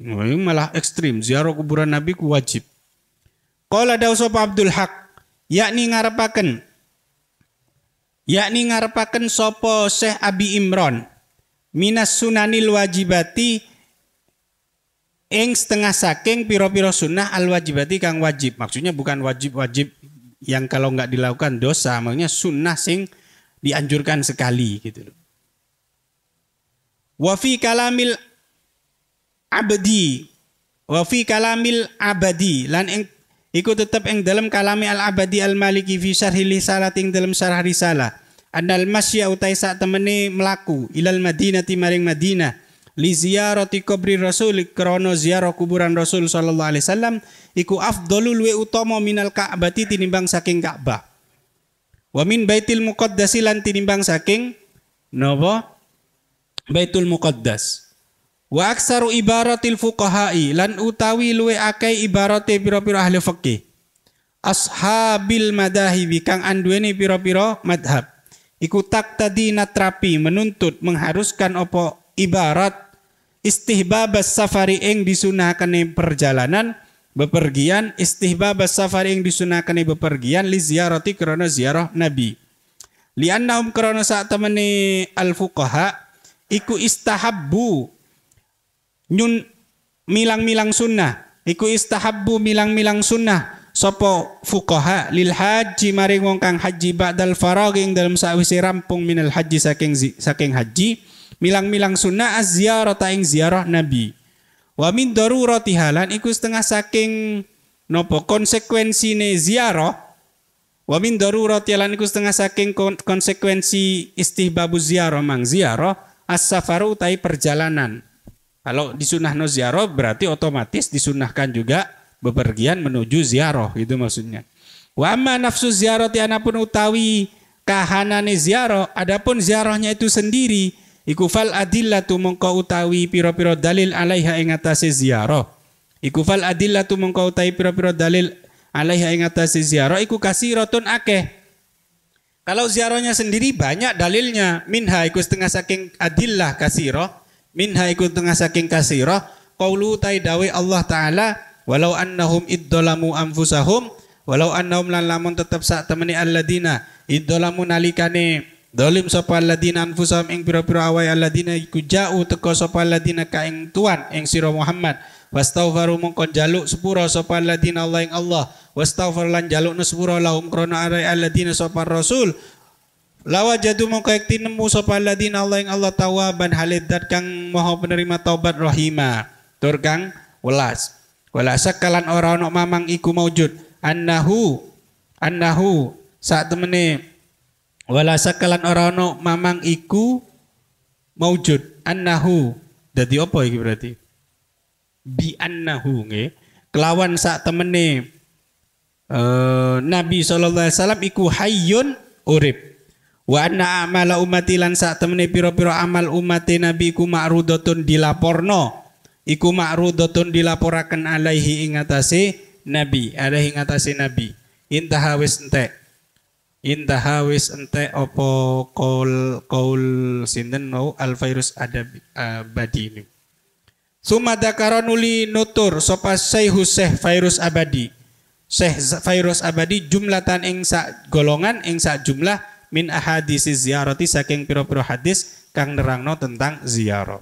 Ini malah ekstrim, ziarah kuburan nabi ku wajib. Qala dawu sapa Abdul Haq yakni ngarepaken sapa Syekh Abi Imran minas sunanil wajibati ing setengah saking pira-pira sunnah al wajibati kang wajib. Maksudnya bukan wajib-wajib yang kalau enggak dilakukan dosa, maksudnya sunnah sing dianjurkan sekali gitu loh. Wa fi kalamil abadi lan ing iku tetep ing dalam kalami al-abadi al-maliki fi syarhi risalah ing dalam syarah risalah. Annal masya utai sak temene melaku ilal madinati maring Madinah li ziyarati kubri rasul krono ziarah kuburan Rasul sallallahu alaihi wasallam iku afdhalul wa utama minal ka'bati tinimbang saking Ka'bah. Wa min baitil muqaddas lan tinimbang saking napa? Baitul Muqaddas. Wa aksaru ibaratil fuqaha'i lan utawi luwe akeh ibarate pira-pira ahli fikih. Ashabil madahibi kang anduweni pira-pira madhab. Iku taqtadi natrapi menuntut mengharuskan opo ibarat istihbabas safari ing disunahkane perjalanan bepergian istihbabas safari ing disunahkane bepergian li ziyarati krana ziarah nabi. Li annahum krana sak temene al fuqaha iku istahabbu nyun milang-milang sunnah iku istahabbu milang-milang sunnah sapa fuqaha lil haji maring wong kang haji ba'dal faragh ing dalem sawise rampung minal haji saking haji milang-milang sunnah az-ziyarata ing ziarah nabi wa min daruratiha lan iku setengah saking napa konsekuensine ziarah wa min daruratiha lan iku setengah saking konsekuensi istihbabu ziarah mang ziarah as-safaru tai perjalanan. Kalau disunahno ziarah berarti otomatis disunahkan juga bepergian menuju ziarah, itu maksudnya. Wa amma nafsu ziyarati anapun utawi kahanane ziarah, adapun ziarahnya itu sendiri, iku fal adillatu mongko utawi pira-pira dalil alaiha ing atase ziarah. Iku fal adillatu mongko utawi pira-pira dalil alaiha ing atase ziarah iku kasiratun akeh. Kalau ziarahnya sendiri banyak dalilnya, minha iku setengah saking adillah kasirah. Minha iku tengah saking kasirah qaulu tai dawe Allah taala walau annahum iddolamu anfusahum walau annahum lan lamun tetep sak temene alladzina iddolamu nalikane dolim sapa alladzina anfusahum ing pira-pira awai alladzina iku ja'u teka sapa alladzina ka ing tuan ing sira Muhammad wastaghfaru mongko jaluk sepura sapa alladzina Allah ing Allah wastaghfar lan jaluk sepura lahum krana arai alladzina sapa rasul lawajadu mongko yakti nemu sapa alladzina Allah ing Allah tawaban halidat kang maha penerima taubat rahima tur kang welas wala sakalan ora ono mamang iku maujud annahu saat temene wala sakalan ora ono mamang iku maujud annahu dadi apa iki berarti bi annahu nggih kelawan saat temene Nabi sallallahu alaihi wasallam iku hayyun urip. Wa anna amala ummati lan sak temene pira-pira amal umat Nabi iku ma'rudatun dilaporno. Iku ma'rudatun dilaporaken alaihi ing atase Nabi, alaihi ing atase Nabi. Intaha wis entek. intaha wis ente opo kaul sinten mau al virus abadi ini. Sumadakara nuli nutur sapa Syekh virus abadi. Syekh virus abadi jumlatan ing sak golongan ing sak jumlah min ahadis ziyarati saking pira-pira hadis kang nerangno tentang ziarah.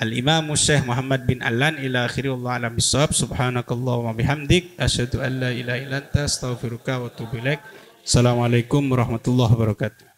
Al-Imam Syekh Muhammad bin Allan ila akhiri wallahu alam bisawab. Subhanakallahumma bihamdik asyhadu an la ilaha illa anta astaghfiruka wa atubu ilaik. Assalamualaikum warahmatullahi wabarakatuh.